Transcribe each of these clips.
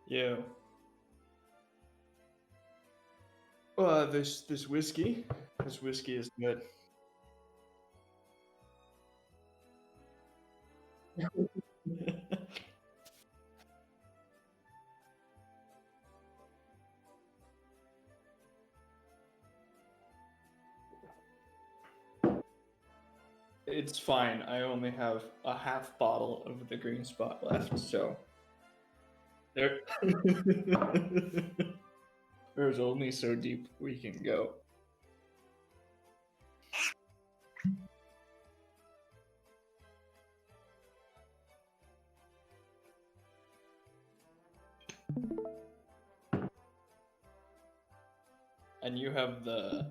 Yeah. This whiskey. This whiskey is good. It's fine. I only have a half bottle of the green spot left, so there. There's only so deep we can go. And you have the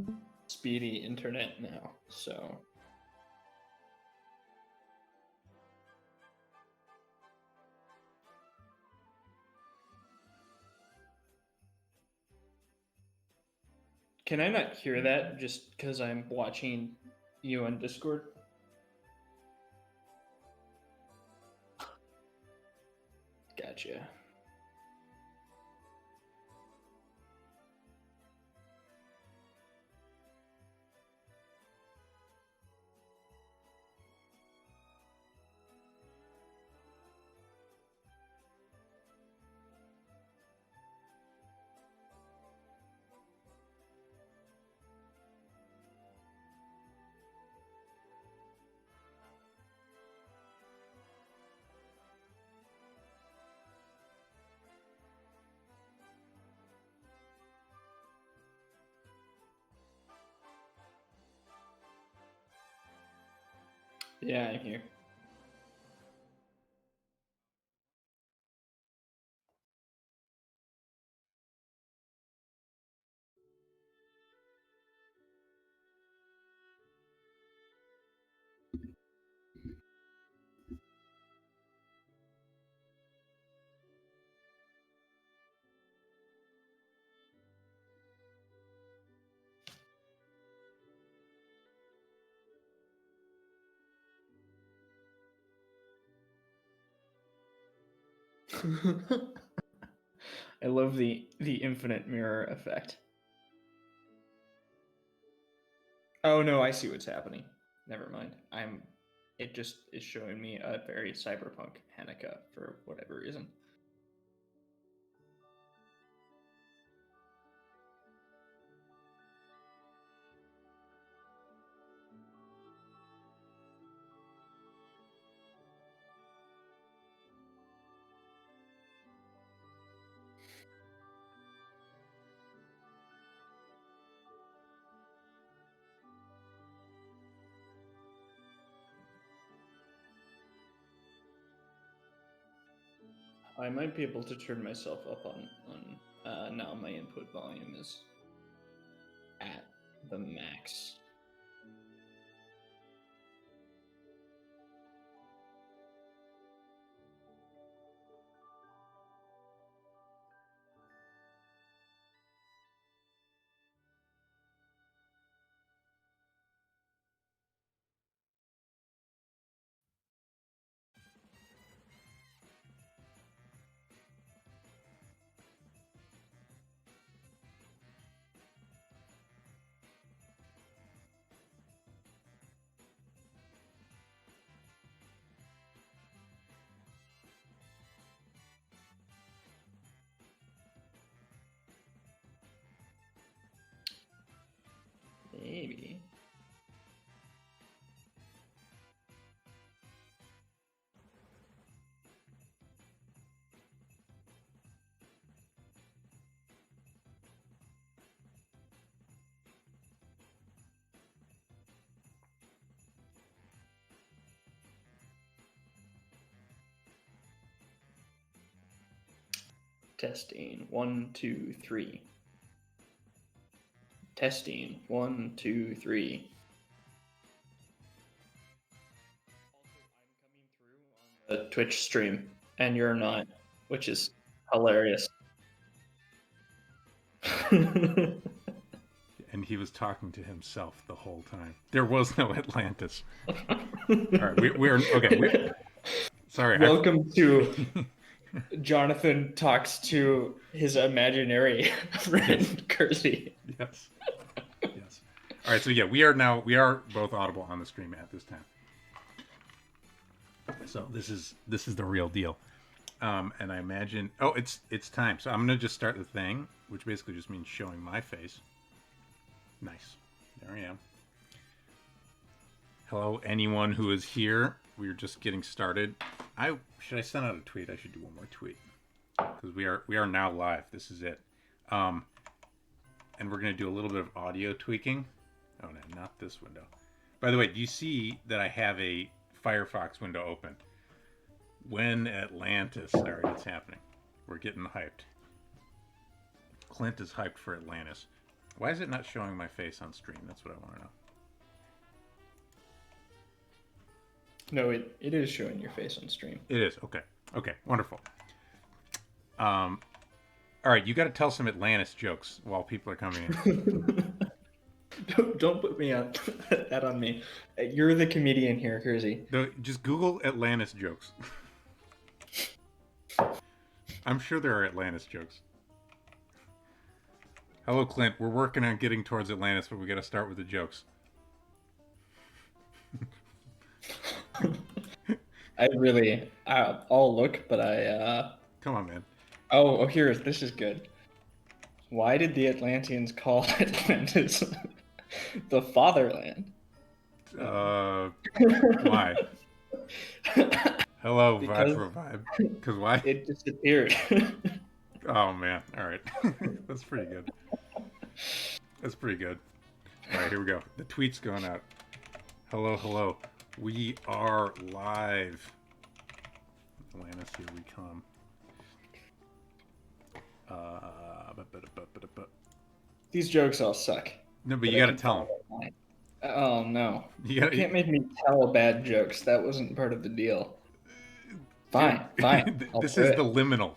speedy internet now, so. Can I not hear that just because I'm watching you on Discord? Gotcha. Yeah, I'm here. I love the infinite mirror effect. Oh no, I see what's happening. Never mind. It just is showing me a very cyberpunk Hanukkah for whatever reason. I might be able to turn myself up on now my input volume is at the max. Testing. 1, 2, 3. Testing. 1, 2, 3. Also, I'm coming through on the Twitch stream, and you're not, which is hilarious. And he was talking to himself the whole time. There was no Atlantis. All right, we're okay. Sorry. Welcome to Jonathan talks to his imaginary friend Kersey. Yes. Yes. All right. So yeah, we are both audible on the stream at this time. So this is the real deal. And I imagine it's time. So I'm gonna just start the thing, which basically just means showing my face. Nice. There I am. Hello, anyone who is here. We're just getting started. Should I send out a tweet? I should do one more tweet because we are now live. This is it. And we're gonna do a little bit of audio tweaking. Oh no, not this window. By the way, do you see that I have a Firefox window open? When Atlantis, all right, it's happening. We're getting hyped. Clint is hyped for Atlantis. Why is it not showing my face on stream? That's what I want to know. No, it is showing your face on stream. It is. Okay. Okay. Wonderful. All right. You got to tell some Atlantis jokes while people are coming in. Don't put me on that on me. You're the comedian here, Kersey. No, just Google Atlantis jokes. I'm sure there are Atlantis jokes. Hello, Clint. We're working on getting towards Atlantis, but we got to start with the jokes. I'll look, but Come on, man. Oh, this is good. Why did the Atlanteans call Atlantis the fatherland? Why? Hello, Vibe for Vibe. Because why? It disappeared. Oh, man. All right. That's pretty good. That's pretty good. All right, here we go. The tweet's going out. Hello, hello. We are live. Atlantis, here we come. These jokes all suck. No, but you got to tell them. Oh, no. You can't make me tell bad jokes. That wasn't part of the deal. Fine. This is the liminal.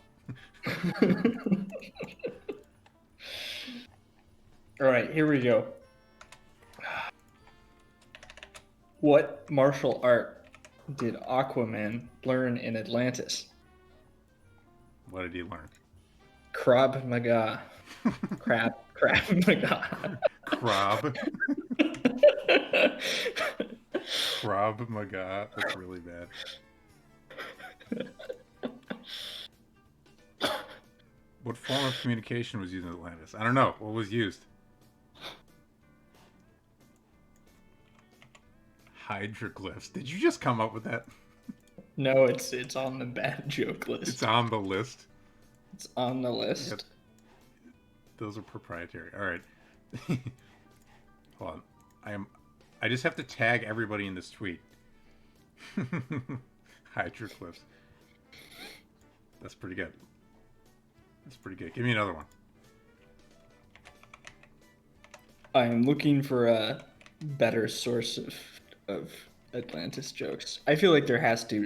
All right, here we go. What martial art did Aquaman learn in Atlantis? What did he learn? Krav Maga. Krav Maga. Krav. Krav Maga. That's really bad. What form of communication was used in Atlantis? I don't know. What was used? Hieroglyphs. Did you just come up with that? No, it's on the bad joke list. It's on the list. It's on the list. Yep. Those are proprietary. All right. Hold on. I just have to tag everybody in this tweet. Hieroglyphs. That's pretty good. That's pretty good. Give me another one. I'm looking for a better source of Atlantis jokes. I feel like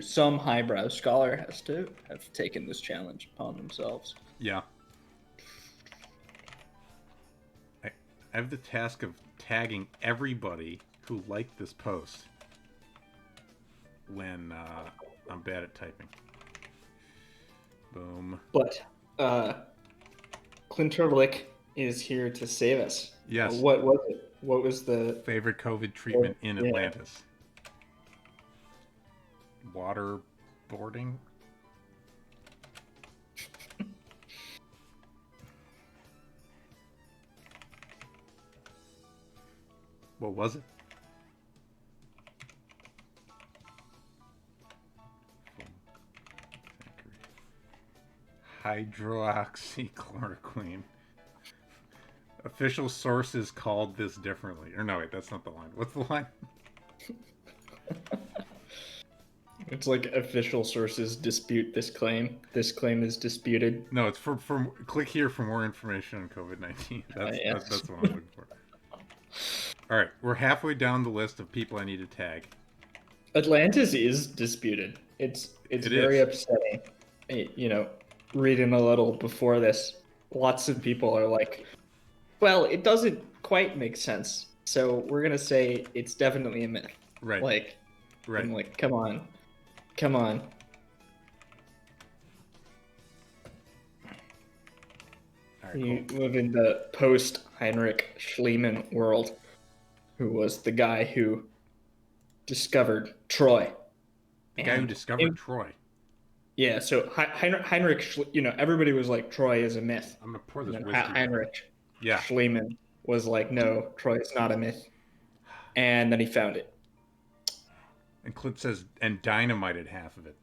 some highbrow scholar has to have taken this challenge upon themselves. Yeah. I have the task of tagging everybody who liked this post when I'm bad at typing. Boom. But 𝕙𝕚𝕚𝕚𝕚𝕚 is here to save us. Yes. What was it? What was the favorite COVID treatment in Atlantis? Waterboarding? What was it? Hydroxychloroquine. Official sources called this differently. Or no, wait, that's not the line. What's the line? It's like official sources dispute this claim. This claim is disputed. No, it's from click here for more information on COVID-19. Yes. That's what I'm looking for. All right, we're halfway down the list of people I need to tag. Atlantis is disputed. It's It very is. upsetting. Reading a little before this, lots of people are like, well, it doesn't quite make sense. So we're gonna say it's definitely a myth. Right. Like, Right. I'm like, come on. Come on. All right, You cool. live in the post ℙ𝕙𝕚𝕚𝕚𝕚 world, who was the guy who discovered Troy. The guy who And discovered Troy. yeah, so Heinrich, everybody was like, Troy is a myth. I'm gonna pour And this then whiskey down. Heinrich Yeah. Schliemann was like, no, Troy is not a myth. And then he found it. And Clint says, and dynamited half of it.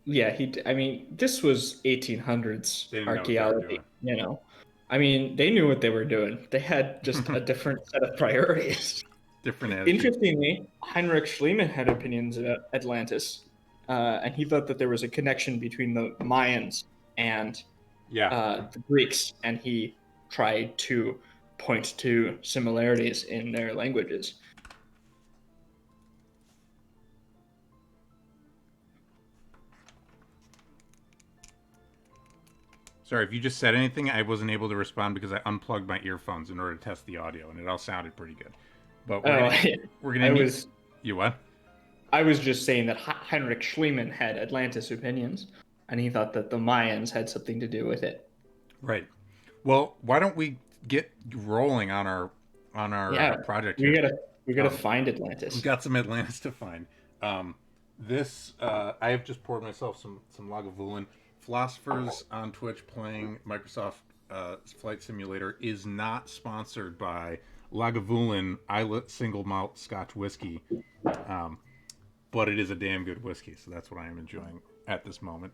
Yeah, I mean, this was 1800s They didn't know what they were archaeology, doing. I mean, they knew what they were doing. They had just a different set of priorities. Different attitude. Interestingly, Heinrich Schliemann had opinions about Atlantis, and he thought that there was a connection between the Mayans and Yeah. the Greeks, and he tried to point to similarities in their languages. Sorry, if you just said anything, I wasn't able to respond because I unplugged my earphones in order to test the audio, and it all sounded pretty good. But we're gonna need. You what? I was just saying that Heinrich Schliemann had Atlantis opinions, and he thought that the Mayans had something to do with it. Right. Well, why don't we get rolling on our project here? We gotta find Atlantis. We've got some Atlantis to find. I have just poured myself some 𝕽𝕚𝕚𝕚𝕚𝕚𝕚. Philosophers on Twitch playing Microsoft Flight Simulator is not sponsored by 𝕽𝕚𝕚𝕚𝕚 Islet Single Malt Scotch Whiskey, but it is a damn good whiskey, so that's what I am enjoying at this moment.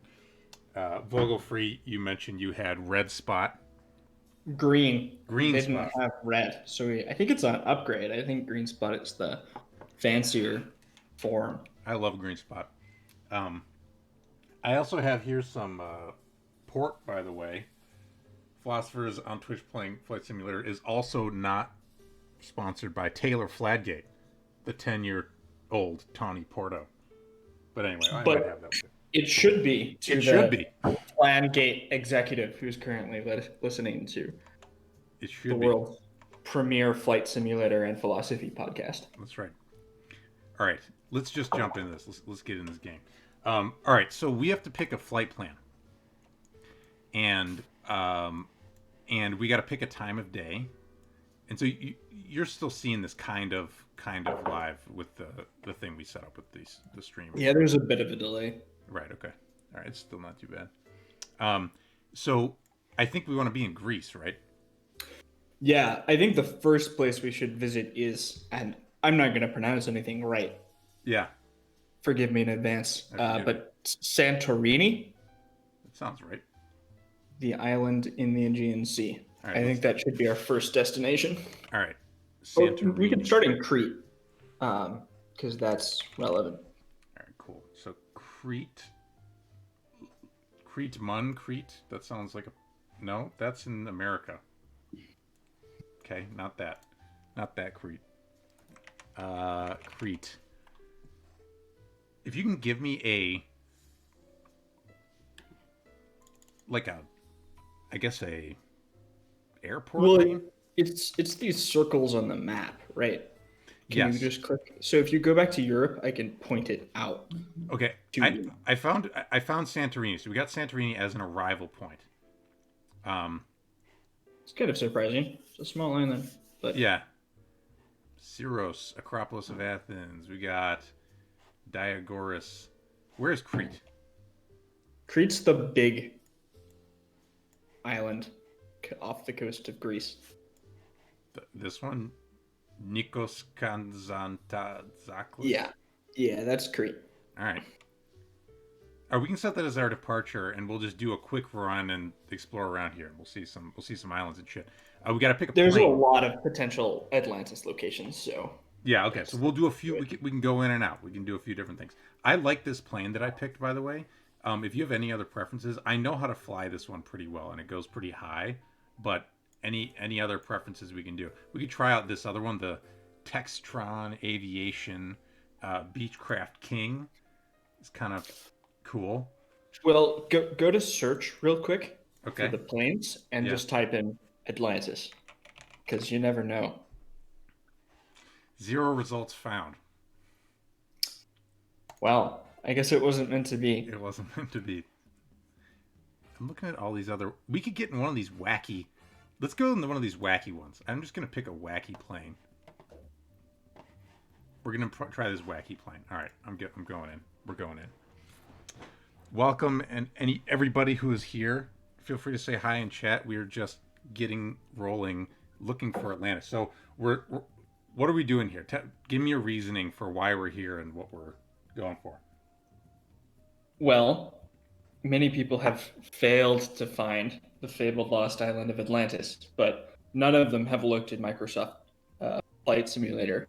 Vogelfrei, you mentioned you had red spot. Green Green didn't spot. have red, so I think it's an upgrade. I think green spot is the fancier form. I love green spot. I also have here some port, by the way. Philosophers on Twitch playing Flight Simulator is also not sponsored by Taylor Fladgate, the 10-year-old Tawny Porto. But anyway, I might have that. It should be. It should be. Fladgate executive who's currently listening to the world's premier flight simulator and philosophy podcast. That's right. All right, let's just jump into this. Let's get in this game. All right, so we have to pick a flight plan, and we got to pick a time of day, and so you're still seeing this kind of live with the thing we set up with the stream. Yeah, there's a bit of a delay. Right. Okay. All right. It's still not too bad. So I think we want to be in Greece, right? Yeah, I think the first place we should visit is, and I'm not going to pronounce anything right. Yeah. Forgive me in advance. But Santorini? That sounds right. The island in the Aegean Sea. Right, I think that should be our first destination. All right. Santorini. We can start in Crete, because that's relevant. All right, cool. So Crete. Crete. That sounds like a... No, that's in America. Okay, not that. Not that Crete. Crete. If you can give me a airport name? It's these circles on the map, right? Can Yes. you just click? So if you go back to Europe, I can point it out. Okay. I found Santorini. So we got Santorini as an arrival point. It's kind of surprising. It's a small island, but yeah. Syros, Acropolis of Athens. We got Diagoras. Where's Crete? Crete's the big island off the coast of Greece. This one? Nikos Kazantzakis? Yeah, that's Crete. All right. We can set that as our departure, and we'll just do a quick run and explore around here. We'll see some islands and shit. We got to pick a There's plane. a lot of potential Atlantis locations, so Yeah, okay. So we'll do a few. We can go in and out. We can do a few different things. I like this plane that I picked, by the way. If you have any other preferences, I know how to fly this one pretty well, and it goes pretty high. But any other preferences we can do? We could try out this other one, the Textron Aviation Beechcraft King. It's kind of cool. Well, go to search real quick for Okay. the planes and Yeah. just type in Atlantis, because you never know. Zero results found. Well, I guess it wasn't meant to be. It wasn't meant to be. I'm looking at all these other. We could get in one of these wacky. Let's go into one of these wacky ones. I'm just gonna pick a wacky plane. We're gonna try this wacky plane. All right, I'm going in. We're going in. Welcome and everybody who is here. Feel free to say hi in chat. We are just getting rolling, looking for Atlantis. So we're what are we doing here? Give me a reasoning for why we're here and what we're going for. Well, many people have failed to find the fabled lost island of Atlantis, but none of them have looked at Microsoft Flight Simulator.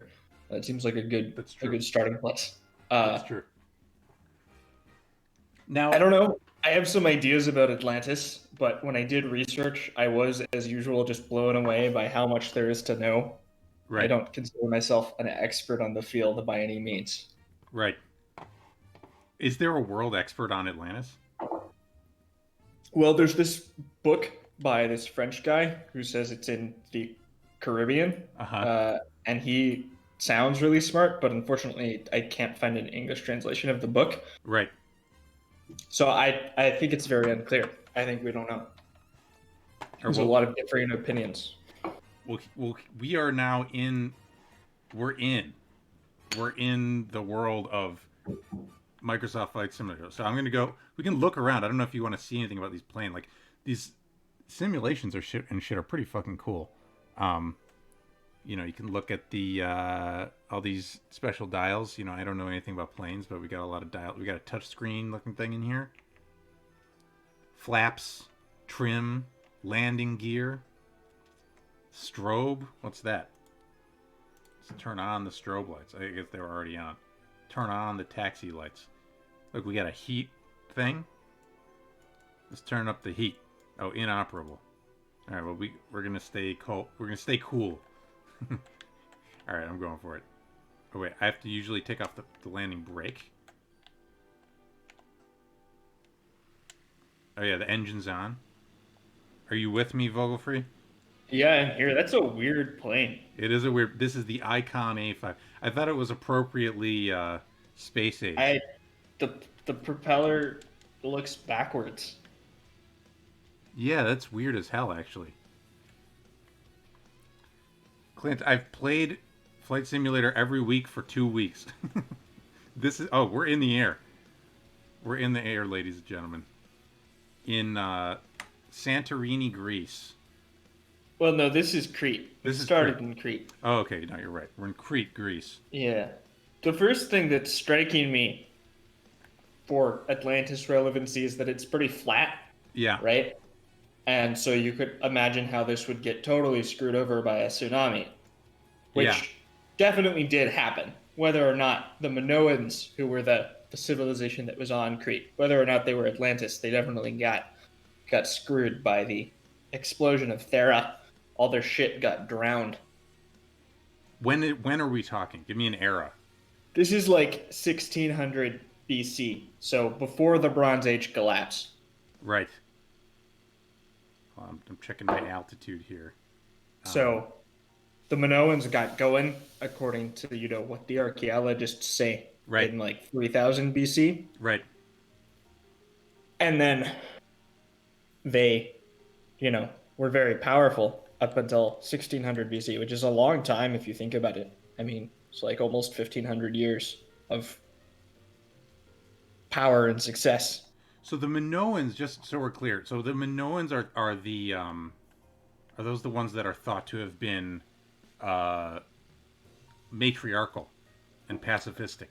That seems like That's a true. good starting place. That's true. Now, I don't know. I have some ideas about Atlantis, but when I did research, I was, as usual, just blown away by how much there is to know. I right, don't consider myself an expert on the field by any means. right. Is there a world expert on Atlantis? Well, there's this book by this French guy who says it's in the Caribbean, Uh huh. uh, and he sounds really smart, but unfortunately, I can't find an English translation of the book. Right. So I think it's very unclear. I think we don't know. Or There's a lot of differing opinions. we are now in. We're in. We're in the world of Microsoft Flight Simulator. So I'm gonna go. We can look around. I don't know if you want to see anything about these planes. Like these simulations are shit are pretty fucking cool. Um, you can look at the all these special dials. I don't know anything about planes, but we got a lot of dial. We got a touch screen looking thing in here. Flaps, trim, landing gear, strobe. What's that? Let's turn on the strobe lights. I guess they were already on. Turn on the taxi lights. Look, we got a heat thing. Let's turn up the heat. Oh, inoperable. All right. Well, we're gonna stay cold. We're gonna stay cool. All right, I'm going for it. Oh wait, I have to usually take off the landing brake. Oh yeah, the engine's on. Are you with me, Vogelfrei? Yeah, and here, that's a weird plane. It is a weird. This is the Icon A5. I thought it was appropriately space age. I the the propeller looks backwards. Yeah, that's weird as hell, actually. Clint, I've played Flight Simulator every week for 2 weeks. This is. Oh, we're in the air. We're in the air, ladies and gentlemen. In Santorini, Greece. Well, no, this is Crete. It This is started Crete. in Crete. Oh, okay. No, you're right. We're in Crete, Greece. Yeah. The first thing that's striking me for Atlantis relevancy is that it's pretty flat, Yeah. right? And so you could imagine how this would get totally screwed over by a tsunami, Yeah. which definitely did happen. Whether or not the Minoans, who were the civilization that was on Crete, whether or not they were Atlantis, they definitely got screwed by the explosion of Thera. All their shit got drowned. When are we talking? Give me an era. This is like 1600 BC, so before the Bronze Age collapse. Right. I'm checking my altitude here. So the Minoans got going, according to what the archaeologists say, Right. in like 3000 BC, Right. and then they, were very powerful up until 1600 BC, which is a long time if you think about it. I mean, it's like almost 1500 years of power and success. So the Minoans, just so we're clear, so the Minoans are the are those the ones that are thought to have been matriarchal and pacifistic?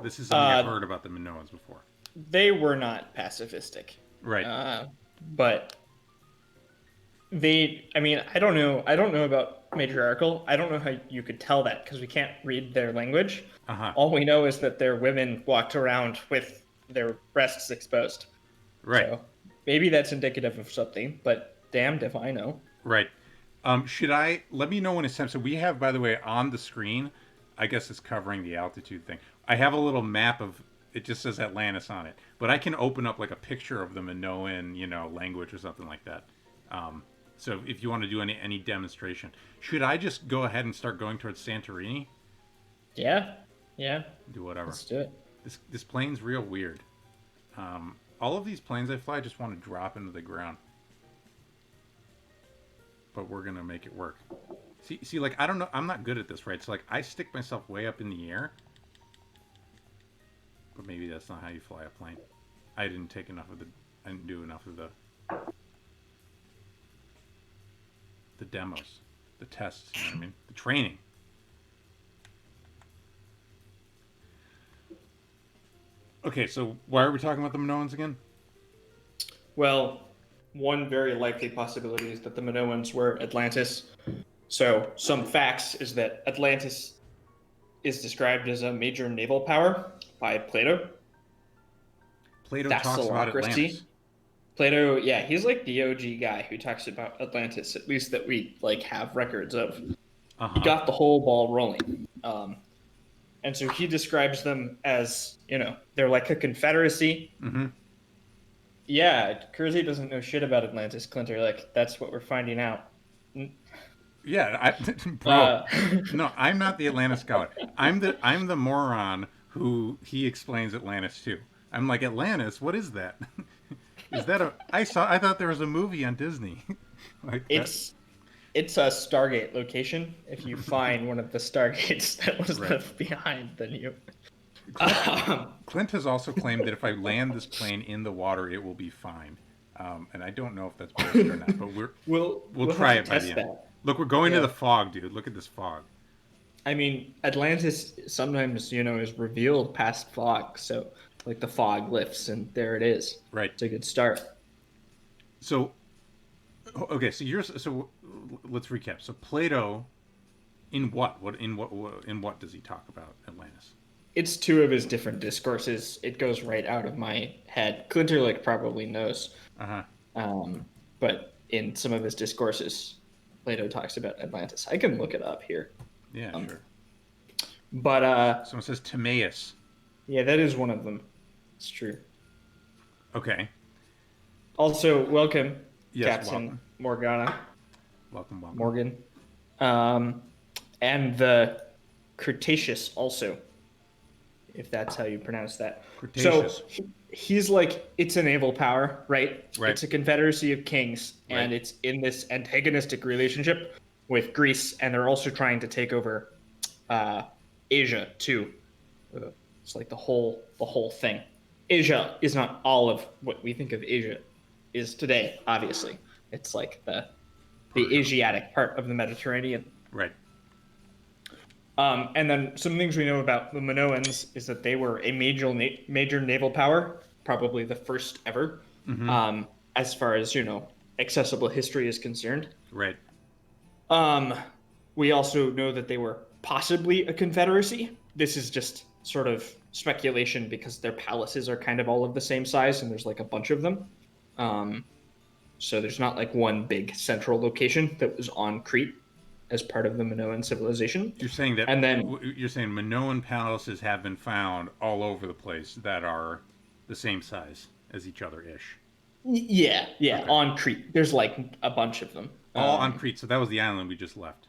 This is something I've heard about the Minoans before. They were not pacifistic, Right. but I mean, I don't know about matriarchal. I don't know how you could tell that because we can't read their language. Uh-huh. All we know is that their women walked around with their breasts exposed. Right. So maybe that's indicative of something, but damned if I know. Right. Let me know when it's time. So we have, by the way, on the screen, I guess it's covering the altitude thing. I have a little map of, it just says Atlantis on it, but I can open up like a picture of the Minoan, language or something like that. So if you want to do any demonstration, should I just go ahead and start going towards Santorini? Yeah. Yeah. Do whatever. Let's do it. This plane's real weird. All of these planes I fly just want to drop into the ground. But we're gonna make it work. See, like, I don't know, I'm not good at this, right? So, like, I stick myself way up in the air. But maybe that's not how you fly a plane. I didn't do enough of the demos. The tests, you know what I mean? The training. Okay, so why are we talking about the Minoans again? Well, one very likely possibility is that the Minoans were Atlantis. So some facts is that Atlantis is described as a major naval power by Plato. Plato talks about Atlantis. Plato, yeah, he's like the OG guy who talks about Atlantis, at least that we have records of. He got the whole ball rolling. And so he describes them as, they're like a confederacy. Mm-hmm. Yeah, Kersey doesn't know shit about Atlantis, Clinter. Like, that's what we're finding out. Yeah, bro. No, I'm not the Atlantis scholar. I'm the moron who he explains Atlantis to. I'm like, Atlantis? What is that? Is that I thought there was a movie on Disney. It's a Stargate location. If you find one of the Stargates that was left behind, then you. Clint has also claimed that if I land this plane in the water, it will be fine. And I don't know if that's bullshit or not, but we'll try it by the end. Look, we're going to the fog, dude. Look at this fog. I mean, Atlantis sometimes, is revealed past fog. So, like, the fog lifts, and there it is. Right. It's a good start. So, okay, so let's recap. So Plato, in what does he talk about Atlantis? It's two of his different discourses. It goes right out of my head. Clinter probably knows. But in some of his discourses, Plato talks about Atlantis. I can look it up here. Yeah, sure. But someone says Timaeus. Yeah, that is one of them. It's true. Okay. Also, welcome, yes, Captain Morgana. Welcome. Morgan. And the Cretaceous also, if that's how you pronounce that. Cretaceous. So he's like, it's a naval power, right? It's a confederacy of kings, and it's in this antagonistic relationship with Greece, and they're also trying to take over Asia too. It's like the whole thing. Asia is not all of what we think of Asia is today, obviously. It's like the Asiatic part of the Mediterranean. Right. And then some things we know about the Minoans is that they were a major naval power, probably the first ever, as far as, accessible history is concerned. Right. We also know that they were possibly a confederacy. This is just sort of speculation because their palaces are kind of all of the same size and there's like a bunch of them. So there's not like one big central location that was on Crete as part of the Minoan civilization. You're saying that, and then you're saying Minoan palaces have been found all over the place that are the same size as each other ish. Yeah, okay. On Crete. There's like a bunch of them. All on Crete. So that was the island we just left.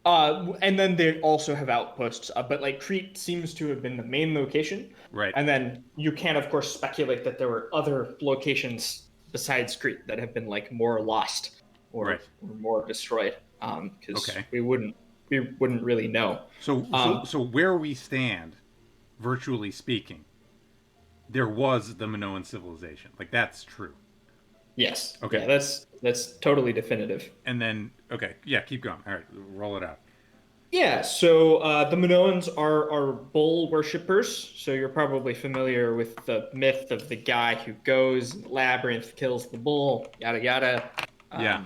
And then they also have outposts, but like Crete seems to have been the main location. Right. And then you can, of course, speculate that there were other locations besides Crete that have been like more lost or more destroyed. Because we wouldn't really know. So where we stand, virtually speaking, there was the Minoan civilization. Like, that's true. Yes. Okay. Yeah, that's totally definitive. And then, keep going. All right, roll it out. Yeah, so the Minoans are bull worshippers. So you're probably familiar with the myth of the guy who goes in the labyrinth, kills the bull, yada yada. Yeah.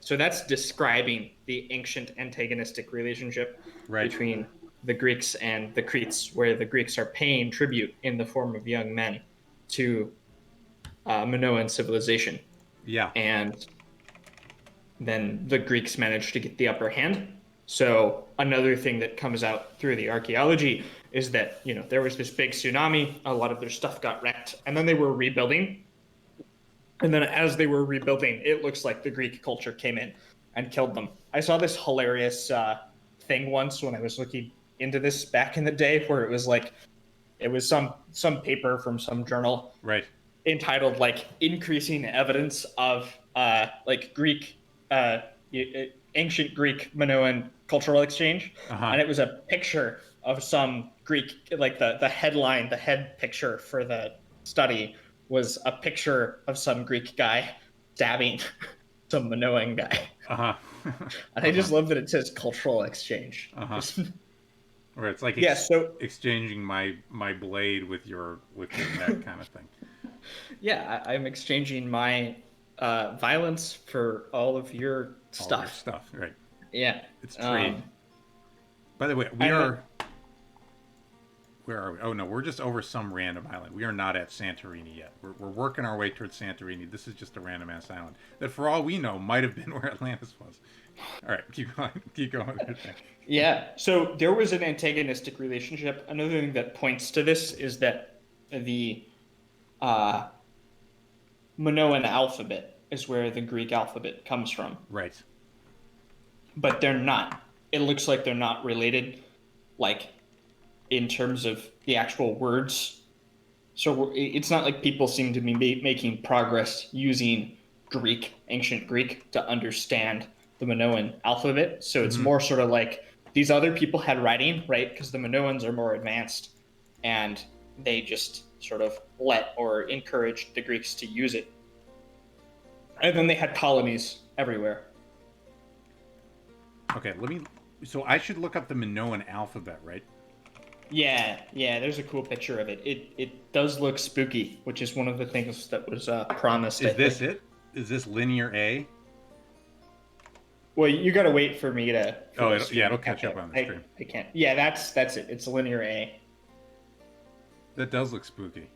So that's describing the ancient antagonistic relationship Right. between the Greeks and the Cretes, where the Greeks are paying tribute in the form of young men to Minoan civilization. Yeah. And then the Greeks managed to get the upper hand. So another thing that comes out through the archaeology is that, there was this big tsunami, a lot of their stuff got wrecked, and then they were rebuilding. And then as they were rebuilding, it looks like the Greek culture came in and killed them. I saw this hilarious thing once when I was looking into this back in the day, where it was some paper from some journal Right. entitled like increasing evidence of Greek uh, ancient Greek Minoan cultural exchange, Uh-huh. and it was a picture of some Greek, like the headline, the head picture for the study was a picture of some Greek guy stabbing some Minoan guy. Uh-huh. And I just love that it says cultural exchange. Uh-huh. Or it's like Yeah, so exchanging my blade with your neck kind of thing. yeah, I'm exchanging my violence for all of your All of your stuff. stuff, right? Yeah. It's trade. By the way, where are we? Oh no, we're just over some random island. We are not at Santorini yet. We're working our way towards Santorini. This is just a random ass island that, for all we know, might have been where Atlantis was. All right, keep going. Keep going. Yeah. So there was an antagonistic relationship. Another thing that points to this is that the uh, Minoan alphabet is where the Greek alphabet comes from, Right. but they're not. It looks like they're not related, like in terms of the actual words. So it's not like people seem to be making progress using Greek, ancient Greek, to understand the Minoan alphabet. So it's Mm-hmm. more sort of like these other people had writing, right? Because the Minoans are more advanced, and they just sort of let or encouraged the Greeks to use it. And then they had colonies everywhere. Okay, So I should look up the Minoan alphabet, right? Yeah, there's a cool picture of it. It does look spooky, which is one of the things that was promised, Is I this think. it? Is this linear A? Well, you got to wait for me to. Oh, it'll catch up on the stream. I can't. Yeah, that's it. It's a linear A. That does look spooky.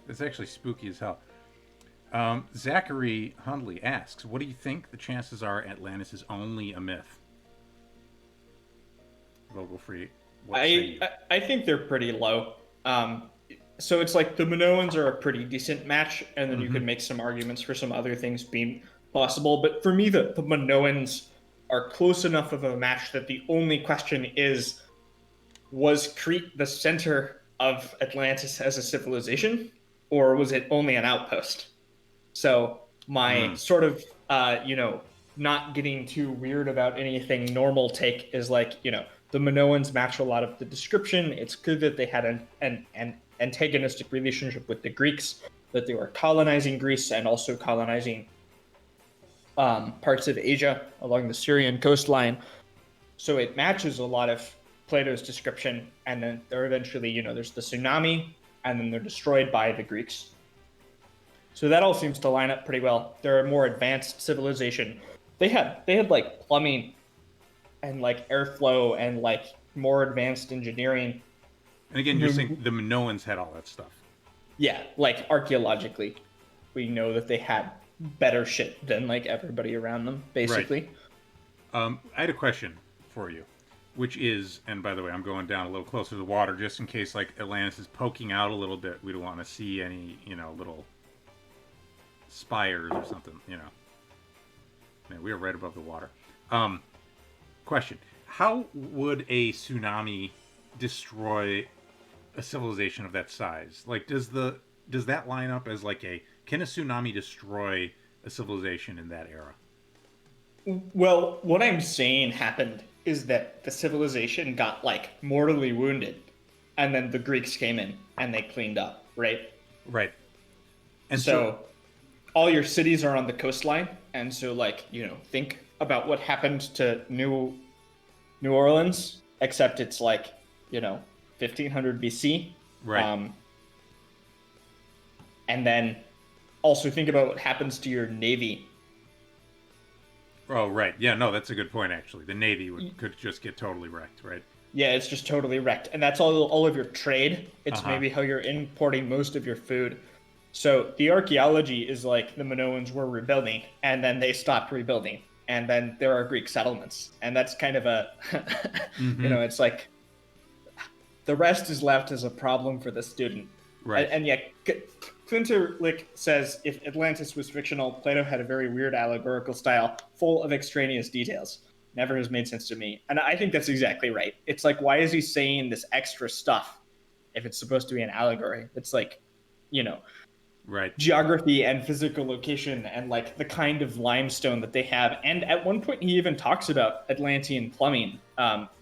It's actually spooky as hell. Zachary Hundley asks, "What do you think the chances are Atlantis is only a myth?" Vogelfrei, what say you? I think they're pretty low. So it's like the Minoans are a pretty decent match, and then you could make some arguments for some other things being possible. But for me, the Minoans are close enough of a match that the only question is, was Crete the center of Atlantis as a civilization, or was it only an outpost? So my sort of, not getting too weird about anything normal take is like, the Minoans match a lot of the description. It's good that they had an antagonistic relationship with the Greeks, that they were colonizing Greece and also colonizing parts of Asia along the Syrian coastline. So it matches a lot of Plato's description. And then they're eventually, there's the tsunami, and then they're destroyed by the Greeks. So that all seems to line up pretty well. They're a more advanced civilization. They had like plumbing and like airflow and like more advanced engineering. And again, you're saying the Minoans had all that stuff. Yeah, like archaeologically, we know that they had better shit than like everybody around them, basically. Right. I had a question for you, which is, and by the way, I'm going down a little closer to the water just in case like Atlantis is poking out a little bit. We don't want to see any, little spires or something, Man, we are right above the water. Question: how would a tsunami destroy a civilization of that size? Like, does that line up as like can a tsunami destroy a civilization in that era? Well, what I'm saying happened is that the civilization got like mortally wounded, and then the Greeks came in and they cleaned up, right? Right. And so all your cities are on the coastline, and so like, think about what happened to New Orleans, except it's like, 1500 BC. Right. And then also think about what happens to your navy. Oh, right. Yeah, no, that's a good point, actually. The Navy could just get totally wrecked, right? Yeah, it's just totally wrecked. And that's all of your trade. It's Uh-huh. maybe how you're importing most of your food. So the archaeology is like the Minoans were rebuilding, and then they stopped rebuilding. And then there are Greek settlements. And that's kind of a, Mm-hmm. it's like the rest is left as a problem for the student. Right. And yeah, Klinterlich says if Atlantis was fictional, Plato had a very weird allegorical style, full of extraneous details. Never has made sense to me. And I think that's exactly right. It's like, why is he saying this extra stuff if it's supposed to be an allegory? It's like, you know, Right. geography and physical location and like the kind of limestone that they have. And at one point, he even talks about Atlantean plumbing.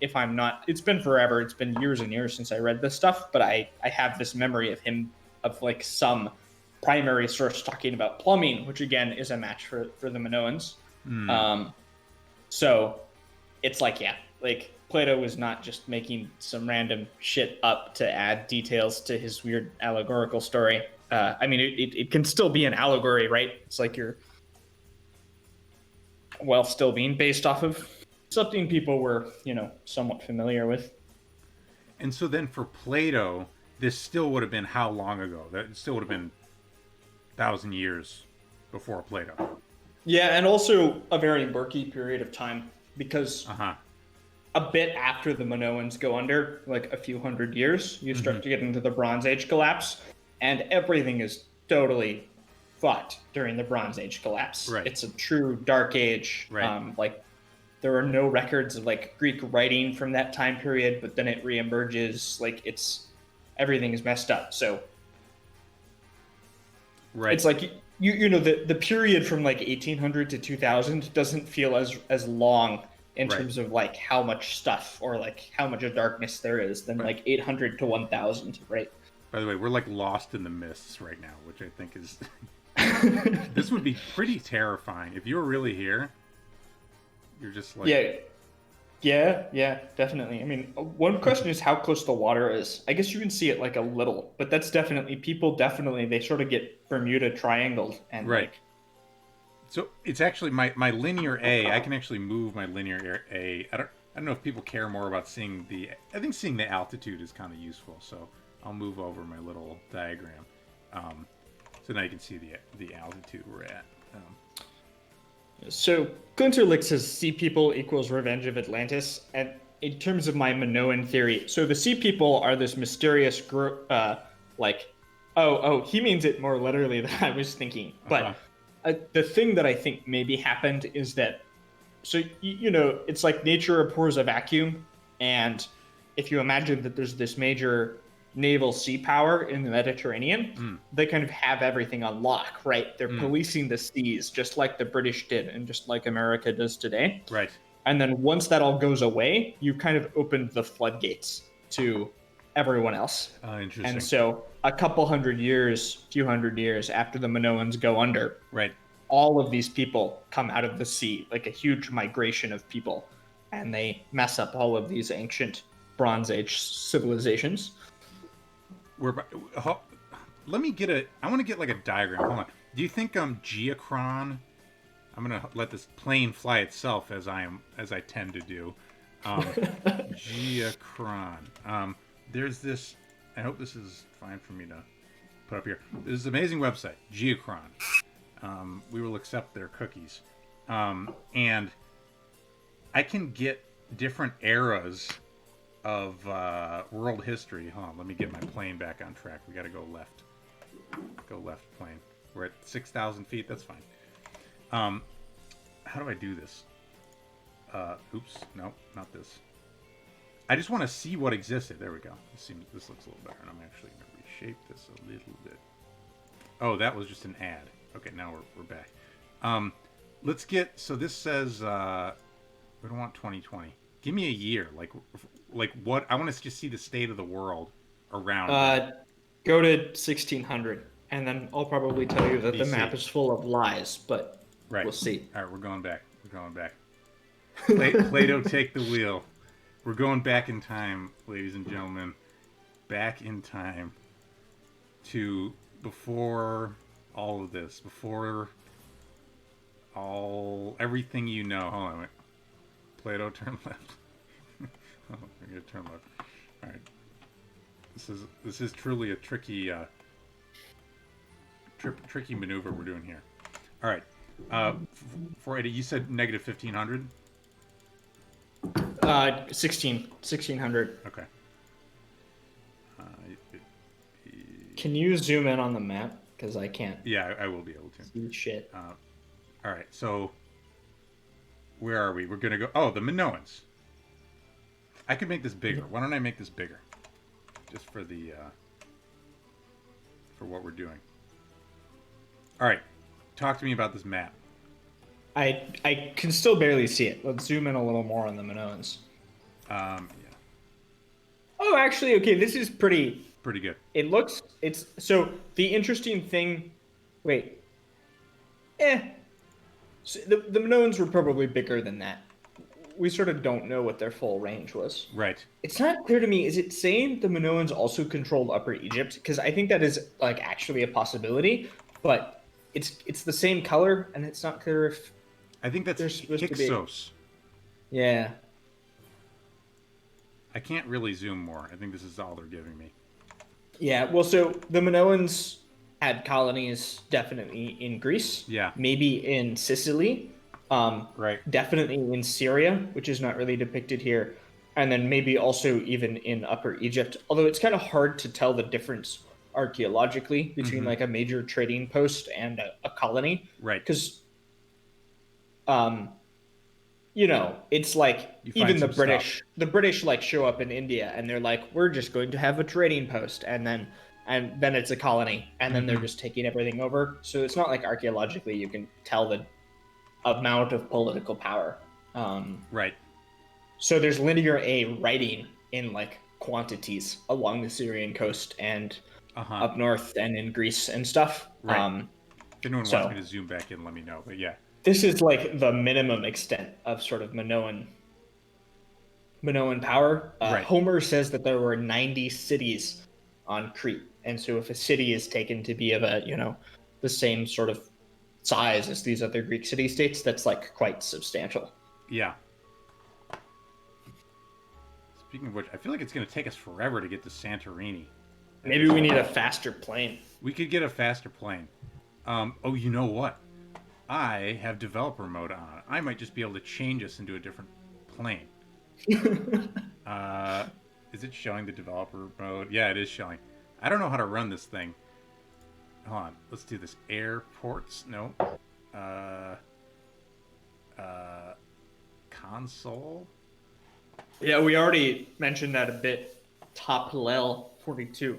If I'm not, it's been forever. It's been years and years since I read this stuff, but I have this memory of him, of like some primary source talking about plumbing, which again is a match for the Minoans. Mm. So it's like, yeah, like Plato was not just making some random shit up to add details to his weird allegorical story. I mean, it can still be an allegory, right? It's like you're, well, still being based off of something people were, somewhat familiar with. And so then for Plato, this still would have been how long ago? That still would have been 1,000 years before Plato. Yeah, and also a very murky period of time because Uh-huh. a bit after the Minoans go under, like a few hundred years, you Mm-hmm. start to get into the Bronze Age collapse, and everything is totally fucked during the Bronze Age collapse. Right. It's a true dark age. Right. Like there are no records of like Greek writing from that time period, but then it reemerges. Like everything is messed up. So Right. it's like the period from like 1800 to 2000 doesn't feel as long in Right. terms of like how much stuff or like how much of darkness there is than Right. like 800 to 1000, right? By the way, we're like lost in the mists right now, which I think is this would be pretty terrifying if you were really here. You're just like Yeah, definitely. I mean, one question is how close the water is. I guess you can see it like a little, but that's definitely people definitely they sort of get Bermuda triangled and right. like So it's actually my linear A. I can actually move my linear A. I don't know if people care more about seeing the. I think seeing the altitude is kind of useful. So I'll move over my little diagram, so now you can see the altitude we're at. So Klinterlich says sea people equals Revenge of Atlantis, and in terms of my Minoan theory, so the sea people are this mysterious group, like, he means it more literally than I was thinking. But the thing that I think maybe happened is that, so it's like nature abhors a vacuum, and if you imagine that there's this major naval sea power in the Mediterranean, they kind of have everything on lock, right? They're policing the seas just like the British did and just like America does today. Right. And then once that all goes away, you kind of opened the floodgates to everyone else. Interesting. And so a few hundred years after the Minoans go under, right. all of these people come out of the sea, like a huge migration of people, and they mess up all of these ancient Bronze Age civilizations. Let me get I want to get like a diagram. Hold on. Do you think geochron? I'm gonna let this plane fly itself as I tend to do. Geochron. There's this. I hope this is fine for me to put up here. This is an amazing website, Geochron. We will accept their cookies, and I can get different eras of world history. Hold on, let me get my plane back on track. We got to go left. Go left plane. We're at 6,000 feet. That's fine. How do I do this? Oops. No, not this. I just want to see what existed. There we go. This looks a little better. And I'm actually going to reshape this a little bit. Oh, that was just an ad. Okay, now we're back. Let's get. So this says we don't want 2020. Give me a year. Like what? I want to just see the state of the world around. Go to 1600, and then I'll probably tell you that the BC. map is full of lies, but Right. we'll see. All right, we're going back. Plato, take the wheel. We're going back in time, ladies and gentlemen. Back in time to before all of this. Before everything you know. Hold on, wait. Plato, turn left. Oh, we're gonna turn left. All right. This is truly a tricky tricky maneuver we're doing here. All right. For Eddie, you said negative 1500. 1600. Okay. Can you zoom in on the map? Because I can't. Yeah, I will be able to. See shit. All right. So where are we? We're gonna go. Oh, the Minoans. I could make this bigger. Why don't I make this bigger? Just for the for what we're doing. All right. Talk to me about this map. I can still barely see it. Let's zoom in a little more on the Minoans. Yeah. Oh, actually, okay. This is pretty Pretty good. It's so the interesting thing. Wait. So the Minoans were probably bigger than that. We sort of don't know what their full range was. Right. It's not clear to me. Is it saying the Minoans also controlled Upper Egypt? Because I think that is like actually a possibility, but it's the same color, and it's not clear if I think that's they're supposed to be. Hyksos. Yeah. I can't really zoom more. I think this is all they're giving me. Yeah. Well, so the Minoans had colonies definitely in Greece. Yeah. Maybe in Sicily. Right. Definitely in Syria, which is not really depicted here, and then maybe also even in Upper Egypt. Although it's kind of hard to tell the difference archaeologically between like a major trading post and a colony, Right. because, you know, it's like even the British like show up in India and they're like, we're just going to have a trading post, and then it's a colony, and then they're just taking everything over. So it's not like archaeologically you can tell the amount of political power. Right. So there's linear A writing in like quantities along the Syrian coast and up north and in Greece and stuff. Right. If anyone wants me to zoom back in, let me know. But yeah, this is like the minimum extent of sort of Minoan power. Right. Homer says that there were 90 cities on Crete, and so if a city is taken to be of a, you know, the same sort of size as these other Greek city-states, that's like quite substantial. Yeah. Speaking of which, I feel like it's going to take us forever to get to Santorini. Maybe we need a faster plane. We could get a faster plane. Oh, you know what? I have developer mode on. I might just be able to change us into a different plane. Is it showing the developer mode? Yeah, it is showing. I don't know how to run this thing. Hold on. Let's do this. Airports? No. Console? Yeah, we already mentioned that a bit. Top Lel 42.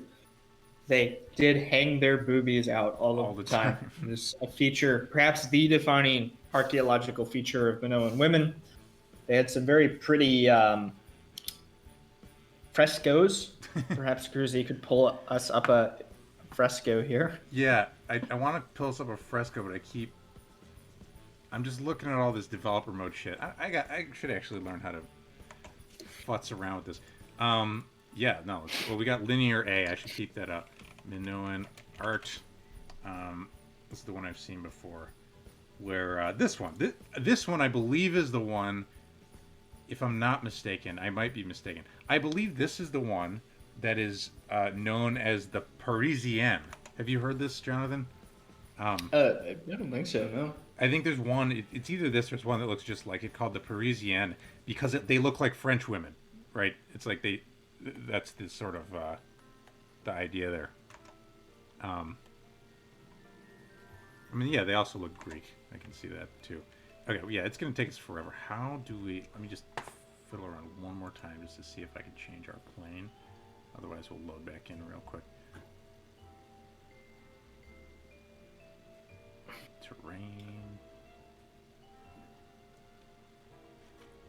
They did hang their boobies out all the time. There's a feature, perhaps the defining archaeological feature of Minoan women. They had some very pretty frescoes. Perhaps Cruzy could pull us up a fresco here. Yeah, I want to pull us up a fresco, but I'm just looking at all this developer mode shit. I should actually learn how to futz around with this. Yeah, no. Well, we got linear A. I should keep that up. Minoan art. This is the one I've seen before. Where this one I believe is the one. If I'm not mistaken, I might be mistaken. I believe this is the one that is known as the Parisienne. Have you heard this, Jonathan? I don't think so. No. I think there's one. It's either this or it's one that looks just like it, called the Parisienne, because they look like French women, right? It's like that's the sort of the idea there. I mean, yeah, they also look Greek. I can see that too. Okay, well, yeah, it's gonna take us forever. How do we? Let me just fiddle around one more time just to see if I can change our plane. Otherwise, we'll load back in real quick. Terrain.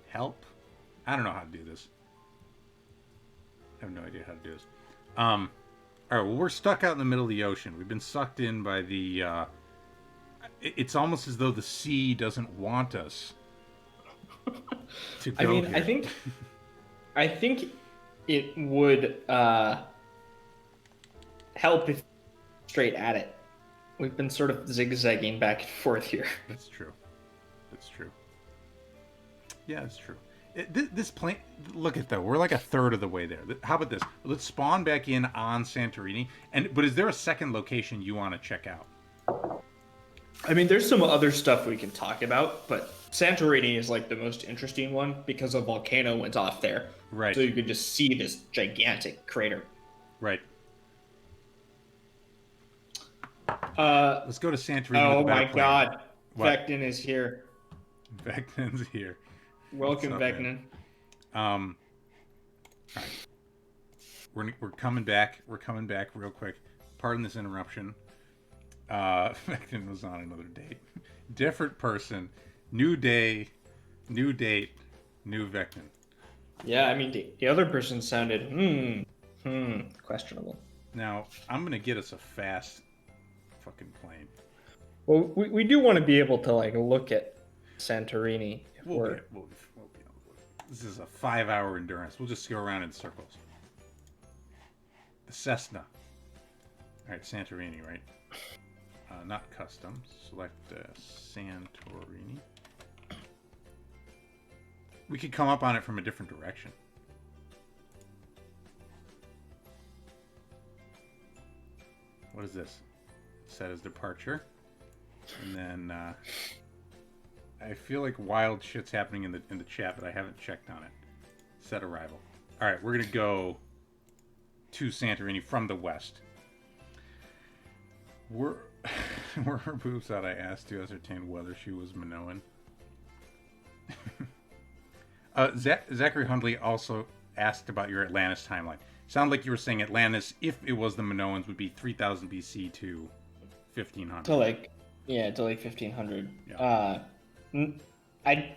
Help. I don't know how to do this. I have no idea how to do this. All right, well, we're stuck out in the middle of the ocean. We've been sucked in by the... it's almost as though the sea doesn't want us to go here. I think it would help if straight at it. We've been sort of zigzagging back and forth here. That's true. That's true. Yeah, that's true. This plane, look at that. We're like a third of the way there. How about this? Let's spawn back in on Santorini. But is there a second location you want to check out? I mean, there's some other stuff we can talk about, but Santorini is like the most interesting one because a volcano went off there. Right. So you could just see this gigantic crater. Right. Uh, Let's go to Santorini. oh with a better my plan. God, What? Vectin is here. Vectin's here. Welcome, What's up, Vectin. All right. We're coming back. We're coming back real quick. Pardon this interruption. Vectin was on another date. Different person. New day. New date. New Vectin. Yeah, I mean, the other person sounded, questionable. Now, I'm going to get us a fast fucking plane. Well, we do want to be able to, like, look at Santorini. This is a 5-hour endurance. We'll just go around in circles. The Cessna. All right, Santorini, right? Not custom. Select Santorini. We could come up on it from a different direction. What is this? Set as departure. And then I feel like wild shit's happening in the chat, but I haven't checked on it. Set arrival. All right, we're gonna go to Santorini from the west. Were her boobs out? I asked to ascertain whether she was Minoan. Zachary Hundley also asked about your Atlantis timeline. Sound like you were saying Atlantis, if it was the Minoans, would be 3000 BC to 1500. To like 1500. Yeah. I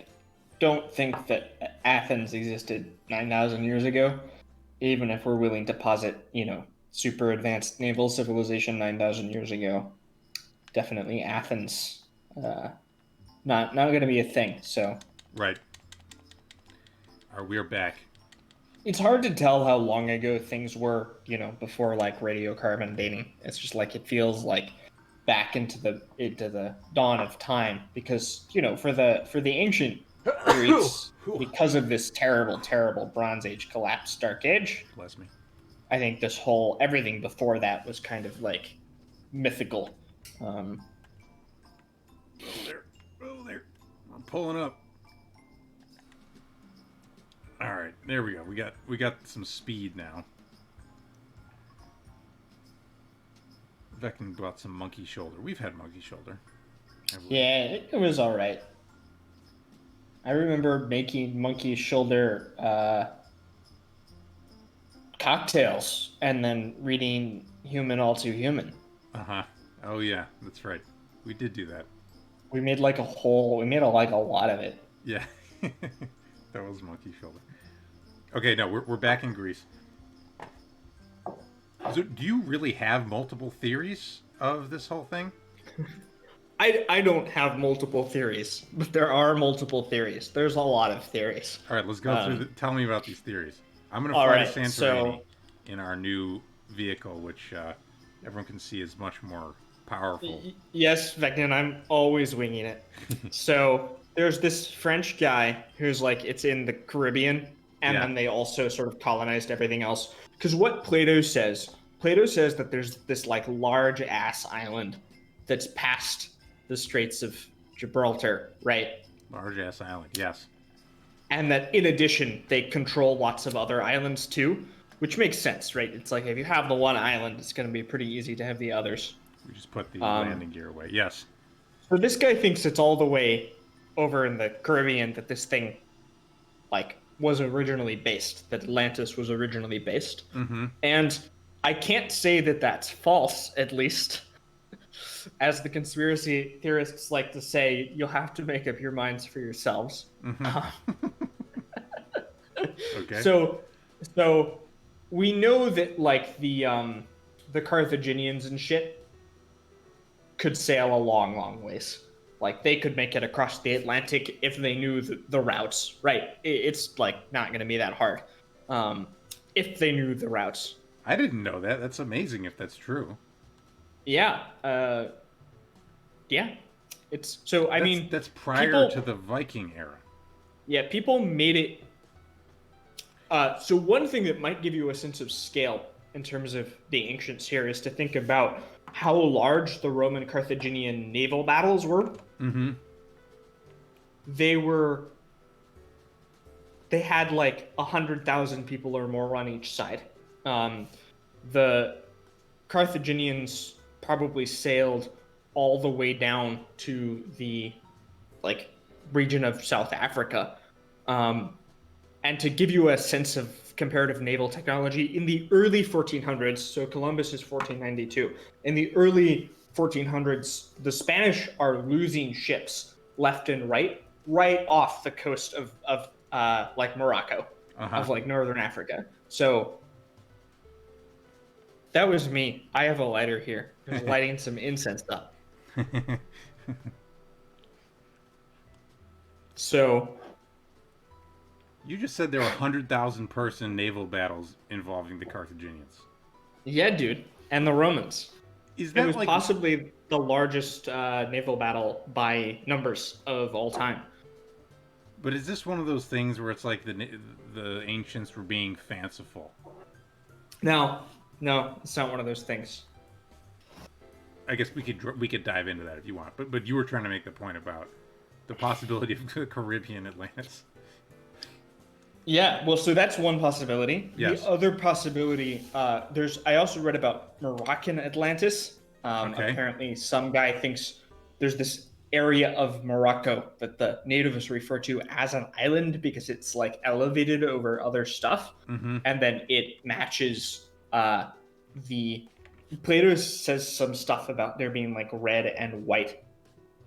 don't think that Athens existed 9,000 years ago, even if we're willing to posit, super advanced naval civilization 9,000 years ago. Definitely Athens, not going to be a thing. So right. We're back. It's hard to tell how long ago things were, before like radiocarbon dating. It's just like it feels like back into the dawn of time because for the ancient Greeks, because of this terrible Bronze Age collapse, Dark Age. Bless me. I think everything before that was kind of like mythical. Oh there, I'm pulling up. All right, there we go. We got some speed now. Vectin brought some monkey shoulder. We've had monkey shoulder. Yeah, it was all right. I remember making monkey shoulder cocktails and then reading Human All Too Human. Oh yeah, that's right. We did do that. We made like a lot of it. Yeah. That was monkey shoulder. Okay, no, we're back in Greece. So, do you really have multiple theories of this whole thing? I don't have multiple theories, but there are multiple theories. There's a lot of theories. All right, let's go through. Tell me about these theories. I'm going to fly to Santorini in our new vehicle, which everyone can see is much more powerful. Yes, Vectin, I'm always winging it. So there's this French guy who's like, it's in the Caribbean, and then they also sort of colonized everything else. Because what Plato says that there's this like large ass island that's past the Straits of Gibraltar, right? Large ass island, yes. And that in addition, they control lots of other islands too, which makes sense, right? It's like if you have the one island, it's going to be pretty easy to have the others. We just put the landing gear away. Yes. So this guy thinks it's all the way over in the Caribbean that this thing, like, was originally based, that Atlantis was originally based. Mm-hmm. And I can't say that that's false, at least. As the conspiracy theorists like to say, you'll have to make up your minds for yourselves. Mm-hmm. Okay. So we know that like the Carthaginians and shit could sail a long ways. Like they could make it across the Atlantic if they knew the routes. Right? It's like not going to be that hard if they knew the routes. I didn't know that. That's amazing if that's true. Yeah. Yeah. It's so I mean that's prior people, to the Viking era. yeah, people made it. So one thing that might give you a sense of scale in terms of the ancients here is to think about how large the Roman Carthaginian naval battles were. Mm-hmm. They were they had like 100,000 people or more on each side. The Carthaginians probably sailed all the way down to the like region of South Africa. And to give you a sense of comparative naval technology, in the early 1400s, so Columbus is 1492, in the early 1400s, the Spanish are losing ships left and right off the coast of like Morocco, of like northern Africa. So that was me. I have a lighter here. I was lighting some incense up. So You just said there were 100,000 person naval battles involving the Carthaginians. yeah, dude, and the Romans. Is It that was like possibly the largest naval battle by numbers of all time. But is this one of those things where it's like the ancients were being fanciful? No, no, it's not one of those things. I guess we could dive into that if you want. But you were trying to make the point about the possibility of the Caribbean Atlantis. Yeah, well, so that's one possibility. Yes. The other possibility, I also read about Moroccan Atlantis. Okay. Apparently, some guy thinks there's this area of Morocco that the natives refer to as an island because it's like elevated over other stuff, Mm-hmm. and then it matches the. Plato says some stuff about there being like red and white.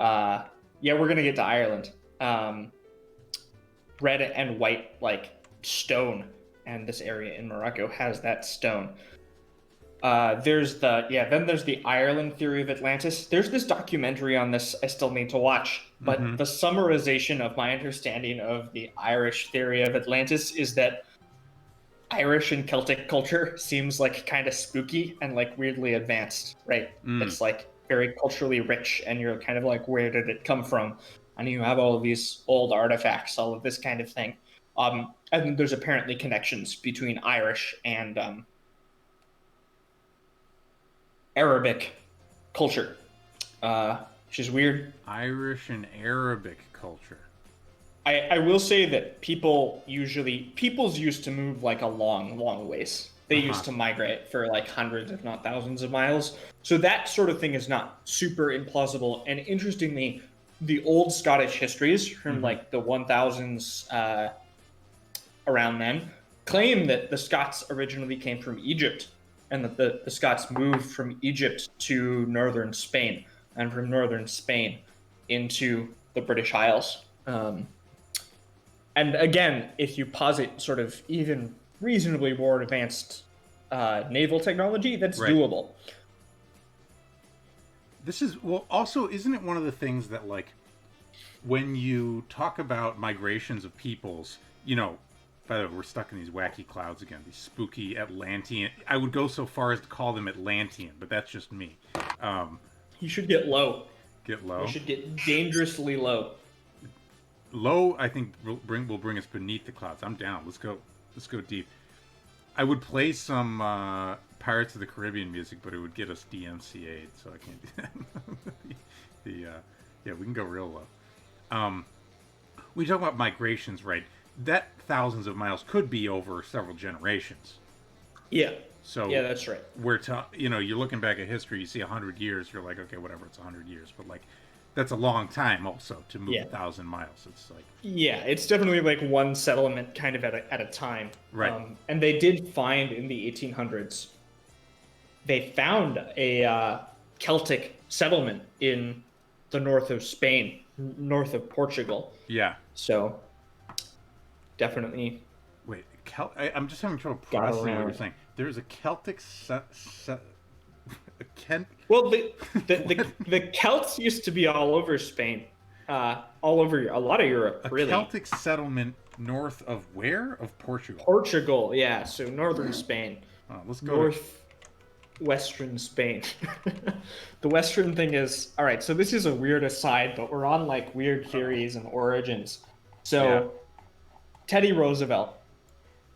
Yeah, we're gonna get to Ireland. Red and white like stone, and this area in Morocco has that stone. Then there's the Ireland theory of Atlantis. There's this documentary on this I still need to watch, but Mm-hmm. the summarization of my understanding of the Irish theory of Atlantis is that Irish and Celtic culture seems like kind of spooky and like weirdly advanced, right? It's like very culturally rich, and you're kind of like, where did it come from? And you have all of these old artifacts, all of this kind of thing. And there's apparently connections between Irish and Arabic culture, which is weird. Irish and Arabic culture. I will say that peoples used to move like a long ways. They used to migrate for like hundreds, if not thousands of miles. So that sort of thing is not super implausible. And interestingly, the old Scottish histories from like the 1000s around then claim that the Scots originally came from Egypt, and that the Scots moved from Egypt to northern Spain, and from northern Spain into the British Isles. And again, if you posit sort of even reasonably more advanced naval technology, that's doable. This is, well, also, isn't it one of the things that, like, when you talk about migrations of peoples, you know, by the way, we're stuck in these wacky clouds again, these spooky Atlantean. I would go so far as to call them Atlantean, but that's just me. You should get low. Get low. You should get dangerously low. Low, I think, will bring us beneath the clouds. I'm down. Let's go deep. I would play some Pirates of the Caribbean music, but it would get us DMCA'd, so I can't do that. Yeah, we can go real low. We talk about migrations, right? That thousands of miles could be over several generations. Yeah. So yeah, that's right. You're looking back at history, you see 100 years, you're like, okay, whatever, it's 100 years, but like, that's a long time also to move 1,000 miles. It's like, yeah, it's definitely like one settlement kind of at a time. Right. And they did find in the 1800s, they found a Celtic settlement in the north of Spain, north of Portugal. Yeah. So definitely. Wait, I'm just having trouble processing what you're saying. There's a Celtic Well, the Celts used to be all over Spain, all over a lot of Europe, really. A Celtic settlement north of where? Of Portugal. Portugal, yeah. So northern Spain. Let's go. North. Western Spain. The Western thing is, all right, so this is a weird aside, but we're on like weird theories and origins. Yeah. So Teddy Roosevelt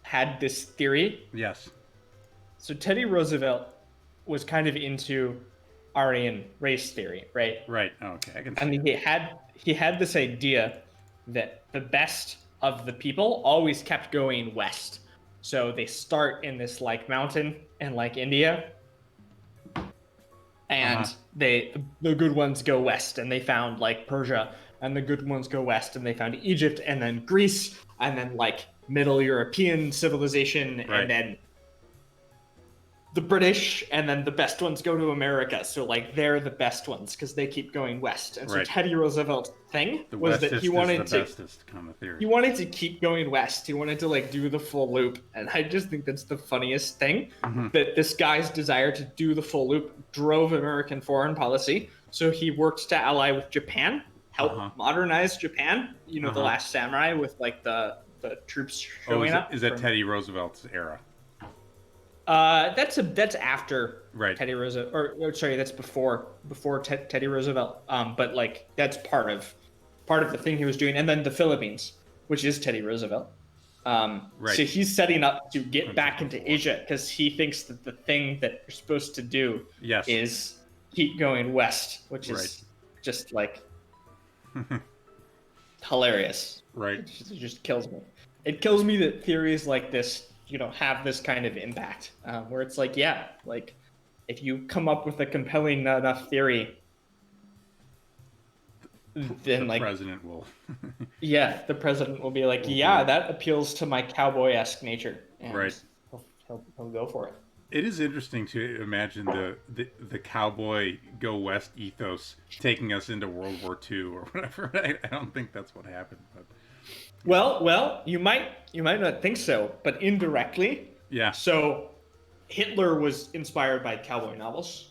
had this theory. Yes. So Teddy Roosevelt was kind of into Aryan race theory, right? Right. Okay, I can see. And he had this idea that the best of the people always kept going west. So they start in this like mountain in like India, and the good ones go west, and they found like Persia, and the good ones go west, and they found Egypt, and then Greece, and then like Middle European civilization, Right. and then the British, and then the best ones go to America. So like they're the best ones because they keep going west. And so Right. Teddy Roosevelt's thing The was that westest he wanted is the to bestest kind of theory. he wanted to keep going west. He wanted to like do the full loop. And I just think that's the funniest thing, that this guy's desire to do the full loop drove American foreign policy. So he worked to ally with Japan, help modernize Japan. You know, the Last Samurai with like the troops showing up. Is that Teddy Roosevelt's era? That's after Right. Teddy Roosevelt, or sorry, that's before Teddy Roosevelt. But like that's part of the thing he was doing, and then the Philippines, which is Teddy Roosevelt. Right. So he's setting up to get back into Asia because he thinks that the thing that you're supposed to do is keep going west, which is just like hilarious. Right. It just kills me. It kills me that theories like this, you know, have this kind of impact, where it's like, yeah, like if you come up with a compelling enough theory, then the president will. the president will be like, yeah, that appeals to my cowboy-esque nature, and Right. he'll go for it. It is interesting to imagine the cowboy go west ethos taking us into World War II or whatever. I don't think that's what happened, but Well, you might not think so, but indirectly. yeah. So Hitler was inspired by cowboy novels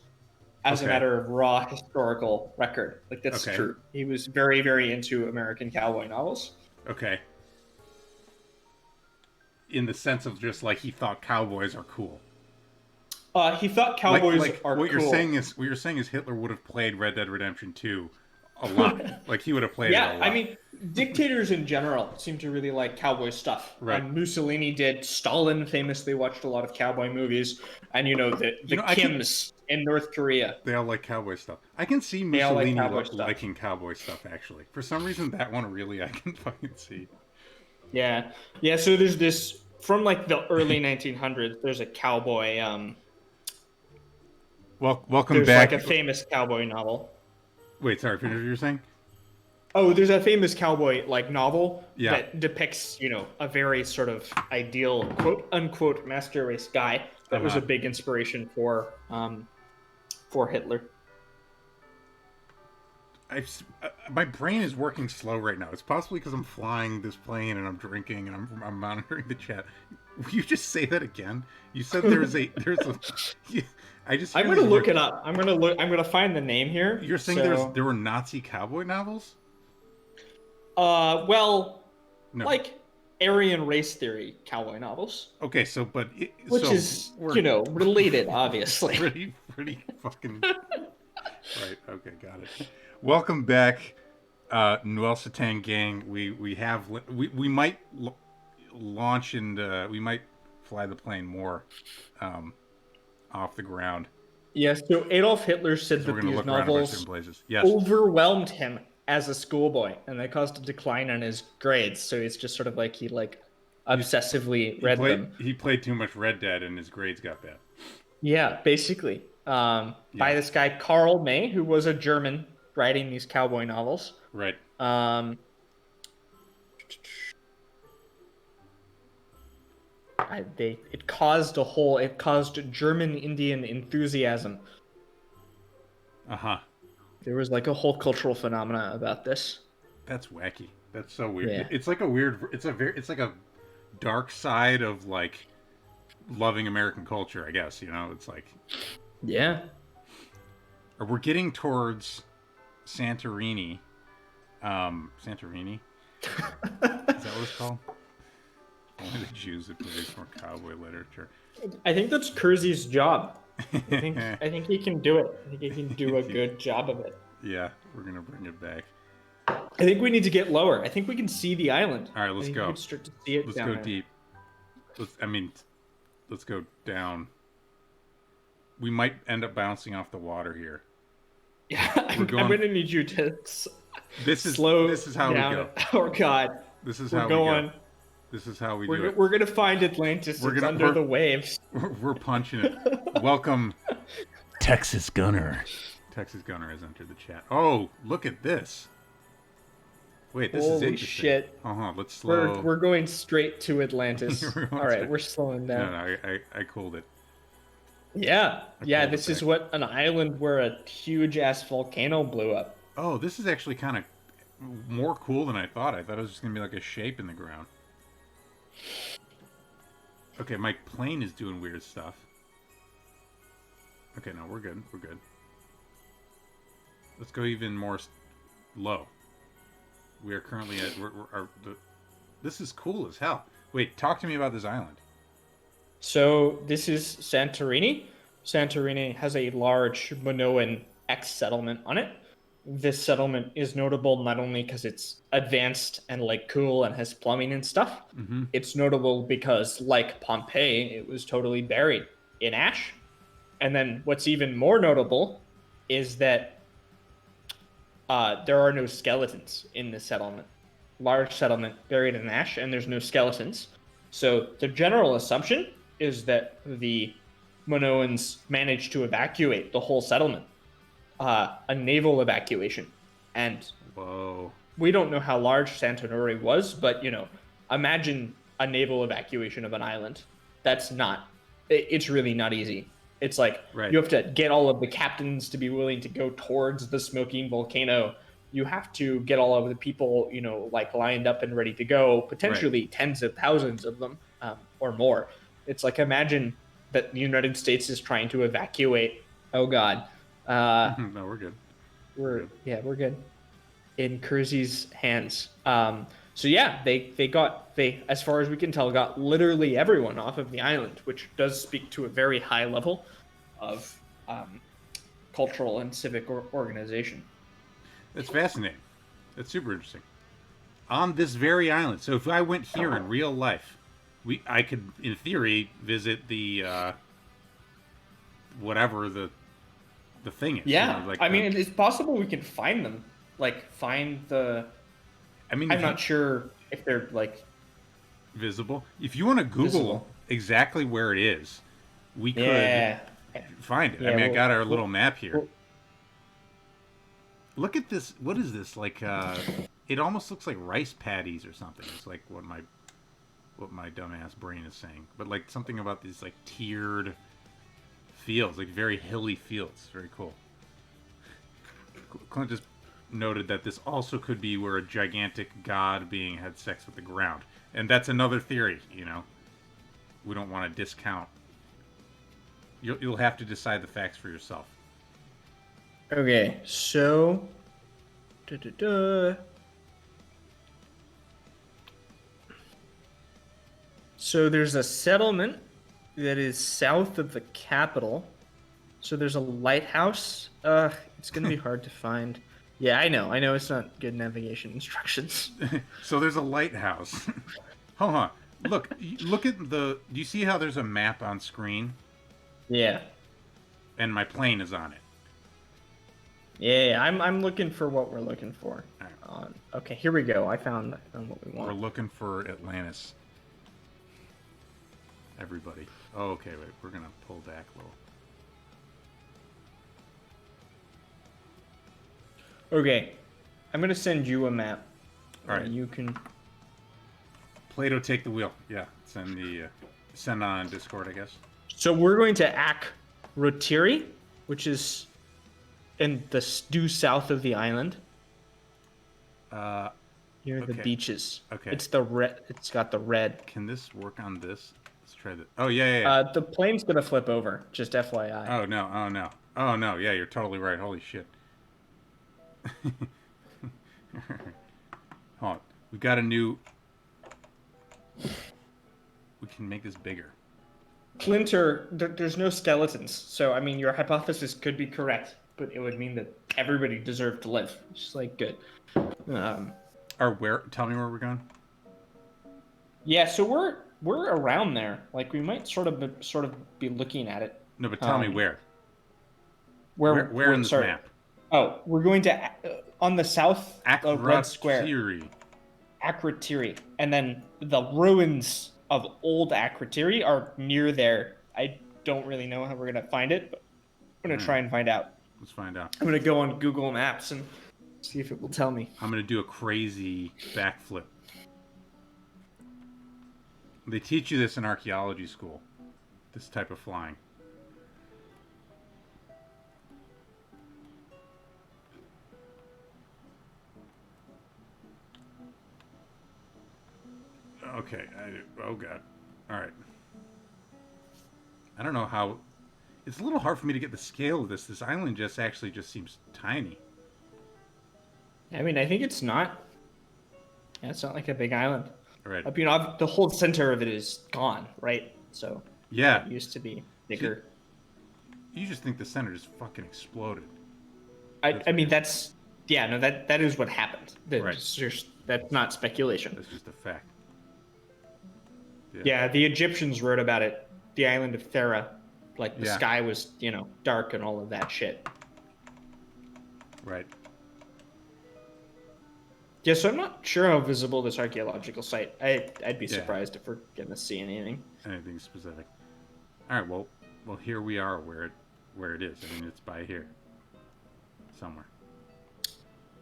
as a matter of raw historical record. Like that's true. He was very, very into American cowboy novels. Okay. In the sense of just like he thought cowboys are cool. He thought cowboys are what cool. You're saying is Hitler would have played Red Dead Redemption 2 a lot. Like he would have played it a lot. I mean, dictators in general seem to really like cowboy stuff. Right. Mussolini did. Stalin famously watched a lot of cowboy movies, and the Kims in North Korea. They all like cowboy stuff. I can see Mussolini liking cowboy stuff actually. For some reason, that one really I can fucking see. Yeah. So there's this from like the early 1900s. There's a cowboy. Welcome there's back. Like a famous cowboy novel. Wait, sorry, finish what you're saying? Oh, there's a famous cowboy like novel that depicts, a very sort of ideal quote unquote master race guy that was a big inspiration for Hitler. My brain is working slow right now. It's possibly because I'm flying this plane and I'm drinking and I'm monitoring the chat. Will you just say that again? You said there's a. I'm gonna look it up. I'm gonna find the name here. You're saying there were Nazi cowboy novels? Well, no. Like Aryan race theory cowboy novels. Okay, which is related, obviously. pretty fucking. Right. Okay, got it. Welcome back, 𝕚𝕚𝕚𝕚𝕚 gang. We might launch and we might fly the plane more off the ground. Yes. So Adolf Hitler said that these novels overwhelmed him as a schoolboy, and they caused a decline in his grades. So it's just sort of like he obsessively read them. He played too much Red Dead, and his grades got bad. Yeah, basically. By this guy Karl May, who was a German writing these cowboy novels. Right. It caused German Indian enthusiasm. There was like a whole cultural phenomena about this. That's wacky. That's so weird. Yeah. It's like a dark side of like loving American culture, I guess. It's like. Yeah. We're getting towards Santorini. Santorini? Is that what it's called? Only the Jews that produce more cowboy literature. I think that's Kersey's job. I think he can do it. I think he can do a good job of it. Yeah, we're gonna bring it back. I think we need to get lower. I think we can see the island. All right, I let's think we go. can start to see it Let's down go there. deep. Let's go down. We might end up bouncing off the water here. Yeah, I'm gonna need you to This is how down we go. it. Oh God, This is we're how going. we go. This is how we do it. We're gonna find Atlantis. It's under the waves. We're punching it. Welcome, Texas Gunner. Texas Gunner has entered the chat. Oh, look at this. Wait, this is Holy interesting. shit. Let's slow. We're going straight to Atlantis. All right, we're slowing down. No, I cooled it. Yeah, this is what an island where a huge ass volcano blew up. Oh, this is actually kind of more cool than I thought. I thought it was just gonna be like a shape in the ground. Okay, my plane is doing weird stuff. Okay, no, we're good. We're good. Let's go even more low. We are currently at. This is cool as hell. Wait, talk to me about this island. So this is Santorini. Santorini has a large Minoan settlement on it. This settlement is notable not only because it's advanced and like cool and has plumbing and stuff. Mm-hmm. It's notable because, like Pompeii, it was totally buried in ash. And then what's even more notable is that there are no skeletons in the settlement. Large settlement buried in ash, and there's no skeletons. So the general assumption is that the Minoans managed to evacuate the whole settlement, a naval evacuation. And whoa, we don't know how large Santorini was, but imagine a naval evacuation of an island. It's really not easy. It's like you have to get all of the captains to be willing to go towards the smoking volcano. You have to get all of the people, like lined up and ready to go, potentially tens of thousands of them or more. It's like, imagine that the United States is trying to evacuate. Oh God. No, we're good. We're good. In Kersey's hands. So yeah, they, as far as we can tell, got literally everyone off of the island, which does speak to a very high level of cultural and civic organization. That's fascinating. That's super interesting. On this very island. So if I went here in real life, I could, in theory, visit the whatever the thing is. Yeah, it's possible we can find them. Like find the. I'm not sure if they're like visible. If you want to Google exactly where it is, we could find it. I got our little map here. Look at this. What is this? Like, it almost looks like rice paddies or something. It's like what my dumbass brain is saying. But like something about these like tiered fields, like very hilly fields. Very cool. Clint just noted that this also could be where a gigantic god being had sex with the ground. And that's another theory, We don't want to discount. You'll have to decide the facts for yourself. Okay, so so there's a settlement that is south of the capital. So there's a lighthouse. It's gonna be hard to find. Yeah, I know it's not good navigation instructions. So there's a lighthouse. Hold on. Look at do you see how there's a map on screen? Yeah. And my plane is on it. Yeah, I'm looking for what we're looking for. Right. Okay, here we go. I found what we want. We're looking for Atlantis. Everybody. Oh, okay, wait. We're gonna pull back a little. Okay, I'm gonna send you a map. All right. You can. Plato, take the wheel. Yeah, send on Discord, I guess. So we're going to Rotiri, which is in the due south of the island. Near the beaches. Okay. It's the red. It's got the red. Can this work on this? Let's try this. Oh yeah. The plane's gonna flip over. Just FYI. Oh no. Yeah, you're totally right. Holy shit. Hold on. We've got a new. We can make this bigger. there's no skeletons. So, I mean, your hypothesis could be correct, but it would mean that everybody deserved to live. It's just like, good. Um, Or where? Tell me where we're going. yeah, so we're around there. Like, we might sort of be looking at it. No, but tell me Um, where. where, Where in this sorry. map? Oh, we're going to, on the south, red square. Akrotiri. Akrotiri. And then the ruins of old Akrotiri are near there. I don't really know how we're going to find it, but I'm going to try and find out. Let's find out. I'm going to go on Google Maps and see if it will tell me. I'm going to do a crazy backflip. They teach you this in archaeology school. This type of flying. Okay. Oh, God. All right. I don't know how... It's a little hard for me to get the scale of this. This island just seems tiny. I mean, I think it's not. Yeah, it's not like a big island. Right. I mean, the whole center of it is gone, right? So yeah, it used to be bigger. You just think the center just fucking exploded. I mean, that's no, that is what happened. Right. That's not speculation. That's just a fact. Yeah, the Egyptians wrote about it. The island of Thera, like the sky was, dark and all of that shit. Right. Yeah, so I'm not sure how visible this archaeological site. I'd be surprised if we're gonna see anything. Anything specific. All right. Well, here we are where it is. I mean, it's by here, somewhere.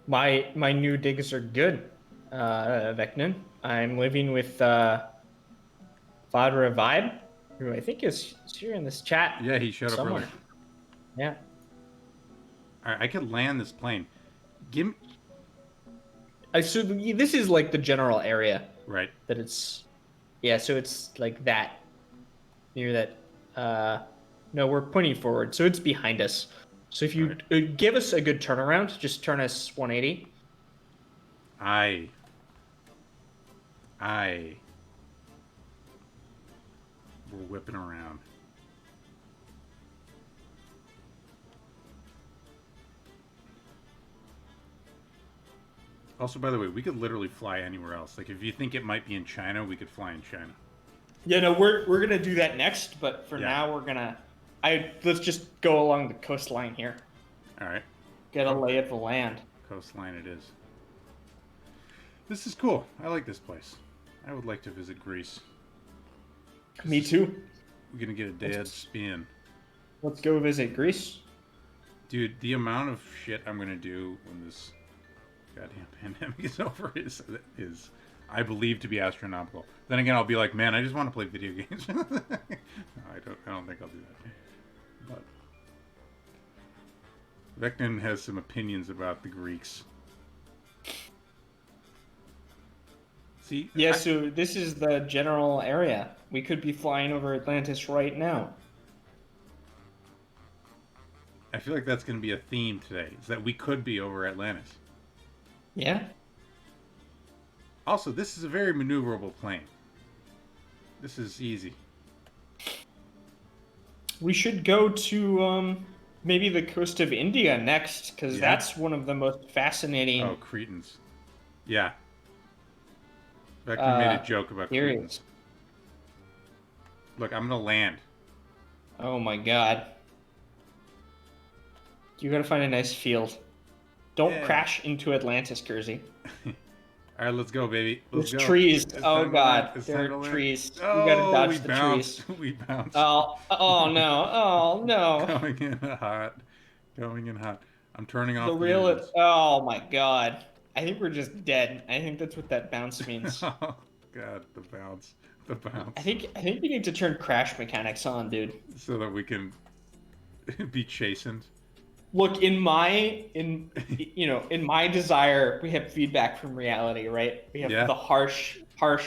My new digs are good, 𝕨𝕚𝕚𝕚𝕚. I'm living with ℙ𝕙𝕚𝕚𝕚𝕚, who I think is here in this chat. Yeah, he showed somewhere. up earlier. Yeah. All right, I could land this plane. Give me... So this is like the general area. Right. That it's... Yeah, so it's like that. Near that... No, we're pointing forward, so it's behind us. So if you give us a good turnaround, just turn us 180. We're whipping around. Also, by the way, we could literally fly anywhere else. Like, if you think it might be in China, we could fly in China. Yeah, no, we're gonna do that next, but for now we're gonna... let's just go along the coastline here. All right. Get a lay of the land. Coastline it is. This is cool. I like this place. I would like to visit Greece. Me too. We're gonna get a dead spin. Let's go visit Greece. Dude, the amount of shit I'm gonna do when this goddamn pandemic is over is I believe to be astronomical. Then again, I'll be like, man, I just want to play video games. No, I don't think I'll do that. But 𝕨𝕚𝕚𝕚 has some opinions about the Greeks. See? Yeah, so this is the general area. We could be flying over Atlantis right now. I feel like that's going to be a theme today, is that we could be over Atlantis. Yeah. Also, this is a very maneuverable plane. This is easy. We should go to maybe the coast of India next, because that's one of the most fascinating... Oh, Cretans. Yeah. 𝕨𝕚𝕚𝕚 made a joke about Cretans. Look, I'm going to land. Oh my god. You gotta find a nice field. Don't crash into Atlantis, Kersey. All right, let's go, baby. Let's There's go. trees. Oh god, there are trees. Oh, you gotta dodge the trees. We bounced. Oh no! Oh no! Coming in hot. Coming in hot. I'm turning off the real. Oh my god! I think we're just dead. I think that's what that bounce means. Oh god, the bounce. The bounce. I think we need to turn crash mechanics on, dude. So that we can be chastened. Look, in my desire, we have feedback from reality, right? We have the harsh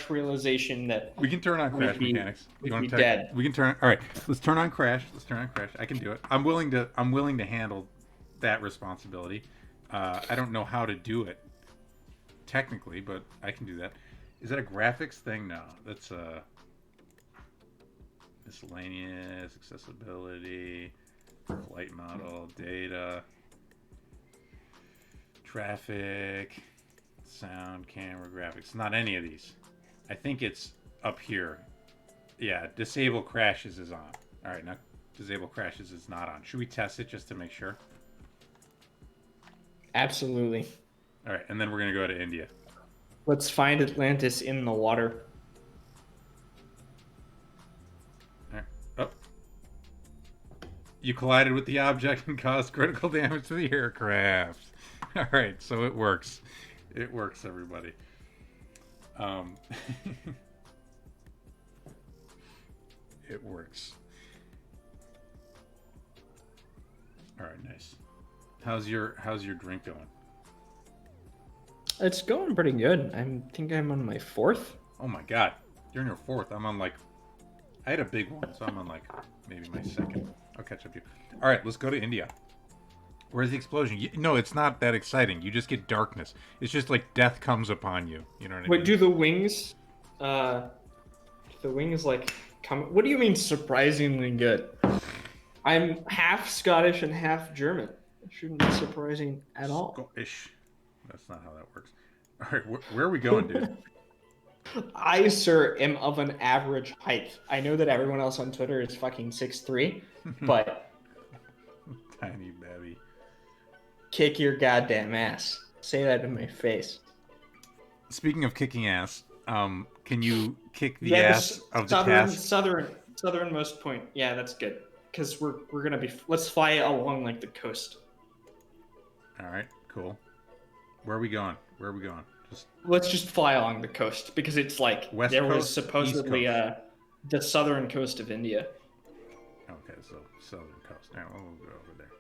realization that we can turn on crash mechanics. You want to dead. We can turn. All right, let's turn on crash. I can do it. I'm willing to handle that responsibility. I don't know how to do it technically, but I can do that. Is that a graphics thing? No, that's Miscellaneous, accessibility, flight model, data, traffic, sound, camera, graphics. Not any of these. I think it's up here. Yeah, disable crashes is on. Alright, now disable crashes is not on. Should we test it just to make sure? Absolutely. Alright, and then we're going to go to India. Let's find Atlantis in the water. Alright. Oh. You collided with the object and caused critical damage to the aircraft. Alright, so it works. It works, everybody. It works. Alright, nice. How's your drink going? It's going pretty good. I think I'm on my 4th. Oh my god. You're in your 4th. I'm on like... I had a big one, so I'm on like maybe my 2nd. I'll catch up to you. Alright, let's go to India. Where's the explosion? No, it's not that exciting. You just get darkness. It's just like death comes upon you. You know what I mean? Wait, do the wings... the wings like... come? What do you mean surprisingly good? I'm half Scottish and half German. It shouldn't be surprising at all. Scottish. That's not how that works. All right, where are we going, dude? I, sir, am of an average height. I know that everyone else on Twitter is fucking 6'3", but... Tiny baby. Kick your goddamn ass. Say that in my face. Speaking of kicking ass, can you kick the ass of the task? Southernmost point. Yeah, that's good. Because we're gonna be... Let's fly along, like, the coast. Alright, cool. Where are we going? Let's just fly along the coast, because it's like... West there coast, was supposedly the southern coast of India. Okay, so southern coast. Now we'll go over there.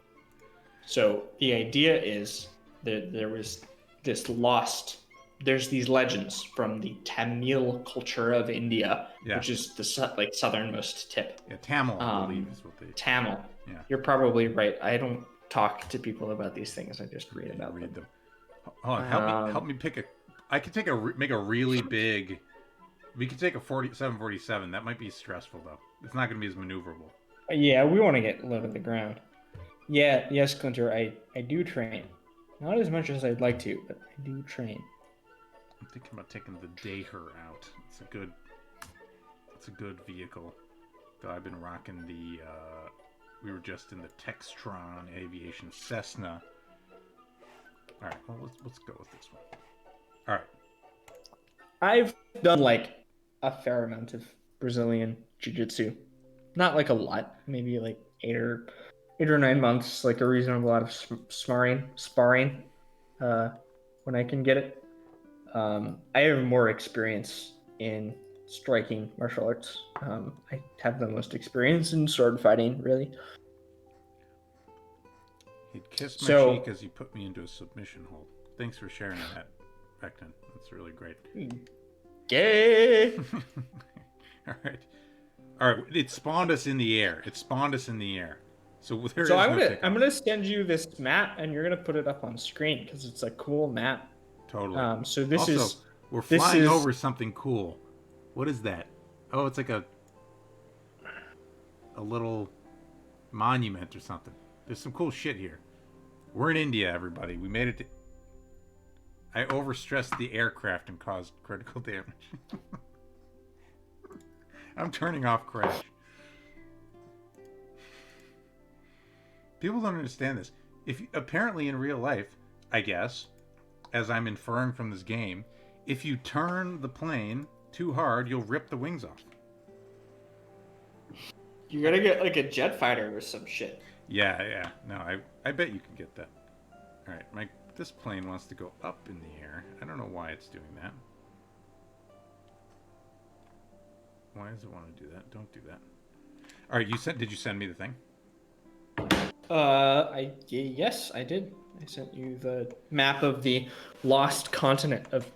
So the idea is that there was this lost... There's these legends from the Tamil culture of India, which is the southernmost tip. Yeah, Tamil, I believe, is what they... Tamil. Yeah. You're probably right. I don't talk to people about these things. I just read about them. Hold on, help me pick a... I could make a really big... We could take a 747. That might be stressful, though. It's not going to be as maneuverable. Yeah, we want to get low to the ground. Yeah, yes, Clinter, I do train. Not as much as I'd like to, but I do train. I'm thinking about taking the ℙ𝕙𝕚𝕚 out. It's a good vehicle. Though I've been rocking the we were just in the Textron Aviation Cessna. Alright, well let's go with this one. Alright. I've done like a fair amount of Brazilian jiu-jitsu. Not like a lot, maybe like 8 or 9 months, like a reasonable amount of sparring when I can get it. I have more experience in striking martial arts. I have the most experience in sword fighting, really. He'd kiss my cheek as he put me into a submission hold. Thanks for sharing that, Beckton. That's really great. Gay! Alright. Alright, it spawned us in the air. So I'm gonna send you this map, and you're gonna put it up on screen, because it's a cool map. Totally. So this also, is... we're flying over something cool. What is that? Oh, it's like a little monument or something. There's some cool shit here. We're in India, everybody. We made it to... I overstressed the aircraft and caused critical damage. I'm turning off crash. People don't understand this. Apparently in real life, I guess, as I'm inferring from this game, if you turn the plane too hard, you'll rip the wings off. You gotta get like a jet fighter or some shit. Yeah. No, I bet you can get that. Alright, this plane wants to go up in the air. I don't know why it's doing that. Why does it want to do that? Don't do that. Alright, did you send me the thing? Yes, I did. I sent you the map of the lost continent of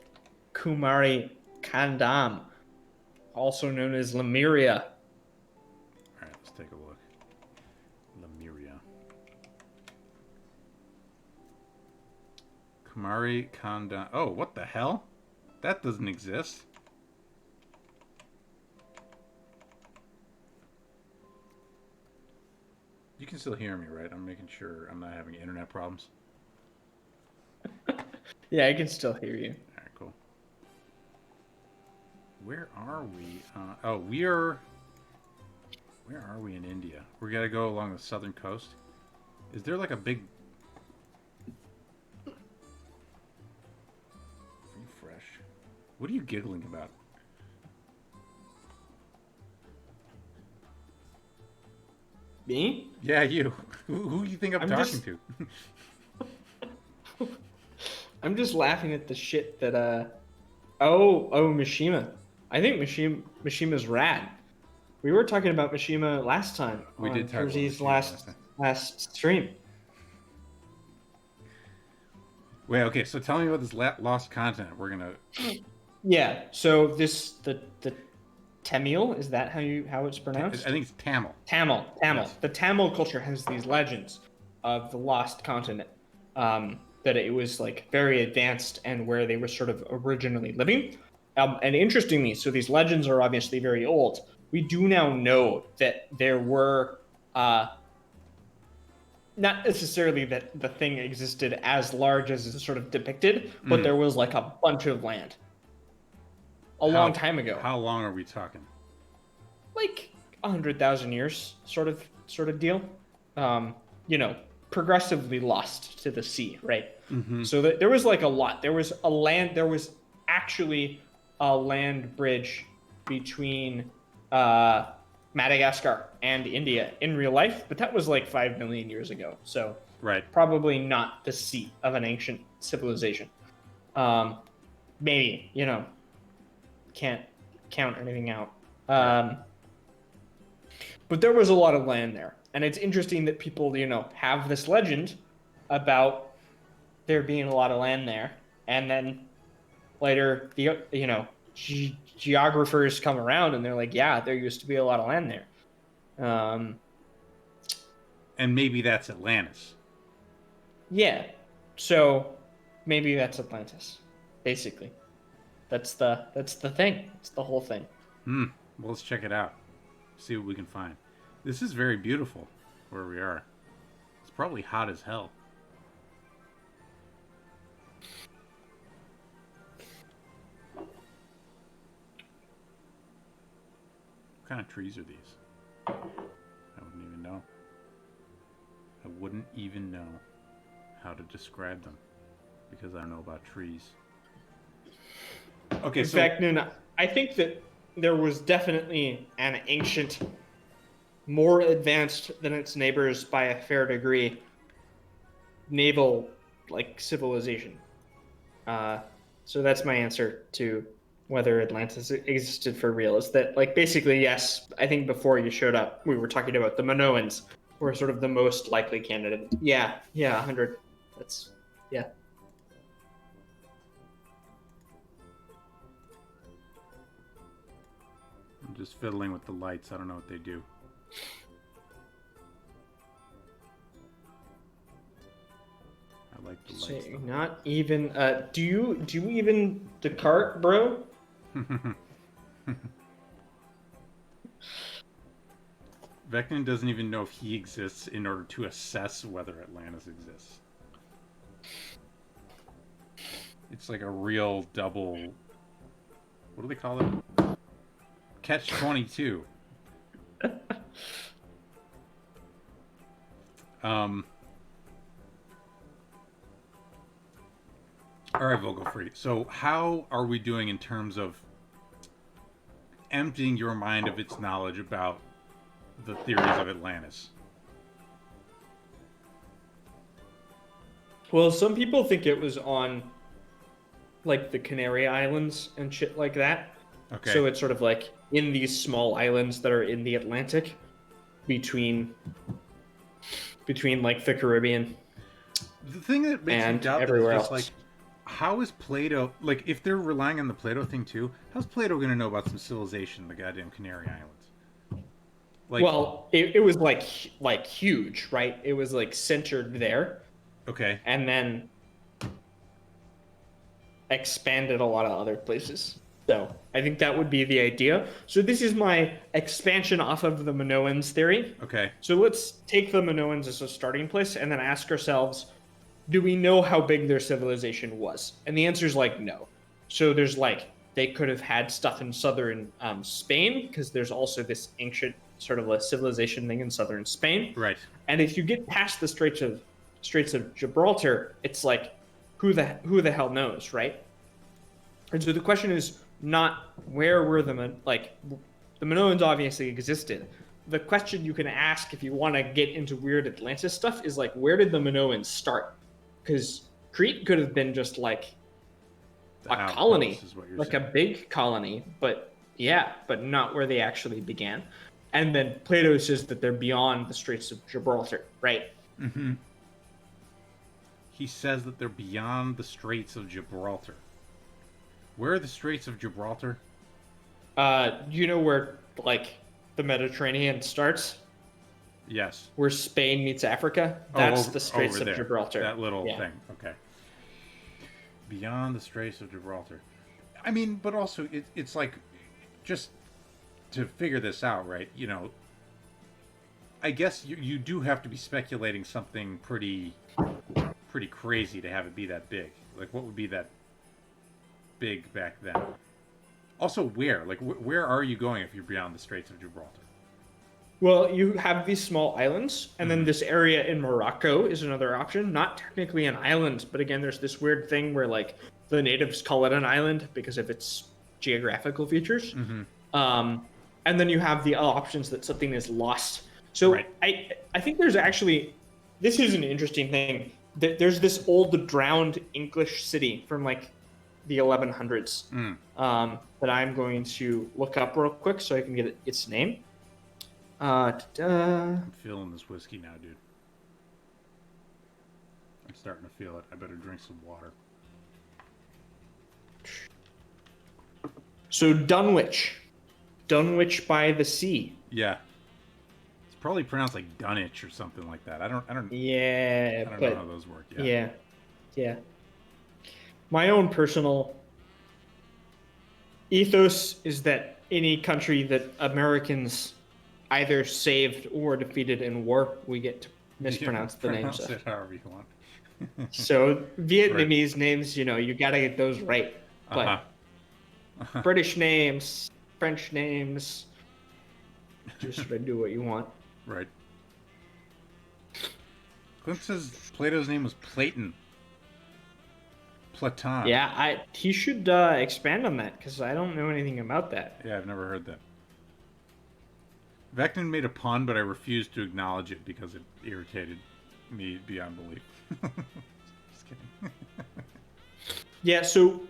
Kumari Kandam, also known as Lemuria. Alright, let's take a look. Lemuria. Kumari Kandam. Oh, what the hell? That doesn't exist. can still hear me, right? I'm making sure I'm not having internet problems. Yeah, I can still hear you. All right, cool. Where are we? Oh, we are. Where are we in India? We gotta go along the southern coast. Is there like a big refresh? What are you giggling about? Me? Yeah, you. Who do you think I'm talking to? I'm just laughing at the shit that oh Mishima. I think Mishima's rad. We were talking about Mishima last time We on did talk about Kersey's Mishima last time. last stream. Wait, okay. So tell me about this lost continent. We're gonna. Yeah. So the Tamil, is that how it's I pronounced? think it's Tamil. Tamil. Yes. The Tamil culture has these legends of the lost continent. That it was like very advanced and where they were sort of originally living. And interestingly, so these legends are obviously very old. We do now know that there were not necessarily that the thing existed as large as it's sort of depicted, but there was like a bunch of land a long time ago. How long are we talking? Like 100,000 years, sort of deal. You know, progressively lost to the sea, right? Mm-hmm. So there was like a lot. There was actually a land bridge between Madagascar and India in real life, but that was like 5 million years ago. So Right. probably not the seat of an ancient civilization. Maybe, you know, can't count anything out. But there was a lot of land there. And it's interesting that people, you know, have this legend about there being a lot of land there. And then later, you know, geographers come around and they're like, yeah, there used to be a lot of land there. And maybe that's Atlantis. Yeah. So maybe that's Atlantis, basically. That's the thing. It's the whole thing. Well, let's check it out. See what we can find. This is very beautiful where we are. It's probably hot as hell. What kind of trees are these? I wouldn't even know. I wouldn't even know how to describe them because I don't know about trees. Okay, In fact, Nuna, I think that there was definitely an ancient, more advanced than its neighbors by a fair degree, naval like civilization. So that's my answer to whether Atlantis existed for real. Is that like basically yes? I think before you showed up, we were talking about the Minoans were sort of the most likely candidate. Yeah, 100. That's yeah. I'm just fiddling with the lights. I don't know what they do. I like the lights. So not even. Do you even Descartes, bro? Vecnan doesn't even know if he exists in order to assess whether Atlantis exists. It's like a real double. What do they call it? Catch-22. All right, Vogelfrei. So how are we doing in terms of emptying your mind of its knowledge about the theories of Atlantis? Well, some people think it was on like the Canary Islands and shit like that. Okay. So it's sort of like in these small islands that are in the Atlantic between like the Caribbean. The thing that makes me and doubt that is everywhere just else. like, how is Plato, like, if they're relying on the Plato thing too, how's Plato going to know about some civilization in the goddamn Canary Islands? Like, Well, it was like huge, right? It was like centered there okay. and then expanded a lot of other places. So I think that would be the idea. So this is my expansion off of the Minoans theory. Okay. So let's take the Minoans as a starting place and then ask ourselves, do we know how big their civilization was? And the answer is like no. So there's like they could have had stuff in southern Spain because there's also this ancient sort of a civilization thing in southern Spain. Right. And if you get past the Straits of Gibraltar, it's like who the hell knows, right? And so the question is not where were the Minoans obviously existed. The question you can ask if you want to get into weird Atlantis stuff is like where did the Minoans start? Because Crete could have been just like a colony, like a big colony, but not where they actually began. And then Plato says that they're beyond the Straits of Gibraltar, right? Mm-hmm. He says that they're beyond the Straits of Gibraltar. Where are the Straits of Gibraltar? You know where like the Mediterranean starts? Yes. Where Spain meets Africa? That's the Straits of Gibraltar. That little thing. Okay. Beyond the Straits of Gibraltar. I mean, but also it's like just to figure this out, right? You know, I guess you do have to be speculating something pretty crazy to have it be that big. Like, what would be that big back then? Also, where? Like, where are you going if you're beyond the Straits of Gibraltar? Well, you have these small islands, and then this area in Morocco is another option. Not technically an island, but again, there's this weird thing where like the natives call it an island because of its geographical features. And then you have the options that something is lost. So right. I think there's actually, this is an interesting thing. There's this old drowned English city from like the 1100s that I'm going to look up real quick so I can get its name. I'm feeling this whiskey now, dude. I'm starting to feel it. I better drink some water. So Dunwich by the sea. Yeah, it's probably pronounced like Dunwich or something like that. I don't. Yeah, I don't know how those work. Yeah. My own personal ethos is that any country that Americans either saved or defeated in war, we get to mispronounce the names of. It however you want. So Vietnamese names, you gotta get those right. But British names, French names, just sort of do what you want. Right. Clint says Plato's name was Platon. Platon. Yeah, he should expand on that because I don't know anything about that. Yeah, I've never heard that. Vectin made a pun, but I refused to acknowledge it because it irritated me beyond belief. Just kidding. Yeah, so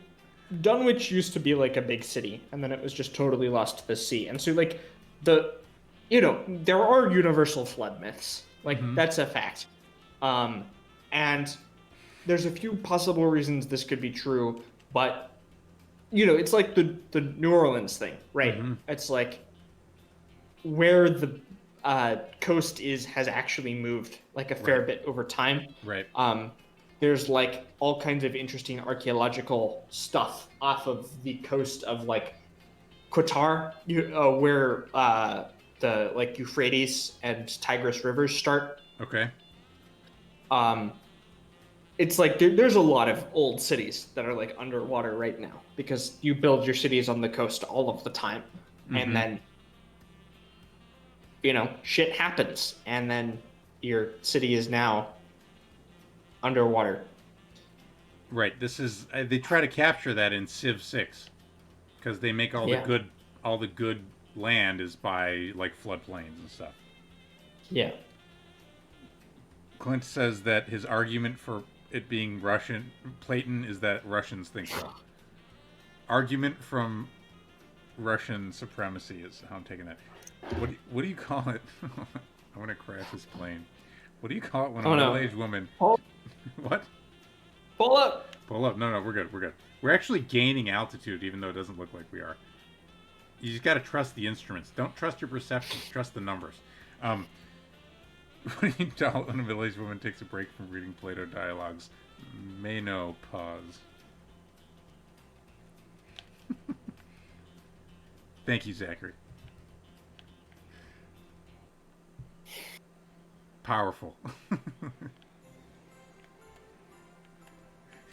Dunwich used to be like a big city, and then it was just totally lost to the sea. And so, like, there are universal flood myths. Like, that's a fact. And there's a few possible reasons this could be true, but, it's like the New Orleans thing, right? It's like where the coast has actually moved like a fair bit over time. Right. There's like all kinds of interesting archaeological stuff off of the coast of like Qatar, where the like Euphrates and Tigris rivers start. Okay. It's like there's a lot of old cities that are like underwater right now because you build your cities on the coast all of the time, and then shit happens, and then your city is now underwater. Right. This is they try to capture that in Civ 6 because they make all the good land is by like floodplains and stuff. Yeah. Clint says that his argument for it being Russian, Platon, is that Russians think so. Argument from Russian supremacy is how I'm taking that. What do you call it? I want to crash this plane. What do you call it when a middle-aged woman? What? Pull up. Pull up. No, we're good. We're good. We're actually gaining altitude, even though it doesn't look like we are. You just got to trust the instruments. Don't trust your perceptions. Trust the numbers. What do you tell when a middle-aged woman takes a break from reading Plato dialogues? Menopause. Thank you, Zachary. Powerful.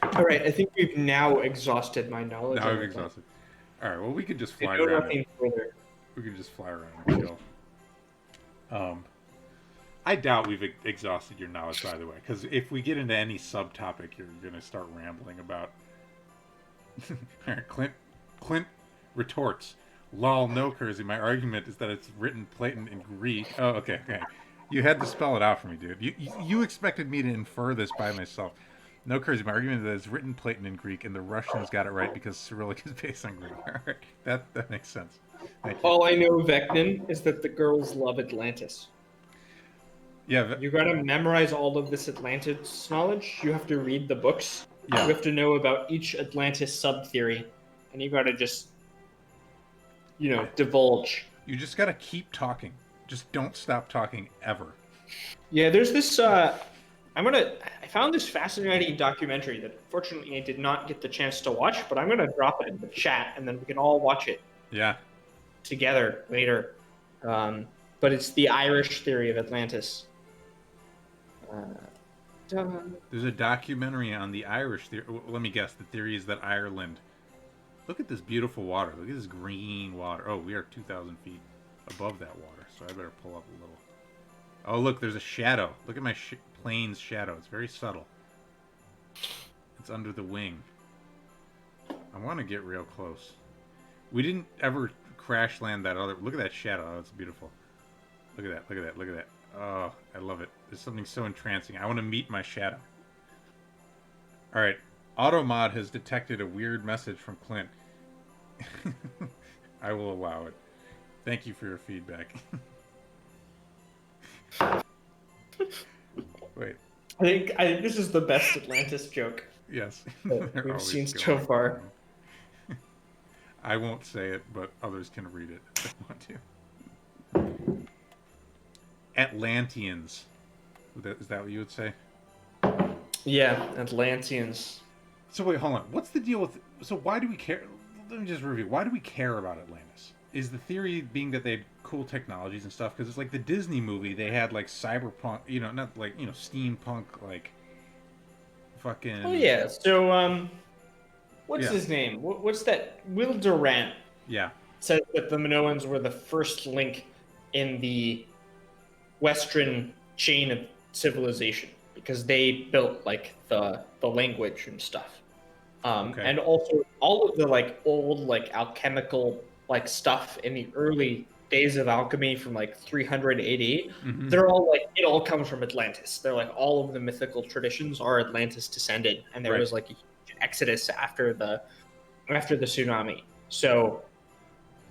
All right, I think we've now exhausted my knowledge. Now I've exhausted. All right, well, we could just fly I know around. nothing further. We could just fly around and chill. I doubt we've exhausted your knowledge, by the way, because if we get into any subtopic, you're going to start rambling about. All right, Clint retorts, "Lol, no, Kersey. My argument is that it's written Platon in Greek." Oh, okay. You had to spell it out for me, dude. You expected me to infer this by myself. No, Kersey. My argument is that it's written Platon in Greek, and the Russians got it right because Cyrillic is based on Greek. All right, that makes sense. All I know, Vecnin, is that the girls love Atlantis. Yeah, you gotta memorize all of this Atlantis knowledge. You have to read the books. Yeah. You have to know about each Atlantis sub-theory, and you gotta just, divulge. You just gotta keep talking. Just don't stop talking ever. Yeah, there's this. I found this fascinating documentary that fortunately I did not get the chance to watch, but I'm gonna drop it in the chat, and then we can all watch it. Yeah. Together later. But it's the Irish theory of Atlantis. There's a documentary on the Irish theory. Let me guess. The theory is that Ireland. Look at this beautiful water. Look at this green water. Oh, we are 2,000 feet above that water, so I better pull up a little. Oh, look, there's a shadow. Look at my plane's shadow. It's very subtle. It's under the wing. I want to get real close. We didn't ever crash land that other. Look at that shadow. Oh, it's beautiful. Look at that. Oh, I love it. There's something so entrancing. I want to meet my shadow. Alright. AutoMod has detected a weird message from Clint. I will allow it. Thank you for your feedback. Wait. I think this is the best Atlantis joke. Yes. That we've seen so far. I won't say it, but others can read it if they want to. Atlanteans. Is that what you would say? Yeah, Atlanteans. So wait, hold on. What's the deal with... So why do we care... Let me just review. Why do we care about Atlantis? Is the theory being that they had cool technologies and stuff? Because it's like the Disney movie. They had like cyberpunk... not like, steampunk, like... Fucking... Oh, yeah. So, what's his name? What's that? 𝕙𝕚𝕚𝕚𝕚. Yeah. Says that the Minoans were the first link in the Western chain of civilization because they built like the language and stuff. And also all of the like old like alchemical like stuff in the early days of alchemy from like 300 AD, they're all like, it all comes from Atlantis. They're like all of the mythical traditions are Atlantis descended, and there was like a huge exodus after the tsunami. So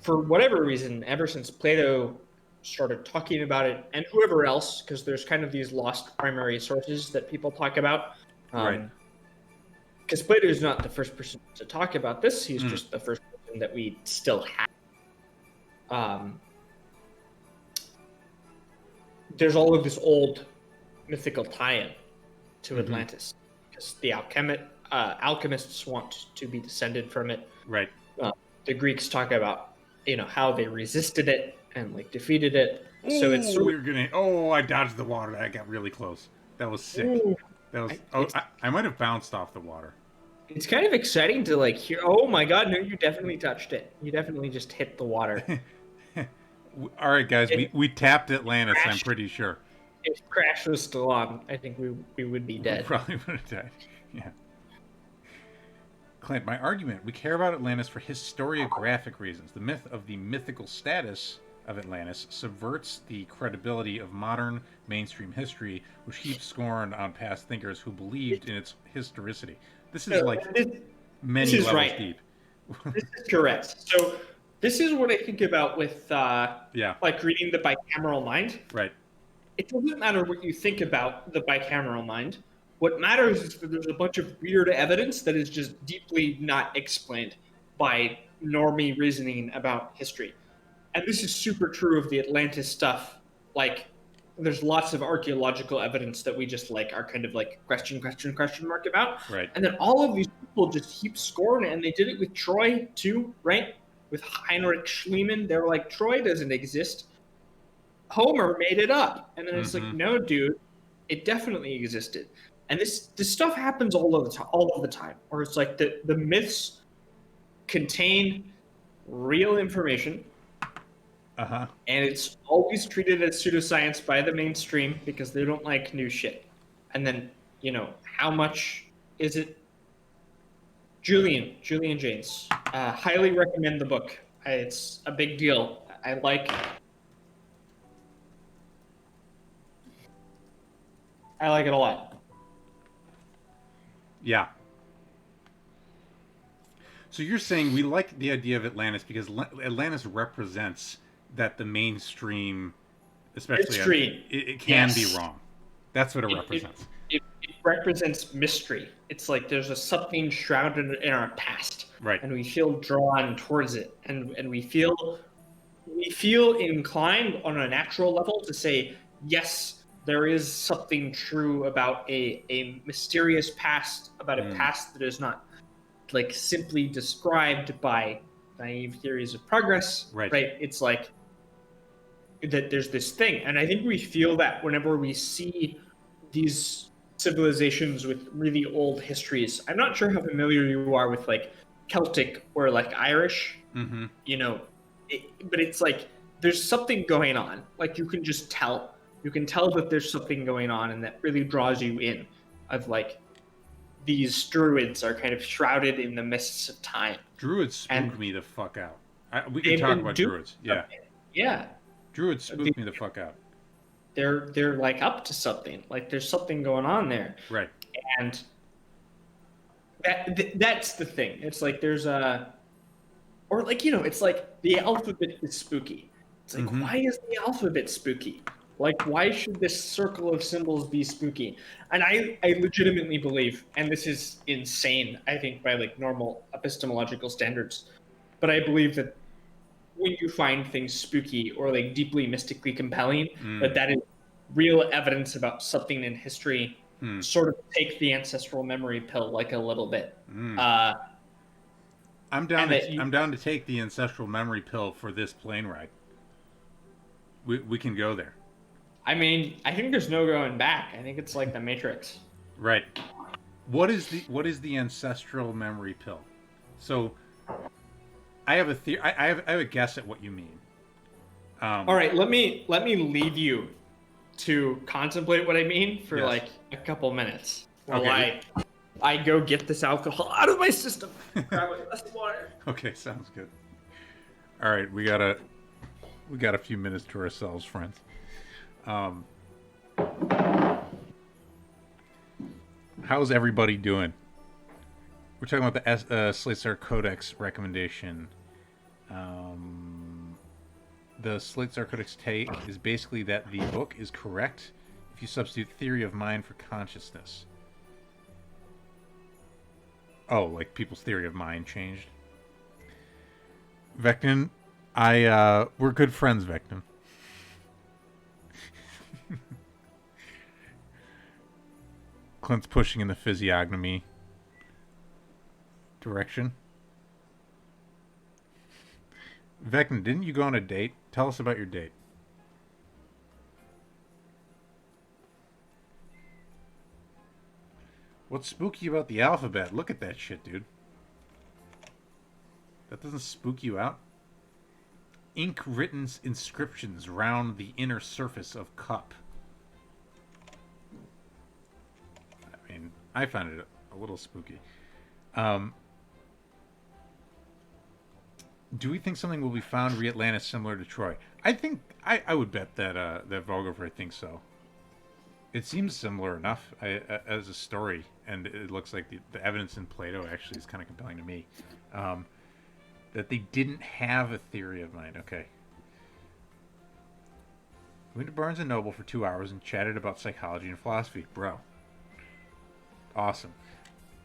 for whatever reason, ever since Plato started talking about it, and whoever else, because there's kind of these lost primary sources that people talk about. Because Plato is not the first person to talk about this. He's just the first person that we still have. There's all of this old mythical tie-in to Atlantis, because the alchemists want to be descended from it. Right. The Greeks talk about how they resisted it and like defeated it. Ooh, so it's I dodged the water. I got really close. That was sick. That was. I might have bounced off the water. It's kind of exciting to like hear. Oh my god! No, you definitely touched it. You definitely just hit the water. All right, guys. We tapped Atlantis. I'm pretty sure. If Crash was still on, I think we would be dead. We probably would have died. Yeah. Clint, my argument: we care about Atlantis for historiographic reasons. The myth of the mythical status of Atlantis subverts the credibility of modern mainstream history, which heaps scorn on past thinkers who believed in its historicity. This is many levels deep. This is correct. So this is what I think about with like reading the bicameral mind. Right. It doesn't matter what you think about the bicameral mind. What matters is that there's a bunch of weird evidence that is just deeply not explained by normie reasoning about history. And this is super true of the Atlantis stuff. Like, there's lots of archaeological evidence that we just like are kind of like question mark about. Right. And then all of these people just heap scorn, and they did it with Troy too, right? with Heinrich Schliemann. They were like, Troy doesn't exist. Homer made it up. And then it's like, no, dude, it definitely existed. And this stuff happens all of the time. Or it's like the myths contain real information. Uh-huh. And it's always treated as pseudoscience by the mainstream because they don't like new shit. And then, how much is it? Julian Jaynes. Highly recommend the book. It's a big deal. I like it a lot. Yeah. So you're saying we like the idea of Atlantis because Atlantis represents that the mainstream, especially it can be wrong. That's what it represents. It represents mystery. It's like there's something shrouded in our past, right? And we feel drawn towards it, and we feel inclined on a natural level to say, yes, there is something true about a mysterious past, about a past that is not like simply described by naive theories of progress. Right? It's like that there's this thing, and I think we feel that whenever we see these civilizations with really old histories. I'm not sure how familiar you are with like Celtic or like Irish, mm-hmm. But it's like there's something going on. Like you can just tell. You can tell that there's something going on, and that really draws you in. Of like these druids are kind of shrouded in the mists of time. Druids spook me the fuck out. We can talk about druids. Yeah. Yeah. Druids spook me the fuck out. They're like up to something. Like there's something going on there. Right. And that's the thing. It's like there's or like, it's like the alphabet is spooky. It's like, why is the alphabet spooky? Like, why should this circle of symbols be spooky? And I legitimately believe, and this is insane, I think, by like normal epistemological standards, but I believe that when you find things spooky or like deeply mystically compelling, that is real evidence about something in history. Sort of take the ancestral memory pill like a little bit. I'm down to take the ancestral memory pill for this plane ride. We can go there. I mean, I think there's no going back. I think it's like the Matrix. Right. What is the ancestral memory pill? So I have a theory. I have a guess at what you mean. All right, let me leave you to contemplate what I mean for like a couple minutes while I go get this alcohol out of my system. Grab a glass of water. Okay, sounds good. All right, we got a few minutes to ourselves, friends. How's everybody doing? We're talking about the Slate-Star Codex recommendation. The Slate-Star Codex take is basically that the book is correct if you substitute theory of mind for consciousness. Oh, like people's theory of mind changed. Vectin, we're good friends, Vectin. Clint's pushing in the physiognomy direction. Vectin, didn't you go on a date? Tell us about your date. What's spooky about the alphabet? Look at that shit, dude. That doesn't spook you out? Ink-written inscriptions round the inner surface of cup. I mean, I find it a little spooky. Do we think something will be found re-Atlantis similar to Troy? I think I would bet that that Vogelfrei thinks so. It seems similar enough as a story, and it looks like the evidence in Plato actually is kind of compelling to me. That they didn't have a theory of mind. Okay. We went to Barnes & Noble for 2 hours and chatted about psychology and philosophy. Bro. Awesome.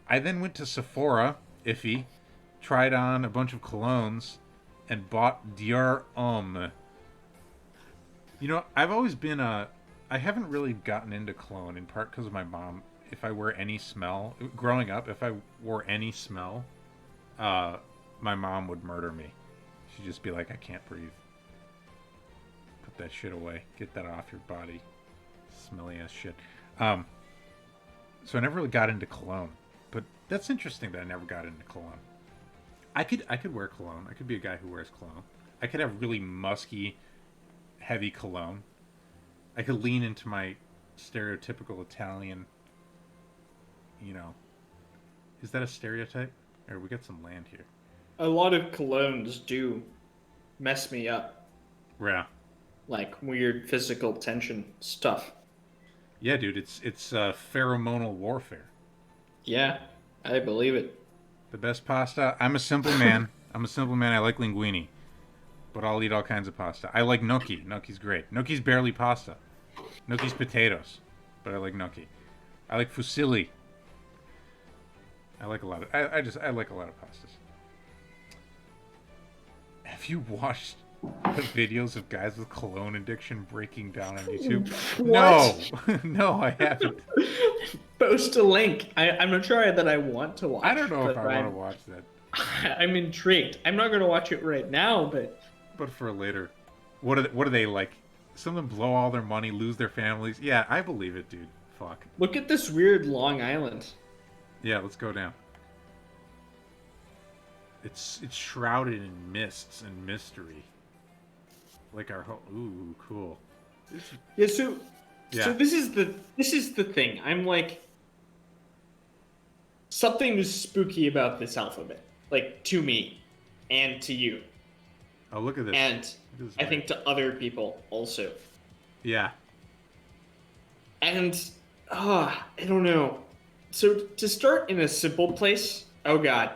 I then went to Sephora, iffy, tried on a bunch of colognes, and bought 𝕬𝕗. You know, I've always been I haven't really gotten into cologne, in part because of my mom. If I wear any smell, growing up, if I wore any smell, my mom would murder me. You just be like, I can't breathe. Put that shit away. Get that off your body. Smelly ass shit. So I never really got into cologne, but that's interesting that I never got into cologne. I could wear cologne. I could be a guy who wears cologne. I could have really musky, heavy cologne. I could lean into my stereotypical Italian, you know. Is that a stereotype? Or we got some land here. A lot of colognes do mess me up. Yeah. Like weird physical tension stuff. Yeah, dude, it's pheromonal warfare. Yeah, I believe it. The best pasta. I'm a simple man. I like linguine, but I'll eat all kinds of pasta. I like gnocchi. Gnocchi's great. Gnocchi's barely pasta. Gnocchi's potatoes, but I like gnocchi. I like fusilli. I like a lot of. I like a lot of pastas. Have you watched the videos of guys with cologne addiction breaking down on YouTube? What? No, no, I haven't. Post a link. I'm not sure that I want to watch. I don't know if I want to watch that. I'm intrigued. I'm not going to watch it right now, but for later. What are they like? Some of them blow all their money, lose their families. Yeah, I believe it, dude. Fuck. Look at this weird Long Island. Yeah, let's go down. It's shrouded in mists and mystery. Like our whole. Ooh, cool. So this is the thing. I'm like, something is spooky about this alphabet, like to me, and to you. Oh, look at this. And I think to other people also. Yeah. And I don't know. So to start in a simple place. Oh god,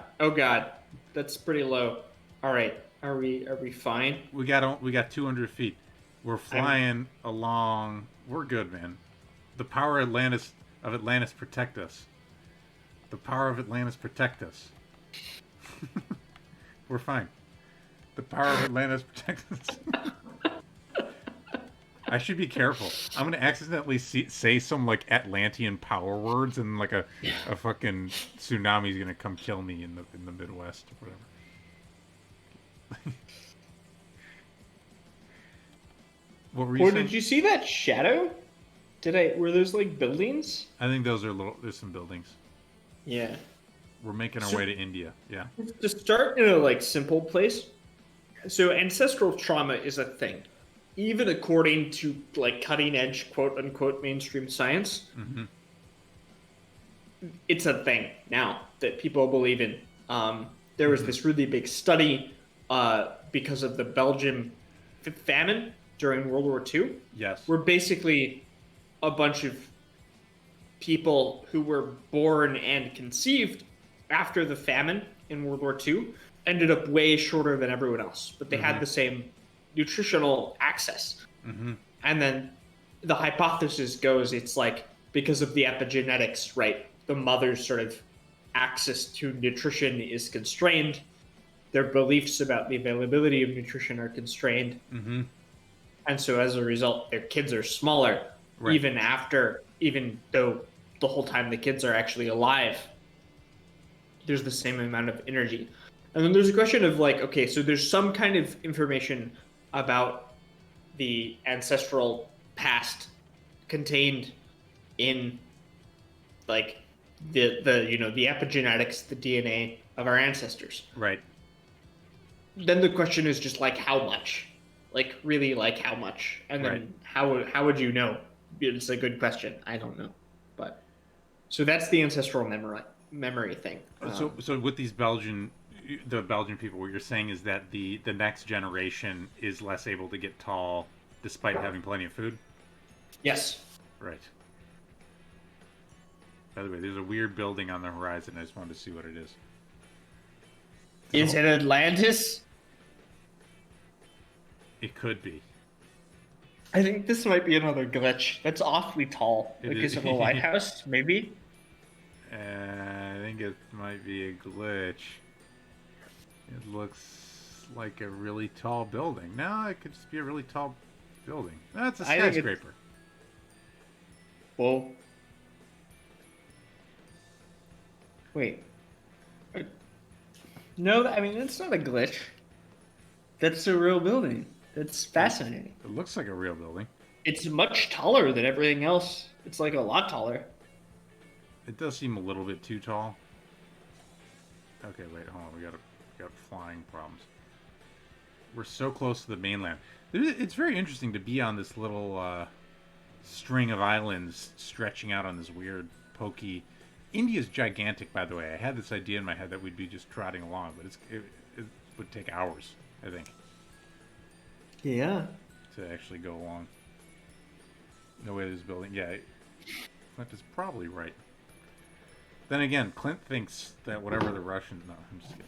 that's pretty low. All right. Are we fine? We got 200 feet. We're flying along. We're good, man. The power of Atlantis protect us. The power of Atlantis protect us. We're fine. The power of Atlantis protect us. I should be careful. I'm gonna accidentally say some like Atlantean power words, and like a fucking tsunami's gonna come kill me in the Midwest or whatever. What were you saying? Did you see that shadow? Were those like buildings? I think those are there's some buildings. Yeah. We're making our way to India. Yeah. To start in a like simple place. So ancestral trauma is a thing. Even according to like cutting edge quote unquote mainstream science. Mm-hmm. It's a thing now that people believe in. There was this really big study because of the Belgian famine during World War II. Yes. Where basically a bunch of people who were born and conceived after the famine in World War II ended up way shorter than everyone else, but they had the same nutritional access. Mm-hmm. And then the hypothesis goes it's like because of the epigenetics, right? The mother's sort of access to nutrition is constrained. Their beliefs about the availability of nutrition are constrained. Mm-hmm. And so as a result, their kids are smaller, right. even though the whole time the kids are actually alive, there's the same amount of energy. And then there's a question of like, okay, so there's some kind of information about the ancestral past contained in like the epigenetics, the DNA of our ancestors. Right. Then the question is just like how much? Like really like how much? And then how would you know? It's a good question. I don't know. But so that's the ancestral memory thing. So with these Belgian people, what you're saying is that the next generation is less able to get tall despite having plenty of food? Yes. Right. By the way, there's a weird building on the horizon. I just wanted to see what it is. Is it Atlantis? It could be. I think this might be another glitch. That's awfully tall. Is it a lighthouse? Maybe? I think it might be a glitch. It looks like a really tall building. No, it could just be a really tall building. That's a skyscraper. Well, wait. No, I mean, it's not a glitch. That's a real building. It's fascinating. It looks like a real building. It's much taller than everything else. It's like a lot taller. It does seem a little bit too tall. Okay, wait, hold on. We got flying problems. We're so close to the mainland. It's very interesting to be on this little string of islands stretching out on this weird, pokey. India's gigantic, by the way. I had this idea in my head that we'd be just trotting along, but it would take hours, I think. Yeah. To actually go along. No way this building. Yeah, Clint is probably right. Then again, Clint thinks that whatever the Russians. No, I'm just kidding.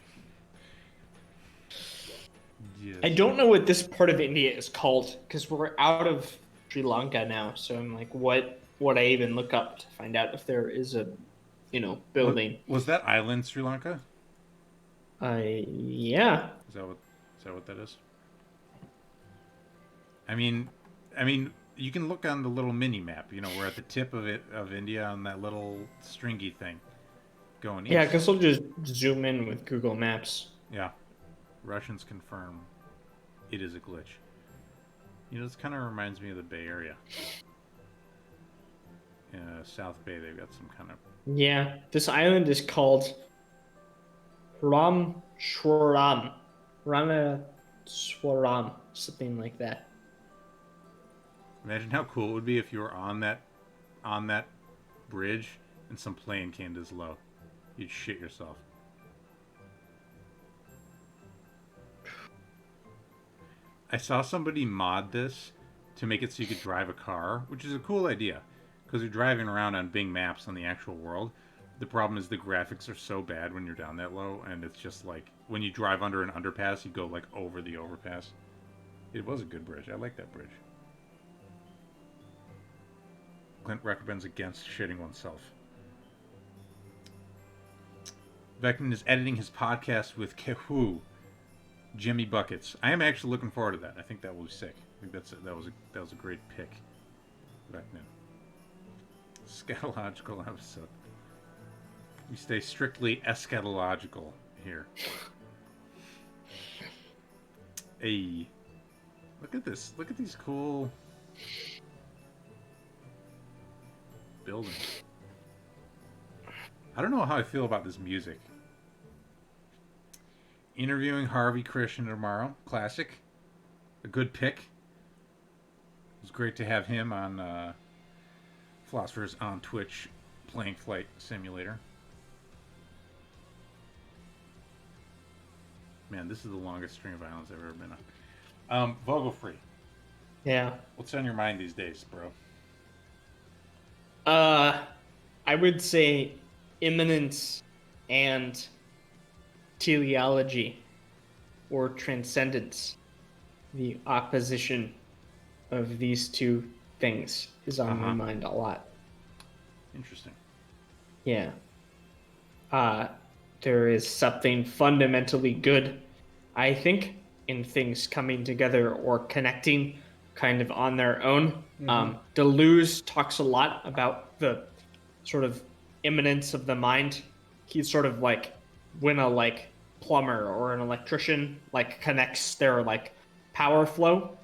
Yes. I don't know what this part of India is called because we're out of Sri Lanka now. So I'm like, what would I even look up to find out if there is a, building? Was that island Sri Lanka? Yeah. Is that what that is? I mean, you can look on the little mini map. We're at the tip of India on that little stringy thing, going east. Yeah, I guess I'll just zoom in with Google Maps. Yeah, Russians confirm it is a glitch. This kind of reminds me of the Bay Area. South Bay, they've got some kind of. Yeah, this island is called Rameshwaram, something like that. Imagine how cool it would be if you were on that bridge and some plane came this low. You'd shit yourself. I saw somebody mod this to make it so you could drive a car, which is a cool idea, because you're driving around on Bing Maps on the actual world. The problem is the graphics are so bad when you're down that low, and it's just like when you drive under an underpass, you go like over the overpass. It was a good bridge. I like that bridge. Clint recommends against shitting oneself. Beckman is editing his podcast with 𝕙𝕚𝕚𝕚𝕚, Jimmy Buckets. I am actually looking forward to that. I think that will be sick. I think that was a great pick, Beckman. Scatological episode. We stay strictly eschatological here. Hey, look at this. Look at these cool buildings. I don't know how I feel about this music. Interviewing Harvey Krishnan tomorrow. Classic. A good pick. It was great to have him on Philosophers on Twitch playing Flight Simulator. Man, this is the longest string of islands I've ever been on. Vogelfrei. Yeah. What's on your mind these days, bro? I would say immanence and teleology or transcendence. The opposition of these two things is on my mind a lot. Interesting. Yeah. There is something fundamentally good, I think, in things coming together or connecting kind of on their own. Deleuze talks a lot about the sort of immanence of the mind. He's sort of like when a plumber or an electrician connects their power flow,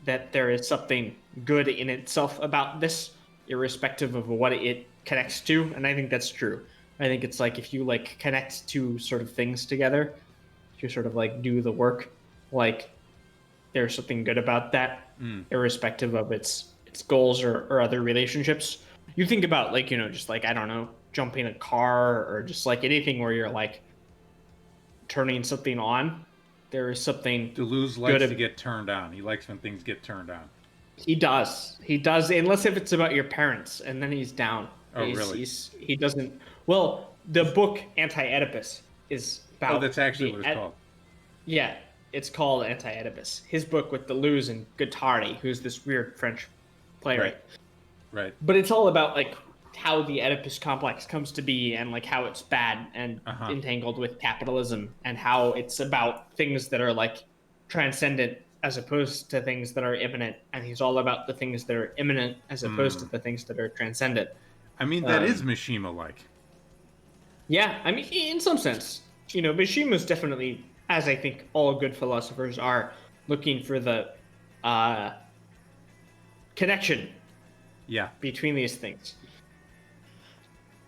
that there is something good in itself about this, irrespective of what it connects to. And I think that's true. I think it's if you connect two sort of things together, you sort of do the work, there's something good about that, irrespective of its goals or other relationships. You think about just I don't know, jumping a car or just anything where you're turning something on. There is something Deleuze likes to get turned on. He likes when things get turned on. He does, unless if it's about your parents, and then he's down. Oh, really? He doesn't. Well, the book ℙ𝕙𝕚𝕝 is about. Oh, that's actually what it's called. Yeah, it's called ℙ𝕙𝕚𝕝. His book with Deleuze and Guattari, who's this weird French playwright. Right. But it's all about how the Oedipus complex comes to be and how it's bad and entangled with capitalism, and how it's about things that are transcendent as opposed to things that are immanent, and he's all about the things that are immanent as opposed to the things that are transcendent. I mean, that is Mishima-like. Yeah, I mean, in some sense, Mishima's definitely as I think all good philosophers are, looking for the uh, connection Yeah. between these things.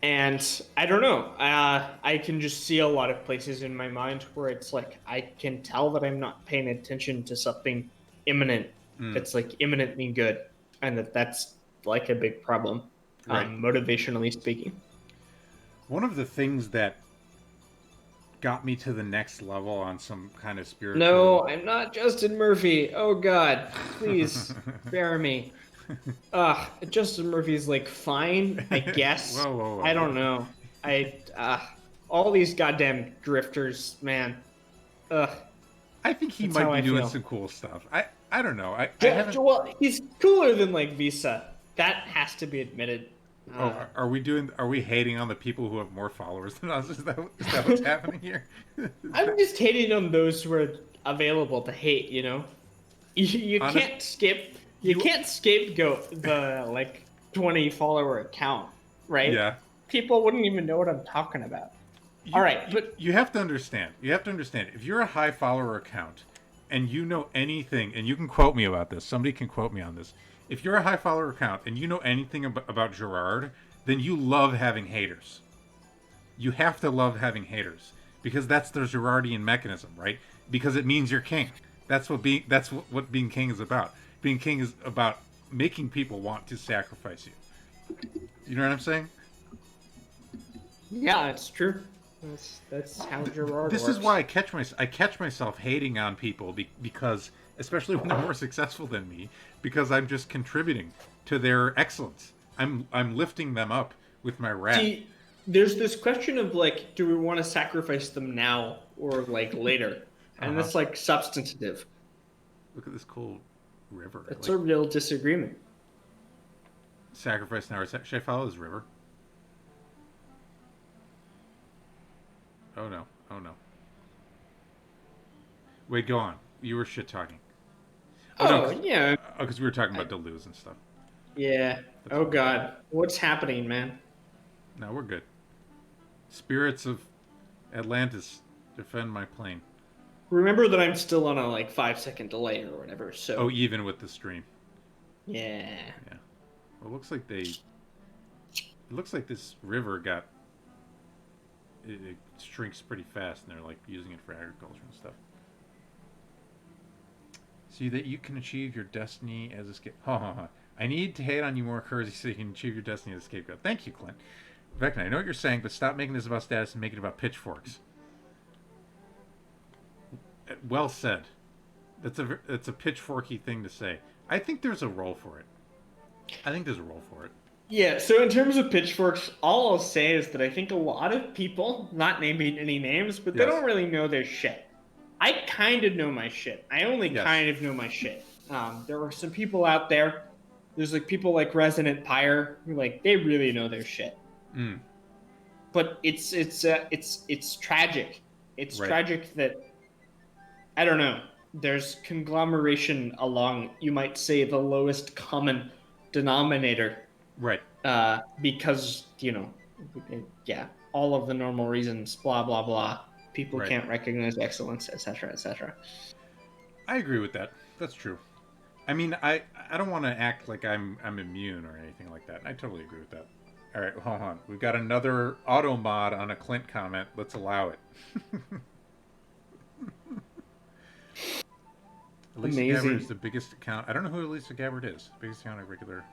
And I don't know. I can just see a lot of places in my mind where it's like I can tell that I'm not paying attention to something imminent Mm, that's like imminently good, and that's like a big problem, right. motivationally speaking. One of the things that got me to the next level on some kind of spiritual. No, I'm not Justin Murphy. Oh God, please spare me. Justin Murphy's like fine, I guess. Whoa, whoa, I whoa, don't whoa. know. All these goddamn drifters, man. Ugh, I think he that's might how be I doing feel. some cool stuff. I don't know. I haven't. Well, he's cooler than like Visa. That has to be admitted. Oh, are we doing? Are we hating on the people who have more followers than us? Is that what's happening here? I'm just hating on those who are available to hate. You Honest, can't skip. You you. can't scapegoat the like 20 follower account, right? Yeah. People wouldn't even know what I'm talking about. All right, but You have to understand. You have to understand. If you're a high follower account and you know anything, and you can quote me about this, somebody can quote me on this. If you're a high follower account and you know anything about Gerard, then you love having haters. You have to love having haters because that's the Gerardian mechanism, right? Because it means you're king. That's what being king is about. Being king is about making people want to sacrifice you. You know what I'm saying? yeah, it's true. That's how Gerard This works. is why I catch myself hating on people because, especially when they're more successful than me, because I'm just contributing to their excellence. I'm lifting them up with my rap. See, there's this question of like, do we want to sacrifice them now or like later? And Uh-huh. that's like substantive. Look at this cool river. It's Like a real disagreement. sacrifice now. Should I follow this river? Oh no! Oh no! Wait, go on. You were shit talking. Oh no! Oh yeah, Because we were talking about ℙ𝕙𝕚𝕚 and stuff. yeah. That's Oh all. God, what's happening, man? No, we're good. Spirits of Atlantis, defend my plane. Remember that I'm still on a like 5 second delay or whatever. Oh, So even with the stream. yeah, Yeah. Well, it looks like they. It looks like this river got. It shrinks pretty fast, and they're like using it for agriculture and stuff. See that you can achieve your destiny as a scape. Ha ha ha. I need to hate on you more, Cursey, so you can achieve your destiny as a scapegoat. Thank you, Clint. Vecna, I know what you're saying, but stop making this about status and make it about pitchforks. Well said. That's a pitchforky thing to say. I think there's a role for it. I think there's a role for it. yeah. So in terms of pitchforks, all I'll say is that I think a lot of people, not naming any names, but they Yes. don't really know their shit. I kind of know my shit. I only Yes. kind of know my shit. There are some people out there. There's like people like Resonant Pyre who like they really know their shit. Mm, But it's tragic. It's right. tragic that I don't know. There's conglomeration along, you might say, the lowest common denominator, Right. because yeah, all of the normal reasons, blah blah blah. People Right. can't recognize excellence, etc., etc. I agree with that. That's true. I mean, I don't want to act like I'm immune or anything like that. I totally agree with that. All right, hold on. We've got another auto mod on a Clint comment. Let's allow it. Elisa Gabbard Amazing. is the biggest account. I don't know who Elisa Gabbard is. Biggest account of regular.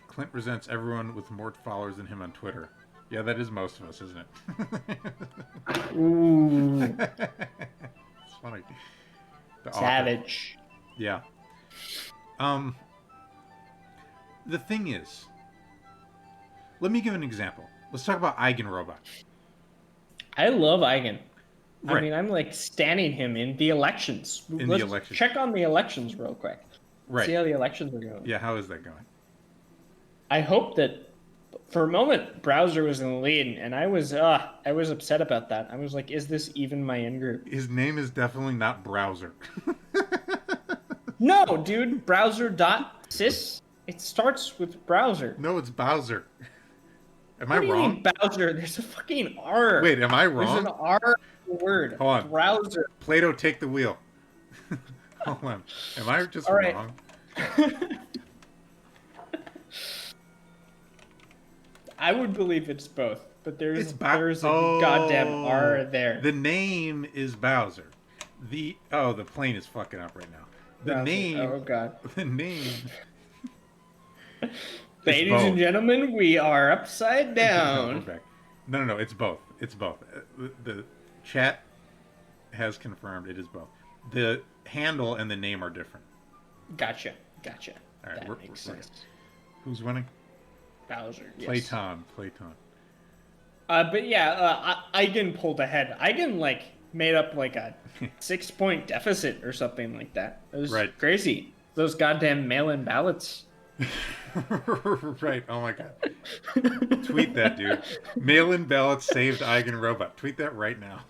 Clint resents everyone with more followers than him on Twitter. Yeah, that is most of us, isn't it? Ooh, It's funny. The author. savage. Yeah. The thing is, let me give an example. Let's talk about Eigenrobot. I love Eigen. I Right. mean, I'm like standing him in the elections. In Let's the elections. check on the elections real quick. Right. See how the elections are going. Yeah, how is that going? I hope that for a moment Browser was in the lead, and I was upset about that. I was like, is this even my in group? His name is definitely not Browser. No, dude, browser.sys. It starts with browser. No, it's Bowser. Am I What do you wrong? mean Bowser? There's a fucking R. Wait, am I There's an wrong? R word. Hold on. Browser. Plato, take the wheel. Hold on. Am I just All right. wrong? I would believe it's both, but It's there's a goddamn R there. The name is Bowser. The plane is fucking up right now. The Bowser. name. Oh god. The name. Ladies both. and gentlemen, we are upside down. We're back. No. It's both. It's both. The chat has confirmed it is both. The handle and the name are different. Gotcha. All right, that makes sense. Who's winning? Bowser. Yes. Playtime. But yeah, Eigen pulled ahead. Eigen made up a 6-point deficit or something like that. It was crazy. Those goddamn mail-in ballots. Right. Oh my god. Tweet that, dude. Mail-in ballots saved Eigen Robot. Tweet that right now.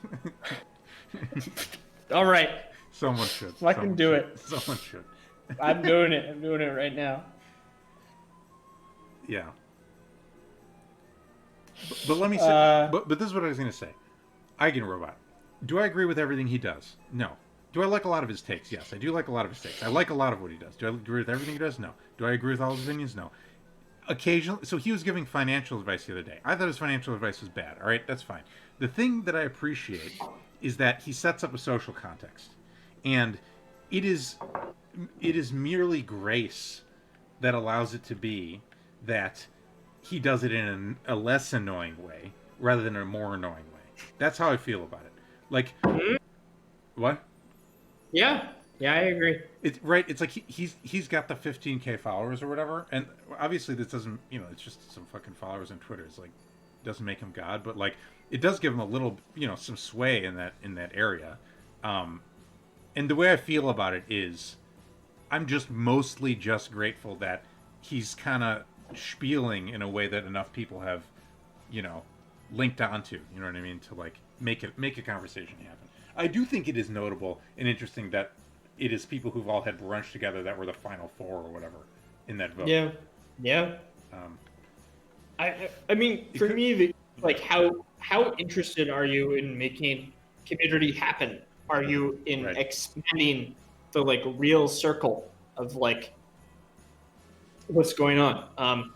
All right. Someone should. Fucking do it. Someone should. I'm doing it. I'm doing it right now. Yeah. But let me say. But this is what I was going to say. Eigen Robot. Do I agree with everything he does? No. Do I like a lot of his takes? Yes, I do like a lot of his takes. I like a lot of what he does. Do I agree with everything he does? No. Do I agree with all his opinions? No. Occasionally, so he was giving financial advice the other day. I thought his financial advice was bad. All right, that's fine. The thing that I appreciate is that he sets up a social context, and it is merely grace that allows it to be that he does it in a less annoying way rather than a more annoying way. That's how I feel about it. Like, what? Yeah, I agree. It's right. It's like he's got the 15K followers or whatever, and obviously this doesn't, it's just some fucking followers on Twitter. It's doesn't make him God, but it does give him a little, some sway in that area. And the way I feel about it is, I'm just mostly just grateful that he's kind of spieling in a way that enough people have, linked onto. You know what I mean? To make a conversation happen. I do think it is notable and interesting that it is people who've all had brunch together that were the final four or whatever in that vote. Yeah. I mean, for me, how interested are you in making community happen? Are you in expanding the real circle of what's going on?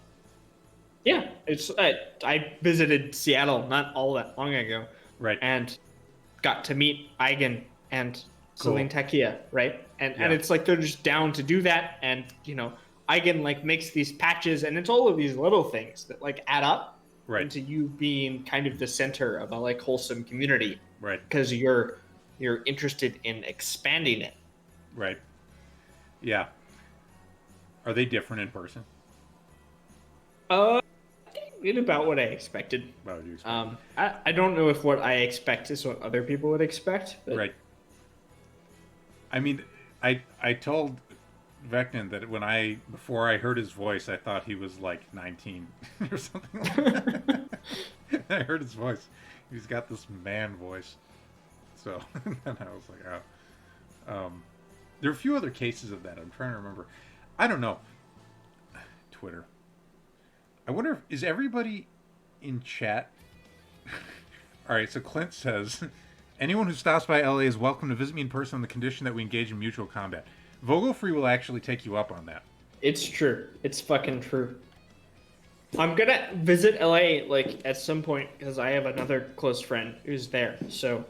Yeah, it's I visited Seattle not all that long ago, and got to meet Eigen and Celine Takia, right? And it's they're just down to do that, and Eigen makes these patches, and it's all of these little things that add up into you being kind of the center of a wholesome community, because you're interested in expanding it. Right. Yeah. Are they different in person? About what I expected. What you expect? I don't know if what I expect is what other people would expect. But... Right. I mean, I told Vecnan that before I heard his voice, I thought he was 19 or something like that. I heard his voice. He's got this man voice. So then I was like, oh. There are a few other cases of that. I'm trying to remember. I don't know. Twitter. I wonder is everybody in chat? All right, so Clint says, anyone who stops by LA is welcome to visit me in person on the condition that we engage in mutual combat. Vogelfrei will actually take you up on that. It's true. It's fucking true. I'm gonna visit LA at some point because I have another close friend who's there. So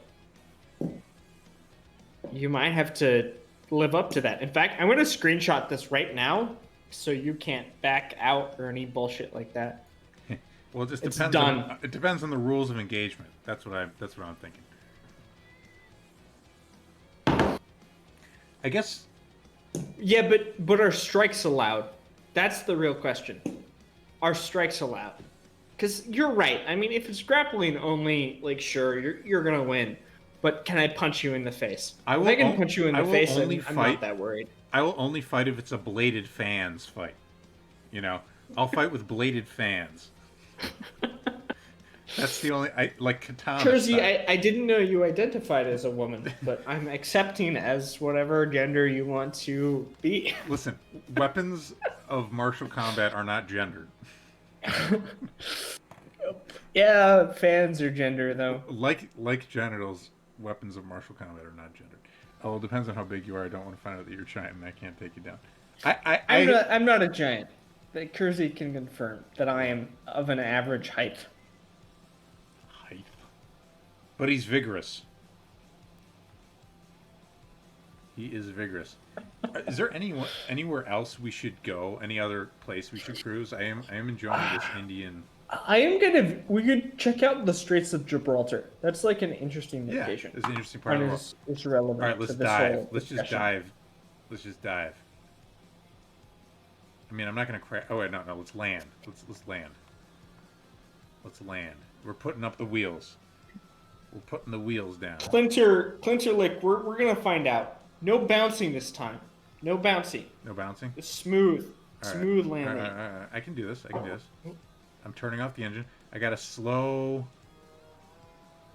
you might have to live up to that. In fact, I'm gonna screenshot this right now so you can't back out or any bullshit like that. Well, it just it's depends. done. It depends on the rules of engagement. That's what I'm thinking. I guess. Yeah, but are strikes allowed? That's the real question. Are strikes allowed? Because you're right. I mean, if it's grappling only, sure, you're gonna win. But can I punch you in the face? If I can punch you in the face, I'm not that worried. I will only fight if it's a bladed fans fight. I'll fight with bladed fans. That's the only katana. Jersey, I didn't know you identified as a woman, but I'm accepting as whatever gender you want to be. Listen, weapons of martial combat are not gendered. Yeah, fans are gender though. Like genitals, weapons of martial combat are not gendered. Oh, it depends on how big you are. I don't want to find out that you're giant and I can't take you down. I I'm not a giant. But Kersey can confirm that I am of an average height. height, but he's vigorous. He is vigorous. Is there anywhere else we should go? Any other place we should cruise? I am enjoying this Indian. We could check out the Straits of Gibraltar. That's like an interesting Yeah, location. it's an interesting part And of the world. it's All right, relevant to let's this dive. whole Let's just discussion. dive. Let's just dive. I mean, I'm not gonna crash. Oh wait, no. Let's land. Let's land. Let's land. We're putting up the wheels. We're putting the wheels down. Clinter, like we're gonna find out. No bouncing this time. No bouncing. No bouncing. It's smooth, All right. smooth All right, landing. all right, all right. I can do this. I can do this. I'm turning off the engine. I gotta slow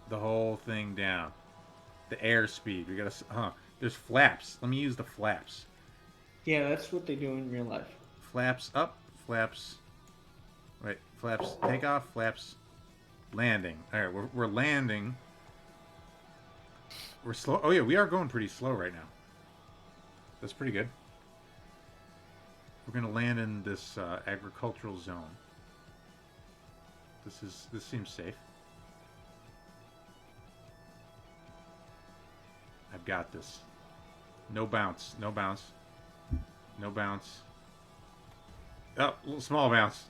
the whole thing down. The airspeed. We gotta. There's flaps. Let me use the flaps. Yeah, that's what they do in real life. Flaps up. Flaps. Wait. Flaps. Take off. Flaps. Landing. All right. We're landing. We're slow. Oh yeah, we are going pretty slow right now. That's pretty good. We're gonna land in this agricultural zone. This seems safe. I've got this. No bounce. No bounce. No bounce. Oh, a little small bounce.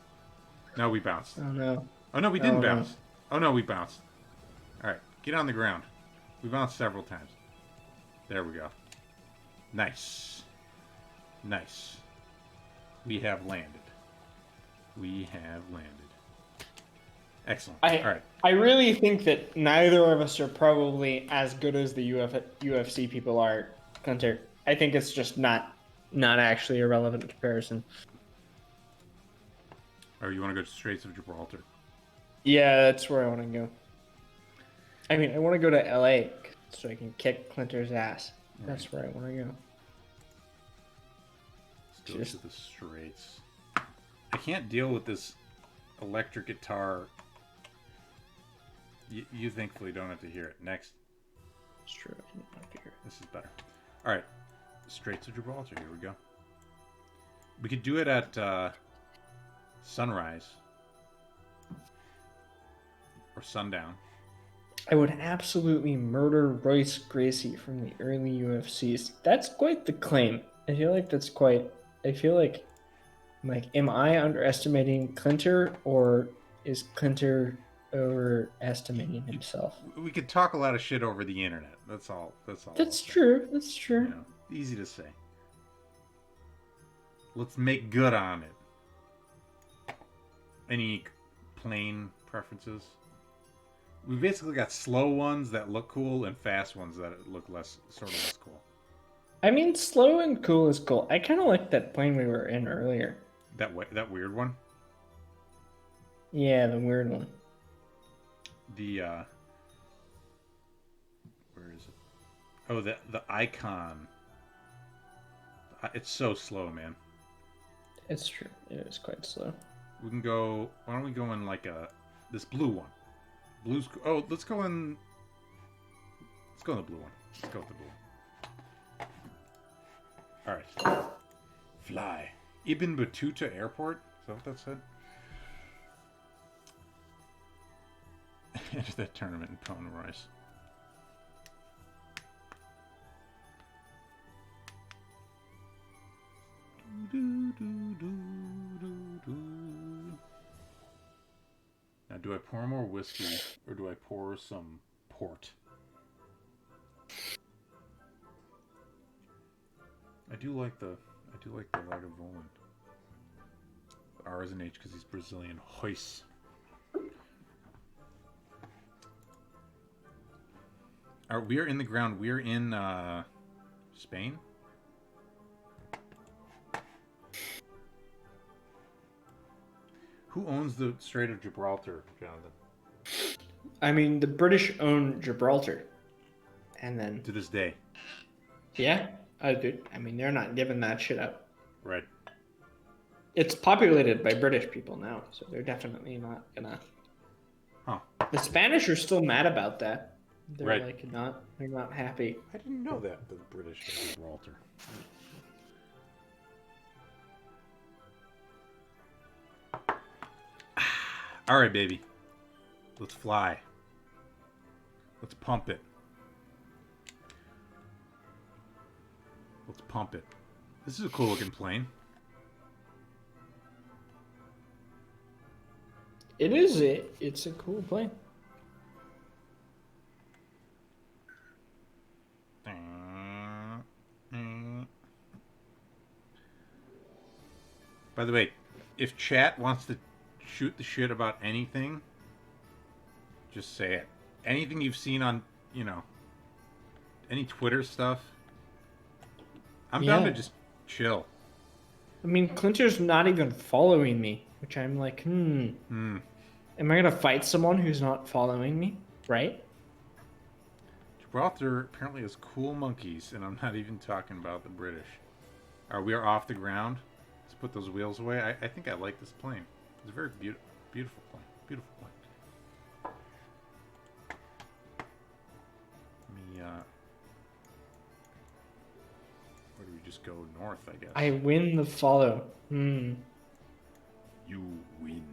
No, we bounced. Oh no. Oh no, we didn't Oh, no. bounce. Oh no, we bounced. All right, get on the ground. We bounced several times. There we go. Nice. Nice. We have landed. We have landed. Excellent. All right. I really think that neither of us are probably as good as the UFC people are, Clinter. I think it's just not actually a relevant comparison. Or you want to go to Straits of Gibraltar? Yeah, that's where I want to go. I mean, I want to go to LA so I can kick Clinter's ass. That's where I want to go. Let's go to the Straits. I can't deal with this electric guitar. You thankfully don't have to hear it. Next. It's true. I don't have to hear it. This is better. All right. Straits of Gibraltar. Here we go. We could do it at sunrise or sundown. I would absolutely murder Royce Gracie from the early UFCs. That's quite the claim. I feel like, am I underestimating Clinter, or is Clinter overestimating himself? We could talk a lot of shit over the internet. That's all. That's true. That's true. You know, easy to say. Let's make good on it. Any plane preferences? We basically got slow ones that look cool and fast ones that look less cool. I mean, slow and cool is cool. I kind of like that plane we were in earlier. That weird one. Yeah, the weird one. The where is it? Oh, the icon. It's so slow, man. It's true. It is quite slow. We can go. Why don't we go in like this blue one? Blue's. Oh, let's go in. Let's go in the blue one. Let's go with the blue one. All right. Fly. Ibn Battuta Airport. Is that what that said? Enter that tournament in Pone Rice. Now, do I pour more whiskey or do I pour some port? I do like the Lagavulin. R is an H because he's Brazilian. Hois. We are in the ground. We're in Spain. Who owns the Strait of Gibraltar, Jonathan? I mean, the British own Gibraltar, and then To this day. yeah, I mean, they're not giving that shit up. Right. It's populated by British people now, so they're definitely not gonna. Huh. The Spanish are still mad about that. They're Right. like they're not happy. I didn't know that the British had Gibraltar. All right, baby. Let's fly. Let's pump it. Let's pump it. This is a cool looking plane. It is. It's a cool plane. By the way, if chat wants to shoot the shit about anything, just say it. Anything you've seen on, any Twitter stuff, I'm down to just chill. I mean, Clinter's not even following me, which I'm like, Am I gonna fight someone who's not following me? Right? Gibraltar apparently has cool monkeys, and I'm not even talking about the British. We are off the ground. Let's put those wheels away. I think I like this plane. It's a very beautiful plane. Beautiful plane. Where do we just go north, I guess? I win the follow. You win.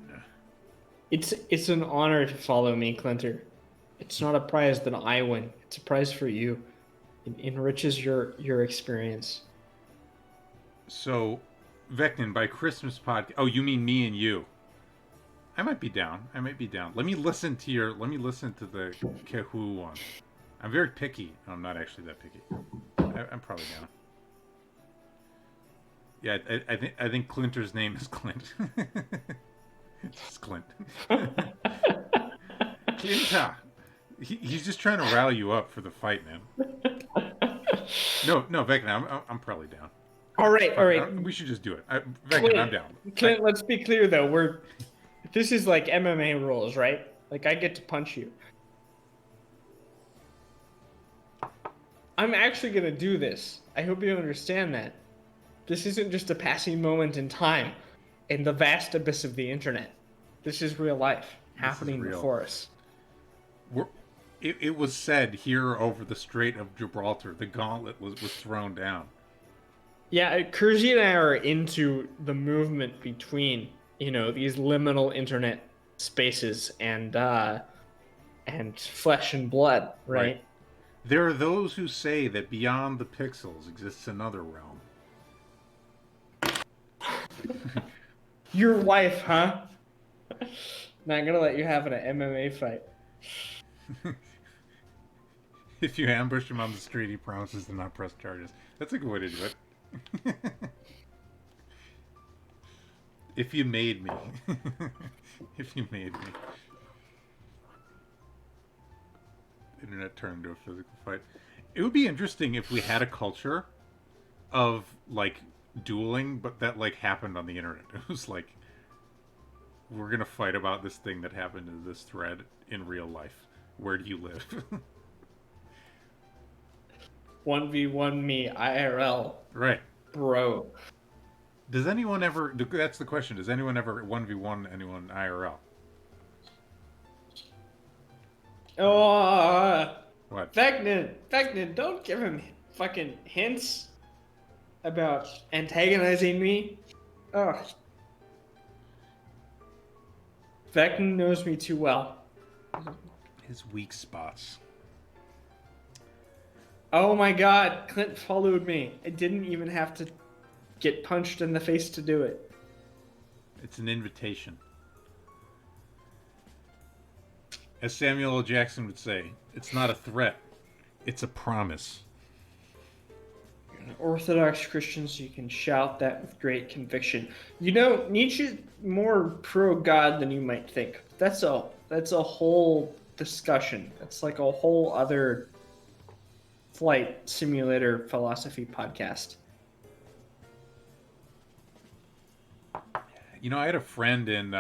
It's an honor to follow me, Clinter. It's not a prize that I win. It's a prize for you. It enriches your experience. So, Vecnin, by Christmas podcast. Oh, you mean me and you? I might be down. Let me listen to the 𝕙𝕚 one. I'm very picky. No, I'm not actually that picky. I'm probably down. Yeah, I think Clinter's name is Clint. It's Clint. Clinta. He's just trying to rally you up for the fight, man. No, Vecna, I'm probably down. All right. We should just do it. Vecna, I'm down. Clint, let's be clear though. This is like MMA rules, right? Like I get to punch you. I'm actually gonna do this. I hope you understand that. This isn't just a passing moment in time in the vast abyss of the internet. This is real life happening before us. It was said here over the Strait of Gibraltar, the gauntlet was thrown down. Yeah, Kersey and I are into the movement between, these liminal internet spaces and flesh and blood, right? There are those who say that beyond the pixels exists another realm. Your wife, huh? Not gonna let you have an MMA fight. If you ambush him on the street, he promises to not press charges. That's a good way to do it. If you made me. If you made me. Internet turned into a physical fight. It would be interesting if we had a culture of, dueling, but that, happened on the internet. It was like, we're gonna fight about this thing that happened in this thread in real life. Where do you live? 1v1 me, IRL. Right. Bro. Does anyone ever... That's the question. Does anyone ever 1v1 anyone IRL? Oh, what? Vecnin, don't give him fucking hints about antagonizing me. Oh. Vecnin knows me too well. His weak spots. Oh my god, Clint followed me. I didn't even have to get punched in the face to do it. It's an invitation. As Samuel L. Jackson would say, it's not a threat, it's a promise. Orthodox Christians, you can shout that with great conviction. Nietzsche's more pro-God than you might think. That's a whole discussion. It's like a whole other flight simulator philosophy podcast. I had a friend in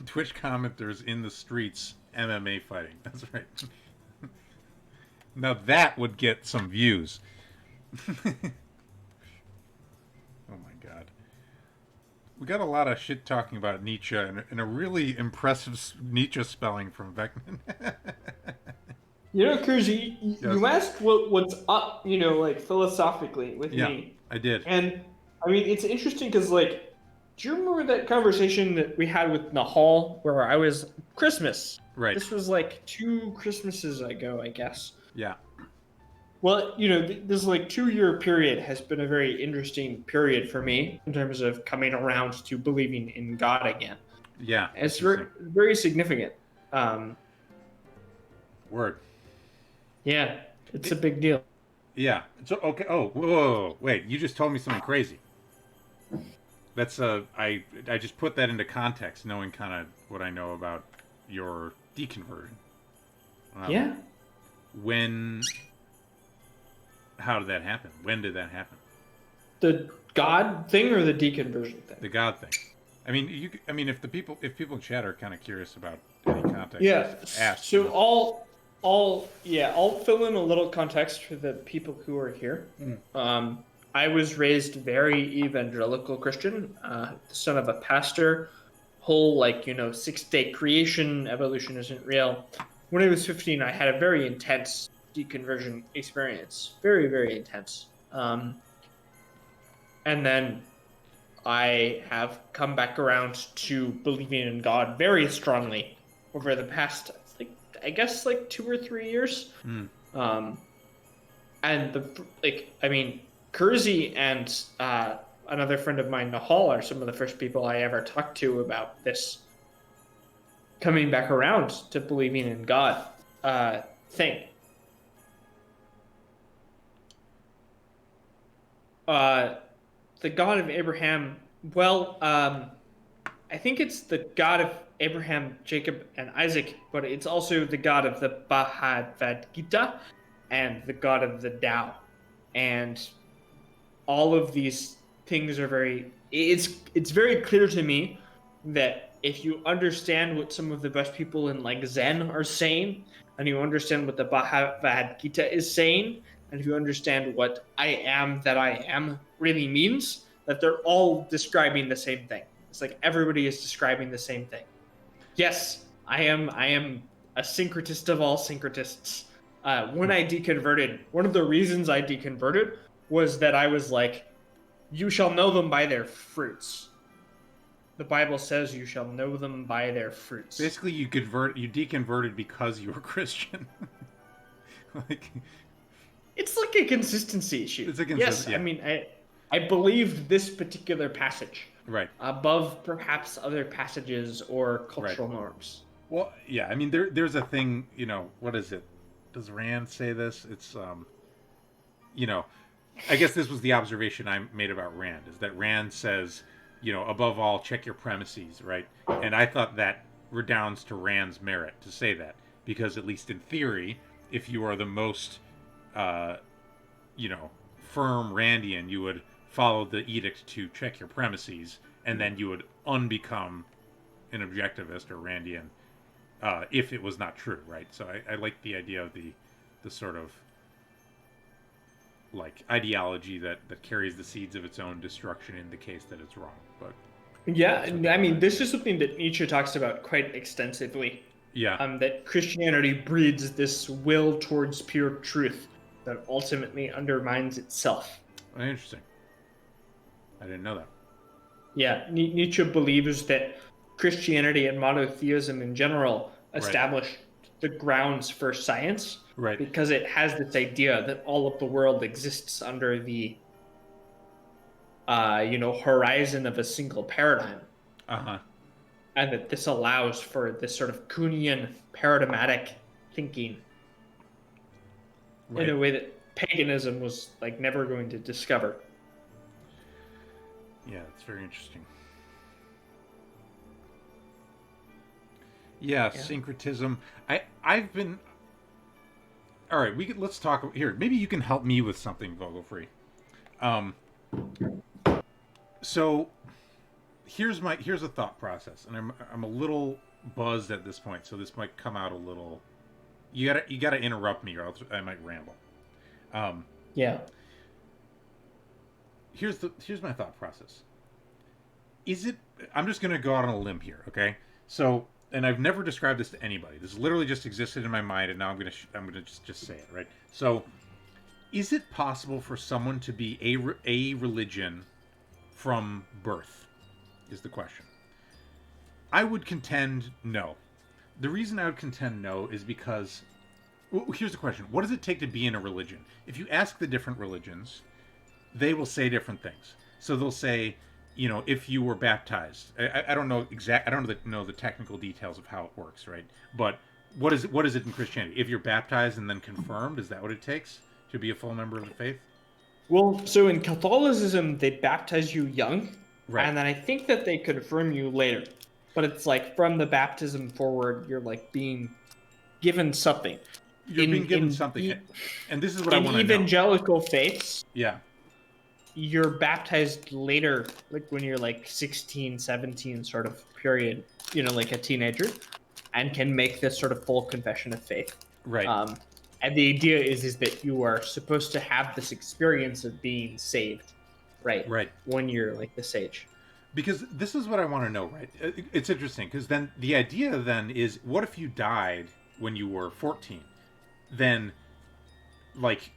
Twitch commenters in the streets MMA fighting. That's right. Now that would get some views. Oh my god. we got a lot of shit talking about Nietzsche and a really impressive Nietzsche spelling from Beckman. You know, Kurzi, Yes. you asked what's up, like philosophically with Yeah, me. I did. And I mean, it's interesting because, like, do you remember that conversation that we had with Nahal where I was Christmas? Right. This was like 2 Christmases ago, I guess. Yeah. Well, this like 2 year period has been a very interesting period for me in terms of coming around to believing in God again. Yeah. It's very significant. Um, Word. yeah, it's a big deal. Yeah. So okay. Oh, whoa, wait! You just told me something crazy. That's I just put that into context, knowing kind of what I know about your deconversion. Yeah. When? How did that happen? When did that happen? The God thing or the deconversion thing? The God thing. I mean, I mean, if people in chat are kind of curious about any context, Yeah. just ask. So I'll fill in a little context for the people who are here. I was raised very evangelical Christian, the son of a pastor. Whole 6-day creation, evolution isn't real. When I was 15, I had a very intense deconversion experience, very very intense. And then I have come back around to believing in God very strongly over the past, I guess, 2 or 3 years. And Kersey and another friend of mine, Nahal, are some of the first people I ever talked to about this coming back around to believing in God thing. The God of Abraham, well, I think it's the God of Abraham, Jacob, and Isaac, but it's also the God of the Bhagavad Gita and the God of the Tao. And all of these things are it's very clear to me that if you understand what some of the best people in Zen are saying, and you understand what the Bhagavad Gita is saying, and if you understand what I am that I am really means, that they're all describing the same thing. It's like everybody is describing the same thing. Yes, I am a syncretist of all syncretists. When I deconverted, one of the reasons I deconverted was that I was like, you shall know them by their fruits. The Bible says you shall know them by their fruits. Basically, you deconverted because you were Christian. It's like a consistency issue. It's a yes, yeah. I mean, I believed this particular passage above perhaps other passages or cultural norms. Well, yeah, I mean, there's a thing, what is it? Does Rand say this? It's, I guess this was the observation I made about Rand, is that Rand says, above all, check your premises, right? And I thought that redounds to Rand's merit to say that, because at least in theory, if you are the most, firm Randian, you would follow the edict to check your premises, and then you would unbecome an objectivist or Randian if it was not true, right? So I like the idea of the sort of ideology that carries the seeds of its own destruction in the case that it's wrong. But yeah, I mean, this is something that Nietzsche talks about quite extensively. Yeah. That Christianity breeds this will towards pure truth that ultimately undermines itself. Oh, interesting. I didn't know that. Yeah, Nietzsche believes that Christianity and monotheism in general established the grounds for science, because it has this idea that all of the world exists under the horizon of a single paradigm. And that this allows for this sort of Kuhnian paradigmatic thinking in a way that paganism was never going to discover. Yeah, it's very interesting. Yeah, syncretism. I've been. All right, let's talk here. Maybe you can help me with something, Vogelfrei. So here's a thought process, and I'm a little buzzed at this point, so this might come out a little. You gotta interrupt me, or else I might ramble. Yeah. Here's my thought process. is it? I'm just gonna go out on a limb here, okay? So, and I've never described this to anybody. This literally just existed in my mind, and now I'm gonna just say it, right? So, is it possible for someone to be a religion from birth? Is the question. I would contend no. The reason I would contend no is because, well, here's the question: what does it take to be in a religion? If you ask the different religions, they will say different things. So they'll say, if you were baptized, I don't know I don't know the technical details of how it works, right? But what is it in Christianity? If you're baptized and then confirmed, is that what it takes to be a full member of the faith? Well, so in Catholicism, they baptize you young, Right. and then I think that they confirm you later. But it's like from the baptism forward, you're like being given something. You're In being given in something, e- and this is what I in want to know. evangelical faiths, Yeah. you're baptized later, like when you're like 16, 17 sort of period, like a teenager, and can make this sort of full confession of faith. Right. And the idea is that you are supposed to have this experience of being saved, right? Right. When you're like this age. Because this is what I want to know, right? It's interesting because then the idea then is, what if you died when you were 14? Then, like,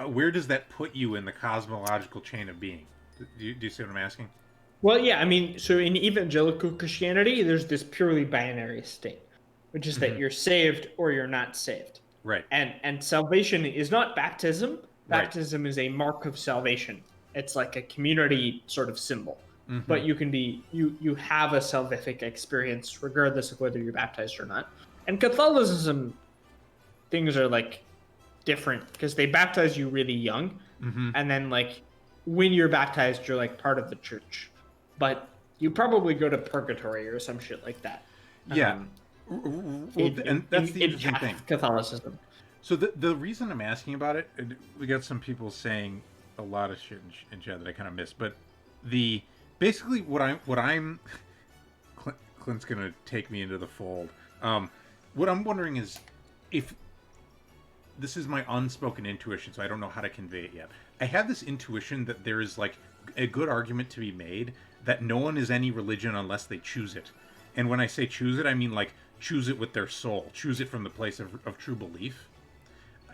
where does that put you in the cosmological chain of being? Do you see what I'm asking? Well, yeah, I mean, so in evangelical Christianity, there's this purely binary state, which is that Mm-hmm. you're saved or you're not saved. Right. And salvation is not baptism. Right. Baptism is a mark of salvation. It's like a community sort of symbol. Mm-hmm. But you have a salvific experience regardless of whether you're baptized or not. And Catholicism, things are like different because they baptize you really young, Mm-hmm. and then like when you're baptized, you're like part of the church. But you probably go to purgatory or some shit like that. Yeah. Well, and that's the In interesting thing. Catholicism. So the reason I'm asking about it, we got some people saying a lot of shit in chat that I kind of missed, but the basically what I'm Clint's gonna take me into the fold. What I'm wondering is, if this is my unspoken intuition, so I don't know how to convey it yet. I have this intuition that there is like a good argument to be made that no one is any religion unless they choose it. And when I say choose it, I mean like choose it with their soul, choose it from the place of true belief.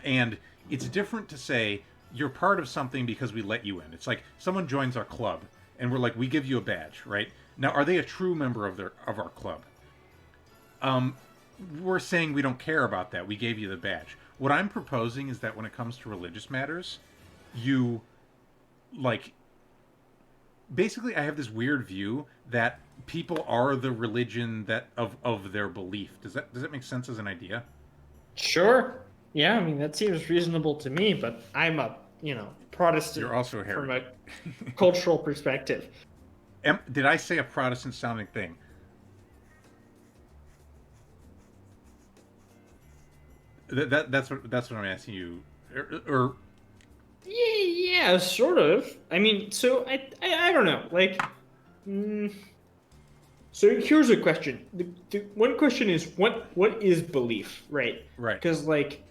And it's different to say you're part of something because we let you in. It's like someone joins our club and we're like, we give you a badge, right? Now, are they a true member of our club? We're saying we don't care about that. We gave you the badge. What I'm proposing is that when it comes to religious matters, you like basically I have this weird view that people are the religion that of their belief. Does that make sense as an idea? Sure. Yeah, I mean that seems reasonable to me, but I'm a, Protestant You're also a from a heretic. cultural perspective. Did I say a Protestant sounding thing? That's what I'm asking you. Or Yeah, sort of. I mean, so I don't know. Like, so here's a question. The one question is what is belief, right? right. Because like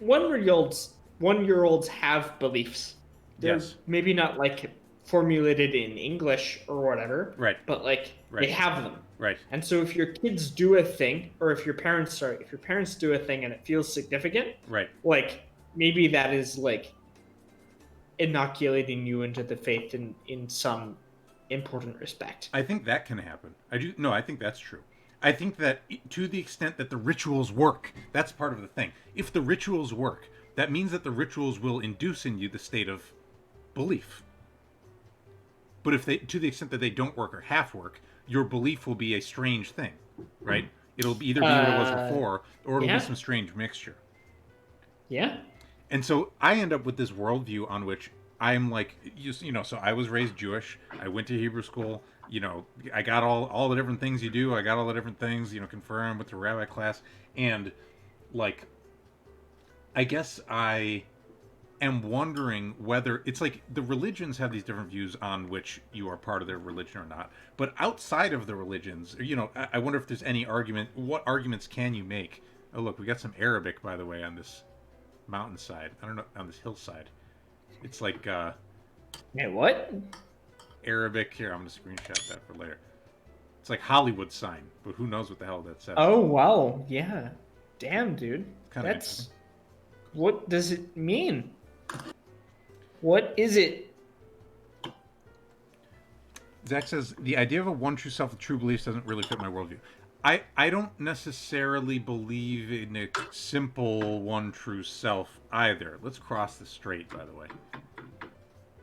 1-year olds have beliefs. They're Yes. maybe not like formulated in English or whatever, Right. but like Right. they have them. Right. And so if your kids do a thing, or if your parents do a thing and it feels significant, Right. like maybe that is like inoculating you into the faith in some important respect. I think that can happen. I do. No, I think that's true. I think that to the extent that the rituals work, that's part of the thing. If the rituals work, that means that the rituals will induce in you the state of belief. But if they, to the extent that they don't work or half work, your belief will be a strange thing, right? It'll either be what it was before, or it'll Yeah. be some strange mixture. Yeah. And so I end up with this worldview on which I'm like, so I was raised Jewish. I went to Hebrew school. I got all the different things you do. I got all the different things, confirmed with the rabbi class. And like, I guess I am wondering whether it's like the religions have these different views on which you are part of their religion or not. But outside of the religions, I wonder if there's any argument. What arguments can you make? Oh, look, we got some Arabic, by the way, on this mountainside. I don't know, on this hillside. It's like Hey, what? Arabic. Here, I'm going to screenshot that for later. It's like Hollywood sign, but who knows what the hell that says. Oh, wow. Yeah. Damn, dude. Kind of interesting. What does it mean? What is it? Zach says, the idea of a one true self with true beliefs doesn't really fit my worldview. I don't necessarily believe in a simple one true self either. Let's cross the strait, by the way.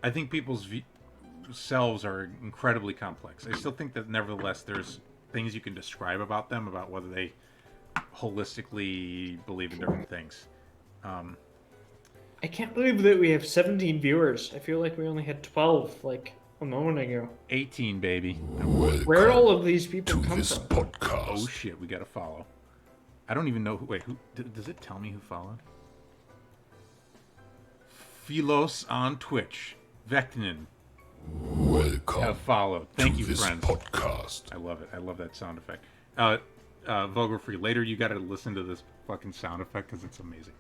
I think people's selves are incredibly complex. I still think that nevertheless there's things you can describe about them, about whether they holistically believe in different things. I can't believe that we have 17 viewers. I feel like we only had 12 like a moment ago. 18, baby. Where all of these people come from? Podcast. Oh shit, we gotta follow. I don't even know who. Wait, who? Does it tell me who followed? Philos on Twitch. Vectinin Welcome have followed. Thank you, this friends. podcast. I love it. I love that sound effect. Vogelfrei, later you gotta listen to this fucking sound effect because it's amazing.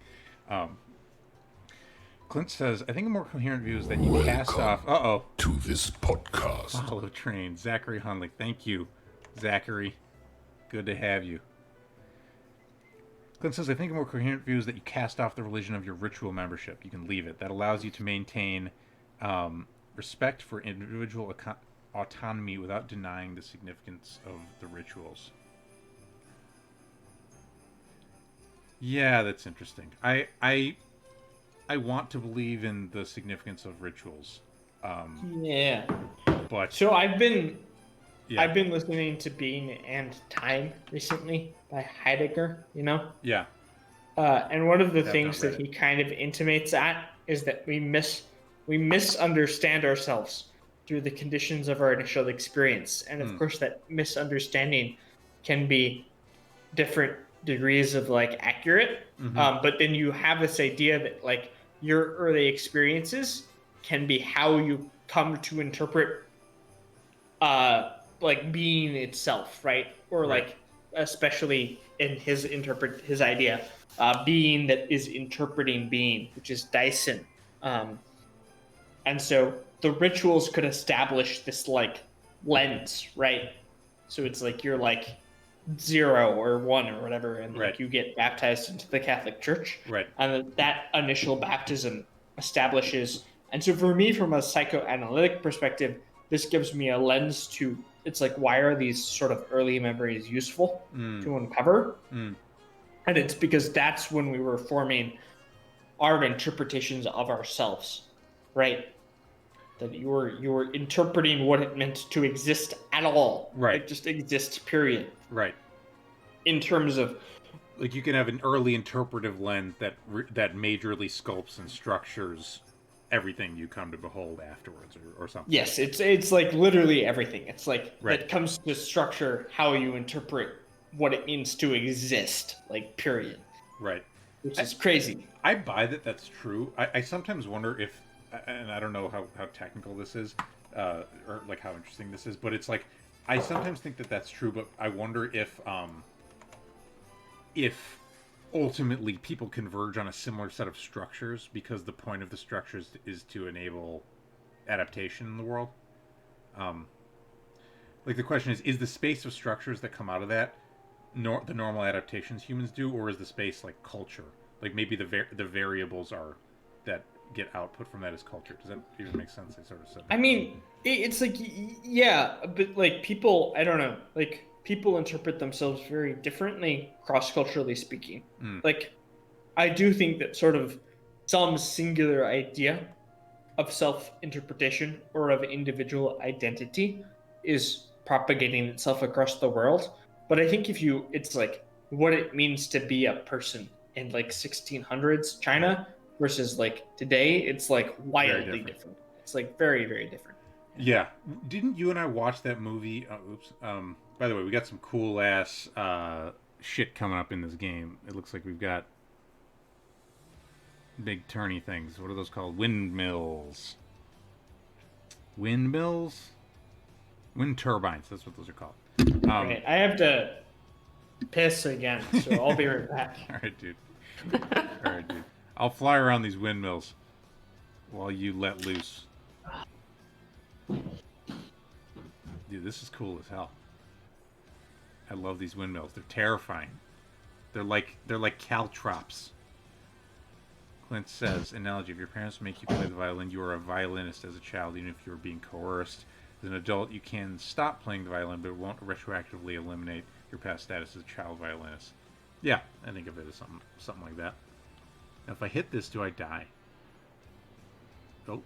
Clint says, I think a more coherent view is that you cast off... to this podcast. Follow train. Zachary Hunley. Thank you, Zachary. Good to have you. Clint says, I think a more coherent view is that you cast off the religion of your ritual membership. You can leave it. That allows you to maintain respect for individual autonomy without denying the significance of the rituals. Yeah, that's interesting. I want to believe in the significance of rituals. Yeah. But so I've been listening to Being and Time recently by Heidegger, you know? Yeah. And one of the things that he kind of intimates at is that we misunderstand ourselves through the conditions of our initial experience. And of course that misunderstanding can be different degrees of like accurate. But then you have this idea that like your early experiences can be how you come to interpret like being itself, right? Or like especially in his idea, being that is interpreting being, which is Dyson. And so the rituals could establish this like lens, right? So it's like you're like 0 or 1 or whatever, and like you get baptized into the Catholic Church, and that initial baptism establishes. And so for me, from a psychoanalytic perspective, this gives me a lens to, it's like, why are these sort of early memories useful to uncover? And it's because that's when we were forming our interpretations of ourselves, right? That you were interpreting what it meant to exist at all, like just exist, period. Right. In terms of, like, you can have an early interpretive lens that majorly sculpts and structures everything you come to behold afterwards, or something. Yes, it's like literally everything. It's like it comes to structure how you interpret what it means to exist, like, period. Right. Which is crazy. I buy that that's true. I sometimes wonder if, and I don't know how technical this is, or like how interesting this is, but it's like, I sometimes think that that's true, but I wonder if ultimately people converge on a similar set of structures because the point of the structures is to enable adaptation in the world. Like, the question is the space of structures that come out of that the normal adaptations humans do, or is the space like culture? Like, maybe the variables are that get output from that as culture. Does that even make sense? I sort of said that. I mean, it's like, yeah, but like people, I don't know, like people interpret themselves very differently cross-culturally speaking. Like, I do think that sort of some singular idea of self-interpretation or of individual identity is propagating itself across the world. But I think it's like what it means to be a person in like 1600s China versus like today, it's like wildly different. It's like very, very different. Yeah. Didn't you and I watch that movie? By the way, we got some cool ass shit coming up in this game. It looks like we've got big turny things. What are those called? Windmills. Windmills? Wind turbines. That's what those are called. Right. I have to piss again, so I'll be right back. All right, dude. I'll fly around these windmills while you let loose. Dude, this is cool as hell. I love these windmills. They're terrifying. They're like caltrops. Clint says, analogy, if your parents make you play the violin, you are a violinist as a child, even if you were being coerced. As an adult, you can stop playing the violin, but it won't retroactively eliminate your past status as a child violinist. Yeah, I think of it as something like that. Now, if I hit this, do I die? Oh.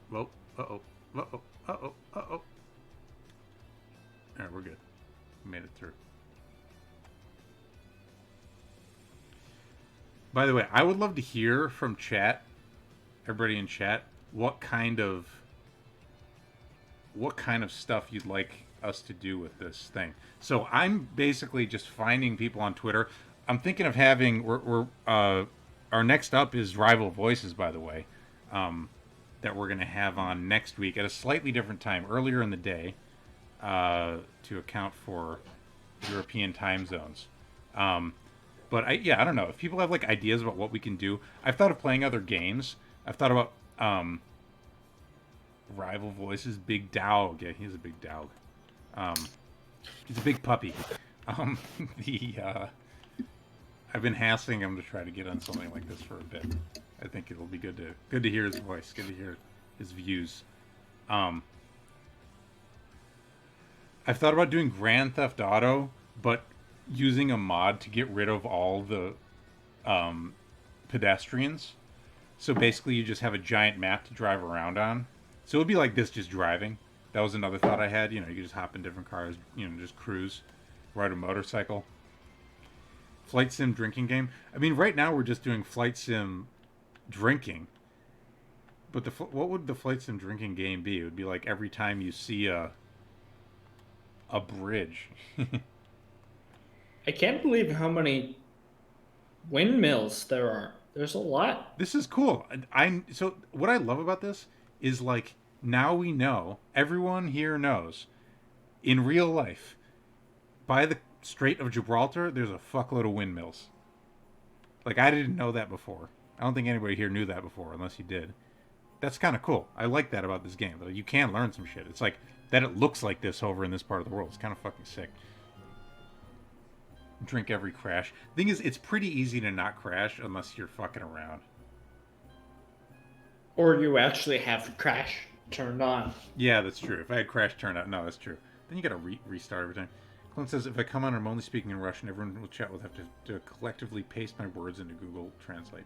Whoa. Uh-oh. Uh-oh. Uh-oh. Uh-oh. Alright, we're good. We made it through. By the way, I would love to hear from chat, everybody in chat, what kind of stuff you'd like us to do with this thing. So I'm basically just finding people on Twitter. I'm thinking of having our next up is Rival Voices, by the way, that we're going to have on next week at a slightly different time, earlier in the day, to account for European time zones. But I don't know. If people have like ideas about what we can do, I've thought of playing other games. I've thought about Rival Voices, Big Dog. Yeah, he's a big dog. He's a big puppy. I've been hassling him to try to get on something like this for a bit. I think it'll be good to hear his voice, good to hear his views. I've thought about doing Grand Theft Auto, but using a mod to get rid of all the pedestrians. So basically you just have a giant map to drive around on. So it would be like this, just driving. That was another thought I had. You know, you could just hop in different cars, you know, just cruise, ride a motorcycle. Flight sim drinking game. I mean, right now we're just doing flight sim drinking. But what would the flight sim drinking game be? It would be like every time you see a bridge. I can't believe how many windmills there are. There's a lot. This is cool. So what I love about this is like now we know, everyone here knows, in real life, by the Strait of Gibraltar, there's a fuckload of windmills. Like I didn't know that before. I don't think anybody here knew that before, unless you did. That's kind of cool. I like that about this game. You can learn some shit. It's like that it looks like this over in this part of the world. It's kind of fucking sick. Drink every crash. Thing is, it's pretty easy to not crash unless you're fucking around. Or you actually have crash turned on. Yeah, that's true. If I had crash turned on, no, that's true. Then you gotta restart every time. Clint says, if I come on, I'm only speaking in Russian. Everyone will chat will have to collectively paste my words into Google Translate.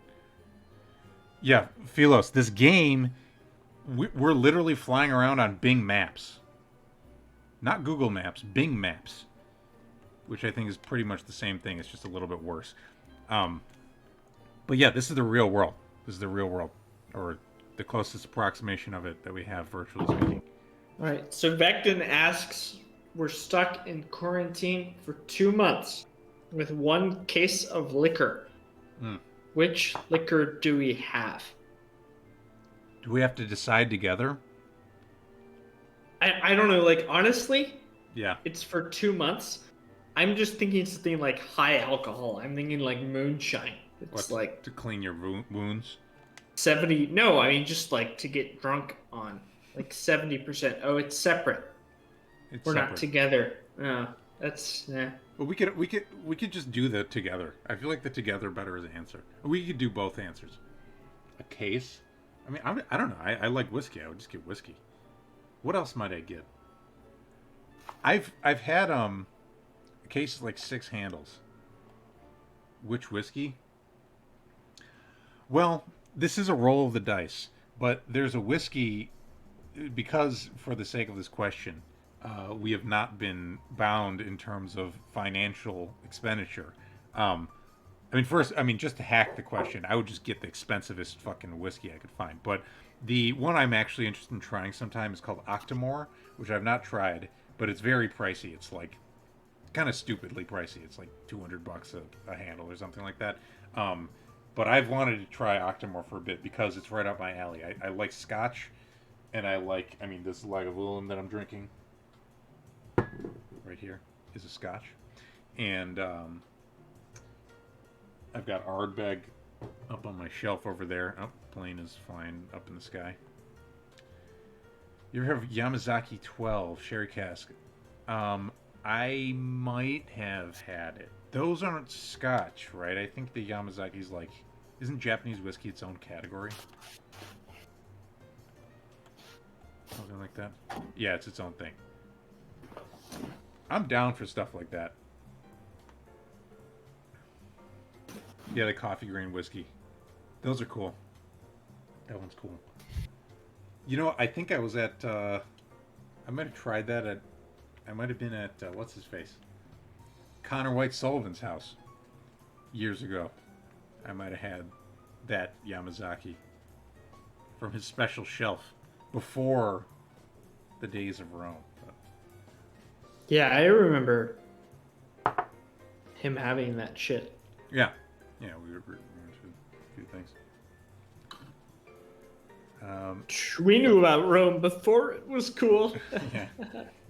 Yeah, Philos, this game, we're literally flying around on Bing Maps. Not Google Maps, Bing Maps. Which I think is pretty much the same thing. It's just a little bit worse. But yeah, this is the real world. This is the real world. Or the closest approximation of it that we have, virtually speaking. All right. So Vecton asks, we're stuck in quarantine for 2 months with 1 case of liquor. Which liquor do we have? Do we have to decide together? I don't know. Like, honestly, Yeah. it's for 2 months. I'm just thinking something like high alcohol. I'm thinking like moonshine. It's like to clean your wounds. 70. No, I mean just like to get drunk on, like 70%. Oh, it's separate. We're not together. That's yeah. But we could just do the together. I feel like the together better is the answer. We could do both answers. A case. I mean, I don't know. I like whiskey. I would just get whiskey. What else might I get? I've had a case of like 6 handles. Which whiskey? Well, this is a roll of the dice, but there's a whiskey, because for the sake of this question, we have not been bound in terms of financial expenditure. I mean, first, just to hack the question, I would just get the expensivest fucking whiskey I could find. But the one I'm actually interested in trying sometime is called 𝔽𝕝𝕚𝕚𝕤, which I've not tried, but it's very pricey. It's like kind of stupidly pricey. It's like $200 a handle or something like that. But I've wanted to try 𝔽𝕝𝕚𝕚 for a bit because it's right up my alley. I like Scotch, and this Lagavulin that I'm drinking right here is a Scotch, and I've got Ardbeg up on my shelf over there. Oh, plane is flying up in the sky. You ever have Yamazaki 12 sherry cask? I might have had it. Those aren't Scotch, right? I think the Yamazaki's like, isn't Japanese whiskey its own category? Something like that. Yeah, it's its own thing. I'm down for stuff like that. Yeah, the coffee grain whiskey. Those are cool. That one's cool. You know, I think I was at, I might have tried that at, I might have been at, what's his face? Connor White Sullivan's house. Years ago. I might have had that Yamazaki. From his special shelf. Before the days of Rome. But... Yeah, I remember him having that shit. Yeah. Yeah, we were into a few things. We knew about Rome before it was cool. Yeah,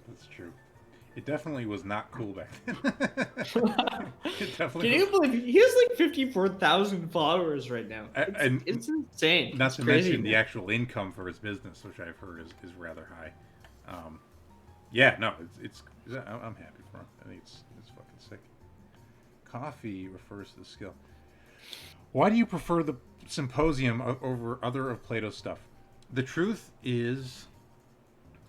that's true. It definitely was not cool back then. It definitely Can you believe he has like 54,000 followers right now? It's insane. Not it's to crazy, mention man. the actual income for his business, which I've heard is rather high. Yeah, no, I'm happy for him. I think it's fucking sick. Coffee refers to the skill. Why do you prefer the Symposium over other of Plato's stuff? The truth is,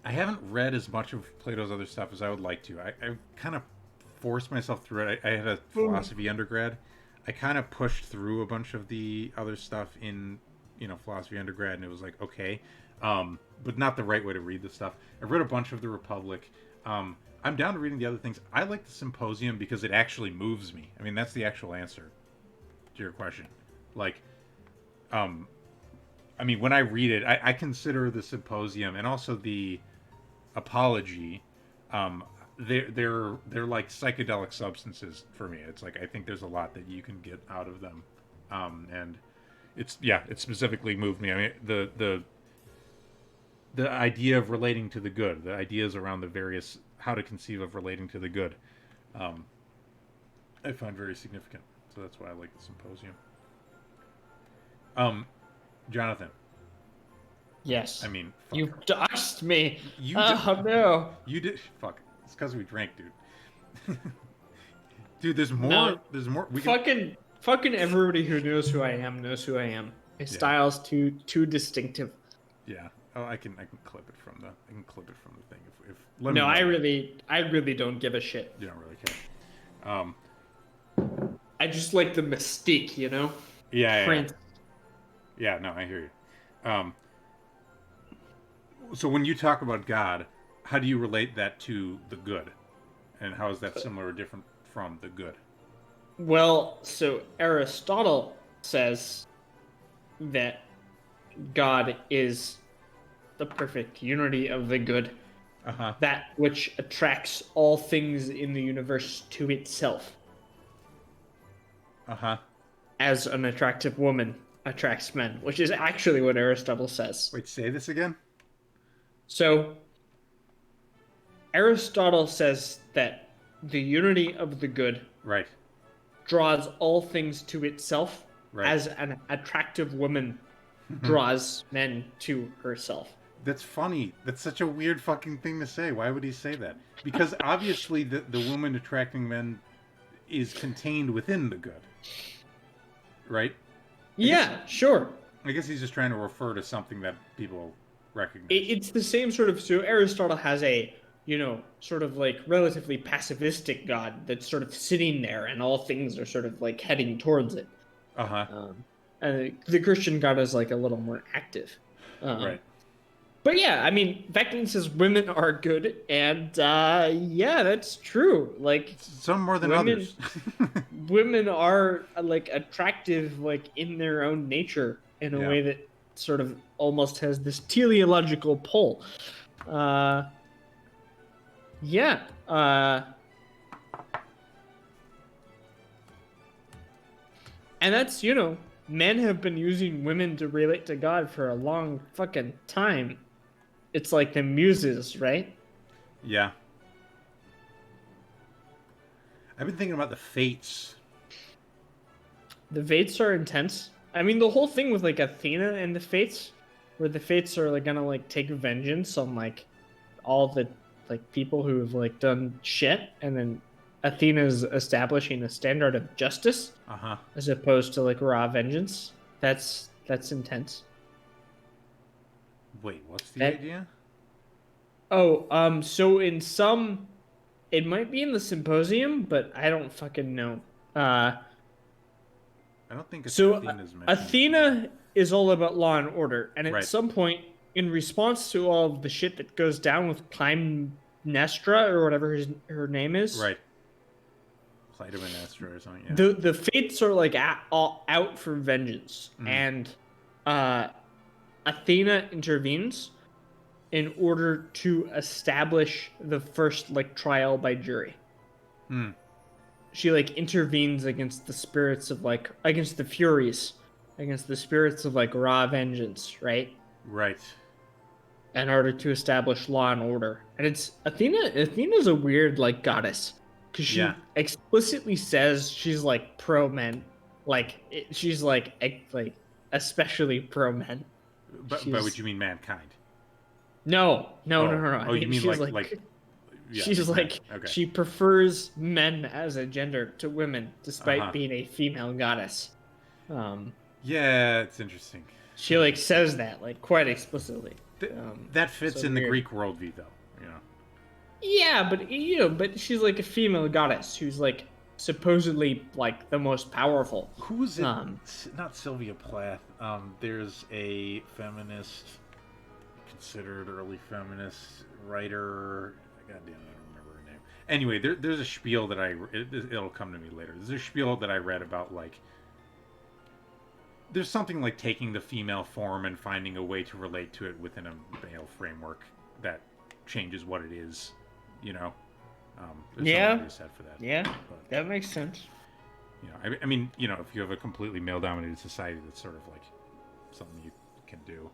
I haven't read as much of Plato's other stuff as I would like to. I kind of forced myself through it. I had a philosophy undergrad. I kind of pushed through a bunch of the other stuff in, philosophy undergrad, and it was like, okay, but not the right way to read the stuff. I've read a bunch of the Republic. I'm down to reading the other things. I like the Symposium because it actually moves me. I mean, that's the actual answer to your question. Like, I mean, when I read it, I consider the Symposium and also the Apology, they're like psychedelic substances for me. It's like I think there's a lot that you can get out of them, and it specifically moved me. I mean, the idea of relating to the good, the ideas around the various how to conceive of relating to the good, I find very significant. So that's why I like the Symposium. Jonathan. Yes. I mean, you doxed me. No. You did. Fuck. It's because we drank, dude. Dude, there's more. No. There's more. Fucking everybody who knows who I am knows who I am. My style's too distinctive. Yeah. Oh, I can clip it from the thing if no, I really don't give a shit. You don't really care. I just like the mystique, Yeah. Yeah, no, I hear you. So when you talk about God, how do you relate that to the good? And how is that similar or different from the good? Well, so Aristotle says that God is the perfect unity of the good. Uh-huh. That which attracts all things in the universe to itself. Uh-huh. As an attractive woman attracts men, which is actually what Aristotle says. Wait, say this again? So, Aristotle says that the unity of the good draws all things to itself as an attractive woman draws men to herself. That's funny. That's such a weird fucking thing to say. Why would he say that? Because obviously the woman attracting men is contained within the good. Right? Sure. I guess he's just trying to refer to something that people recognize. It's the same sort of... So Aristotle has a, sort of like relatively pacifistic God that's sort of sitting there and all things are sort of like heading towards it. Uh-huh. And the Christian God is like a little more active. Right. But yeah, I mean, Vectin says women are good, and that's true. Like some more than others. Women are like attractive, like in their own nature, in a way that sort of almost has this teleological pull. And that's men have been using women to relate to God for a long fucking time. It's like the muses, right? Yeah. I've been thinking about the fates. The fates are intense. I mean, the whole thing with like Athena and the fates, where the fates are like gonna like take vengeance on like all the like people who have like done shit, and then Athena's establishing a standard of justice as opposed to like raw vengeance. That's intense. Wait, what's the idea? Oh, so in some, it might be in the symposium, but I don't fucking know. I don't think So Athena's mentioned. Athena is all about law and order, and at Right. some point, in response to all of the shit that goes down with Clytemnestra or whatever her name is, Right. Clytemnestra or something. Yeah. the fates are like all out for vengeance, and Athena intervenes in order to establish the first like trial by jury. She like intervenes against the spirits of like against the furies, against the spirits of like raw vengeance, right? Right. In order to establish law and order. And it's Athena's a weird like goddess, because she explicitly says she's like pro men, like she's like especially pro men. But by which you mean mankind? No. Oh, I you mean she's like yeah, she's like okay. she prefers men as a gender to women, despite being a female goddess. Yeah, it's interesting. She like says that like quite explicitly. That fits so in weird. the Greek worldview, though. You know. Yeah, but she's like a female goddess who's like supposedly like the most powerful. Who's it? Not Sylvia Plath. There's a feminist, considered early feminist writer. God damn it, I don't remember her name. Anyway, there's a spiel that it'll come to me later. There's a spiel that I read about like there's something like taking the female form and finding a way to relate to it within a male framework that changes what it is. You know. There's something to be said for that. Yeah, but, that makes sense. You know, I mean, you know, if you have a completely male-dominated society, that's sort of like something you can do.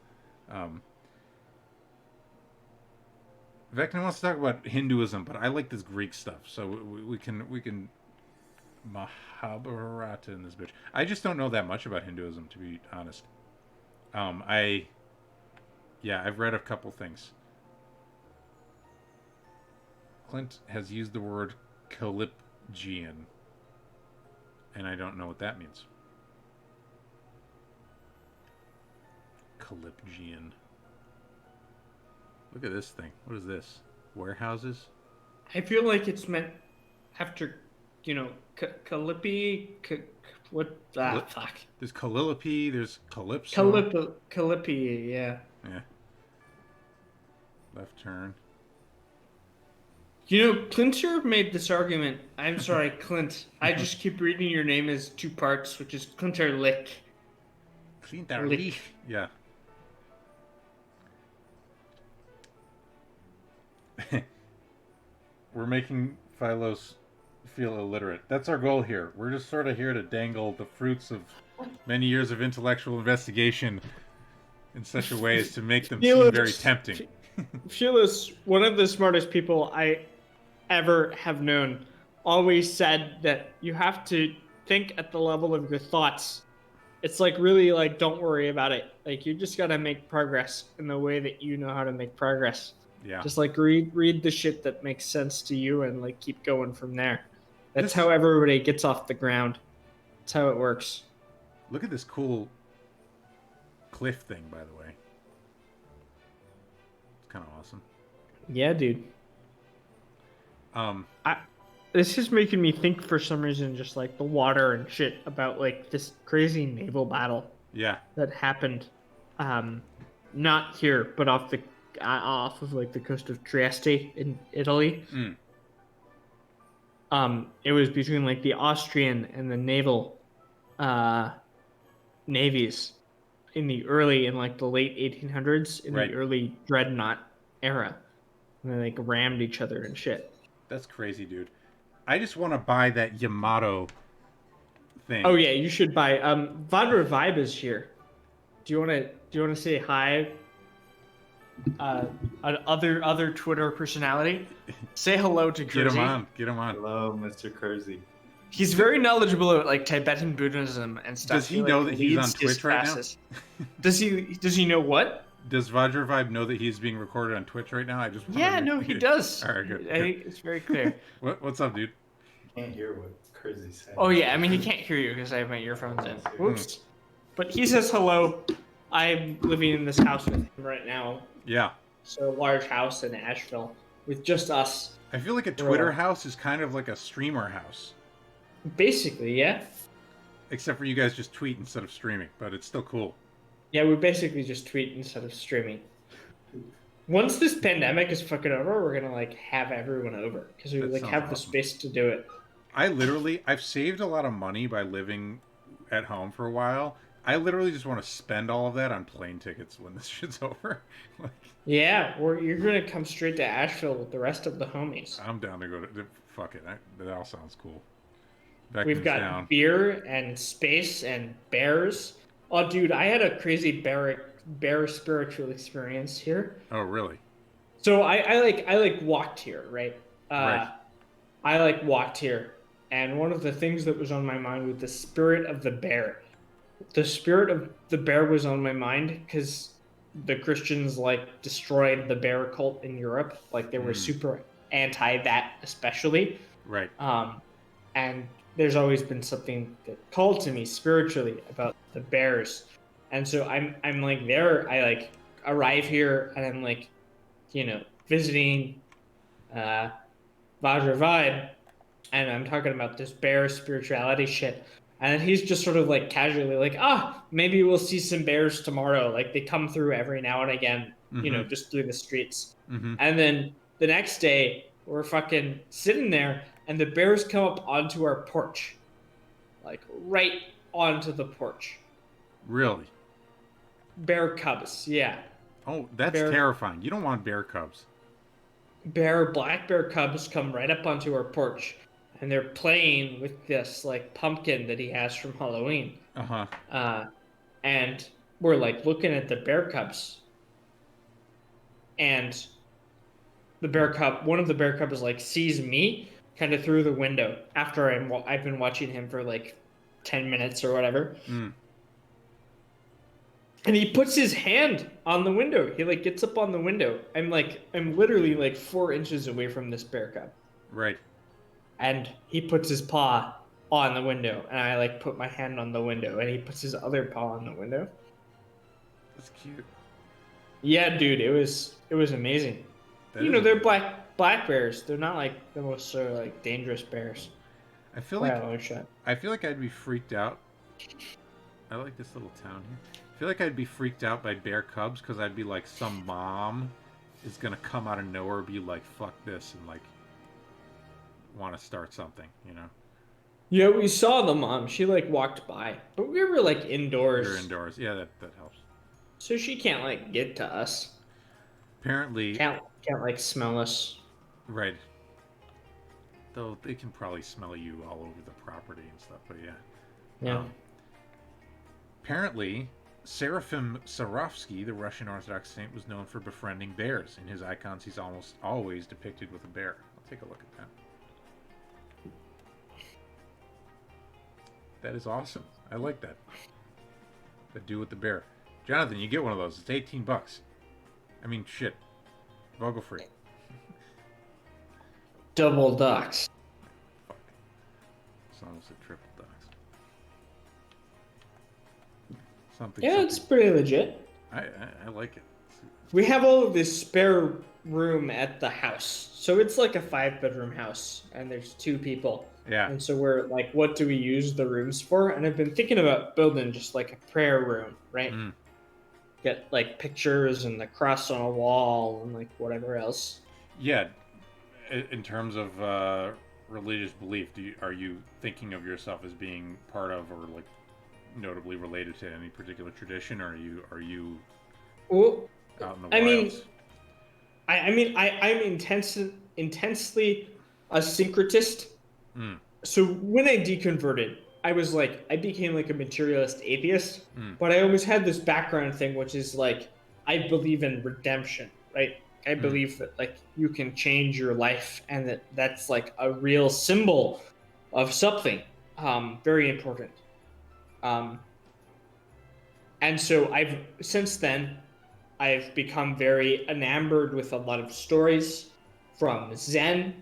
Vecna wants to talk about Hinduism, but I like this Greek stuff, so we can Mahabharata in this bitch. I just don't know that much about Hinduism, to be honest. I've read a couple things. Clint has used the word 𝕙𝕚𝕚𝕚𝕚, and I don't know what that means. 𝕙𝕚𝕚𝕚𝕚. Look at this thing. What is this? Warehouses? I feel like it's meant after, you know, Calliope. What? Fuck. There's Calliope. There's Calypso. Calliope. Yeah. Yeah. Left turn. You know, Clinter made this argument. I'm sorry, Clint. I just keep reading your name as two parts, which is Clinterlick. Clinterlick. Yeah. We're making Philos feel illiterate. That's our goal here. We're just sort of here to dangle the fruits of many years of intellectual investigation in such a way as to make them seem very tempting. Philos, one of the smartest people I ever have known, always said that you have to think at the level of your thoughts. It's like really like don't worry about it. Like you just gotta make progress in the way that you know how to make progress. Yeah. Just like read the shit that makes sense to you and like keep going from there. That's how everybody gets off the ground. That's how it works. Look at this cool cliff thing, by the way. It's kind of awesome. Yeah, dude. This is making me think for some reason, just like the water and shit, about like this crazy naval battle. Yeah. That happened, not here, but off of like the coast of Trieste in Italy. It was between like the Austrian and the naval navies in the late 1800s, in the early dreadnought era. And they like rammed each other and shit. That's crazy, dude. I just want to buy that Yamato thing. Oh yeah, you should buy. Vadra Vibe is here. Do you want to say hi? Other Twitter personality. Say hello to Kersey. Get him on. Hello, Mr. Kersey. He's very knowledgeable about like Tibetan Buddhism and stuff. Does he know that he's on Twitch right now? Does he know what? Does Vajra know that he's being recorded on Twitch right now? I just want Yeah, to no, he does. All right, good. I think it's very clear. What's up, dude? Can't hear what Crazy's saying. Oh yeah, I mean he can't hear you because I have my earphones in. Whoops. But he says hello. I'm living in this house with him right now. Yeah. So a large house in Asheville with just us. I feel like a Twitter house is kind of like a streamer house. Basically, yeah. Except for you guys just tweet instead of streaming, but it's still cool. Yeah, we basically just tweet instead of streaming. Once this pandemic is fucking over, we're gonna like have everyone over because we like have the space to do it. I've saved a lot of money by living at home for a while. I literally just want to spend all of that on plane tickets when this shit's over. Like, yeah, or you're gonna come straight to Asheville with the rest of the homies. I'm down to go to. Fuck it, that all sounds cool. We've got beer and space and bears. Oh, dude, I had a crazy bear spiritual experience here. Oh, really? So I walked here, right? Right. I like walked here, and one of the things that was on my mind was the spirit of the bear. The spirit of the bear was on my mind because the Christians like destroyed the bear cult in Europe. Like they were super anti that, especially. Right. And there's always been something that called to me spiritually about the bears, and so I'm like there. I like arrive here and I'm like, visiting Vajra, and I'm talking about this bear spirituality shit. And he's just sort of like casually like, maybe we'll see some bears tomorrow. Like they come through every now and again, just through the streets. Mm-hmm. And then the next day we're fucking sitting there and the bears come up onto our porch. Like right onto the porch. Really? Bear cubs, yeah. Oh, that's terrifying. You don't want bear cubs. Black bear cubs come right up onto our porch. And they're playing with this like pumpkin that he has from Halloween. And we're like looking at the bear cubs. And one of the bear cubs like sees me kind of through the window after I've been watching him for like 10 minutes or whatever. And he puts his hand on the window. He like gets up on the window. I'm literally like 4 inches away from this bear cub. Right. And he puts his paw on the window, and I like put my hand on the window, and he puts his other paw on the window. That's cute. Yeah, dude, it was amazing. They're black bears. They're not like the most sort of like dangerous bears. I feel like I'd be freaked out. I like this little town here. I feel like I'd be freaked out by bear cubs because I'd be like, some mom is gonna come out of nowhere, be like, "Fuck this," and like want to start something, Yeah, we saw the mom. She like walked by, but we were like indoors. We're indoors. Yeah, that helps. So she can't like get to us. Apparently, can't like smell us. Right. Though they can probably smell you all over the property and stuff. But yeah. Yeah. Apparently, Seraphim Sarovsky, the Russian Orthodox saint, was known for befriending bears. In his icons, he's almost always depicted with a bear. I'll take a look at that. That is awesome. I like that. The dude with the bear. Jonathan, you get one of those. It's $18. I mean, shit. Vogelfrei. Double ducks. Fuck. It's almost a triple ducks. Something. It's pretty legit. I like it. We have all of this spare room at the house. So it's like a 5-bedroom house, and there's 2 people. Yeah. And so we're like, what do we use the rooms for? And I've been thinking about building just like a prayer room, right? Get like pictures and the cross on a wall and like whatever else. Yeah. In terms of religious belief, are you thinking of yourself as being part of or like notably related to any particular tradition, or are you well, out in the wilds? I'm intensely a syncretist. So when I deconverted, I became like a materialist atheist, but I always had this background thing, which is like, I believe in redemption, right? I believe that like you can change your life and that's like a real symbol of something very important. And so I've since then I've become very enamored with a lot of stories from Zen,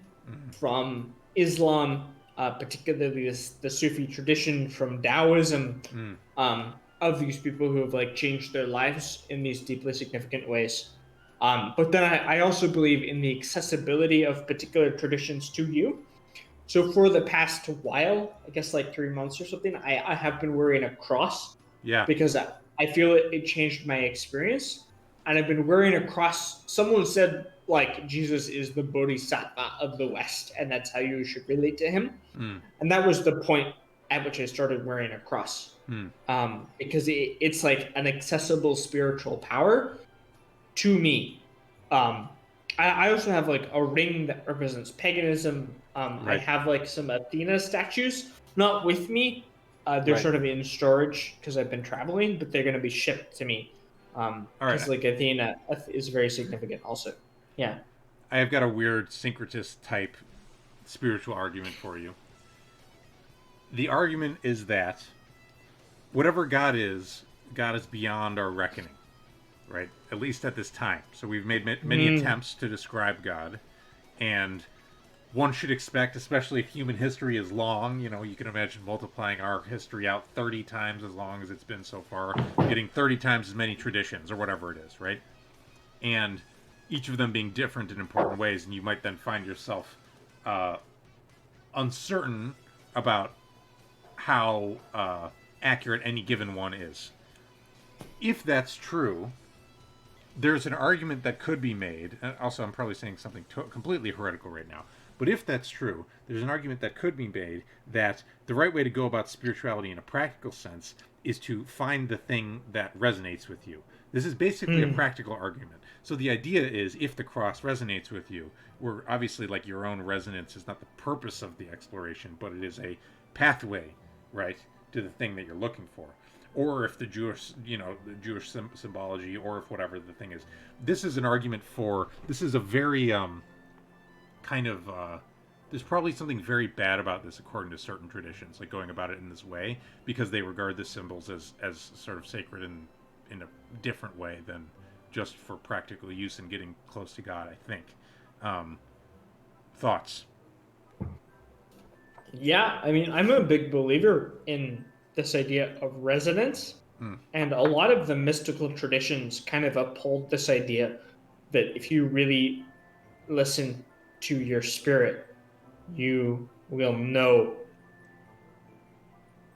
from Islam, particularly the Sufi tradition, from Taoism, of these people who have like changed their lives in these deeply significant ways. But then I also believe in the accessibility of particular traditions to you. So for the past while, I guess like 3 months or something, I have been wearing a cross Yeah. because I feel it changed my experience. And I've been wearing a cross. Someone said like Jesus is the bodhisattva of the West, and that's how you should relate to him. And that was the point at which I started wearing a cross, because it's like an accessible spiritual power to me. I also have like a ring that represents paganism. I Right. have like some Athena statues, not with me. They're Right. sort of in storage because I've been traveling, but they're going to be shipped to me. All Because right. like Athena is very significant also. Yeah. I have got a weird syncretist type spiritual argument for you. The argument is that whatever God is beyond our reckoning, right? At least at this time. So we've made many attempts to describe God, and one should expect, especially if human history is long, you know, you can imagine multiplying our history out 30 times as long as it's been so far, getting 30 times as many traditions or whatever it is, right? And each of them being different in important ways, and you might then find yourself uncertain about how accurate any given one is. If that's true, there's an argument that could be made, and also I'm probably saying something completely heretical right now, but if that's true, there's an argument that could be made that the right way to go about spirituality in a practical sense is to find the thing that resonates with you. This is basically a practical argument. So the idea is, if the cross resonates with you, where obviously like your own resonance is not the purpose of the exploration, but it is a pathway, right, to the thing that you're looking for. Or if the Jewish, you know, the Jewish symbology, or if whatever the thing is. This is an argument for, this is a very kind of, there's probably something very bad about this according to certain traditions, like going about it in this way, because they regard the symbols as sort of sacred in a different way than just for practical use and getting close to God, I think. Thoughts? Yeah, I mean, I'm a big believer in this idea of resonance. And a lot of the mystical traditions kind of uphold this idea that if you really listen to your spirit, you will know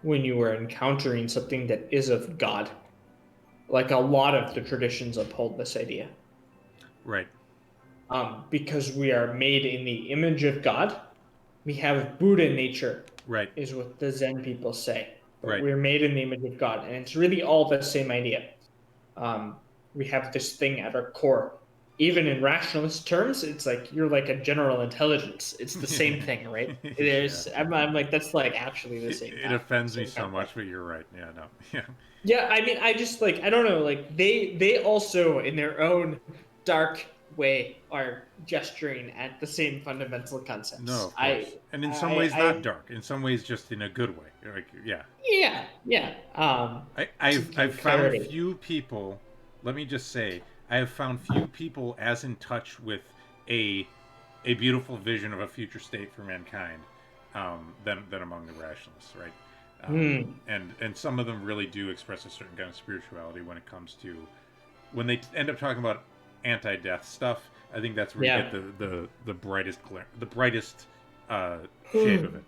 when you are encountering something that is of God. Like a lot of the traditions uphold this idea. Right. Because we are made in the image of God. We have Buddha nature, Right. is what the Zen people say. But Right. we're made in the image of God, and it's really all the same idea. We have this thing at our core. Even in rationalist terms, it's like you're like a general intelligence. It's the same thing, right? It is. Yeah. I'm like, that's like actually the same. It offends me same so kind of much, thing. but you're right. Yeah, no. Yeah. Yeah, I mean, I just like, I don't know, like they also in their own dark way are gesturing at the same fundamental concepts. No, of course. And in some ways not dark. In some ways just in a good way. Like, yeah. Yeah. I've found clarity. few people, let me just say, I have found few people as in touch with a beautiful vision of a future state for mankind than among the rationalists, right? And some of them really do express a certain kind of spirituality when it comes to, when they end up talking about anti-death stuff. I think that's where you get the brightest shade of it.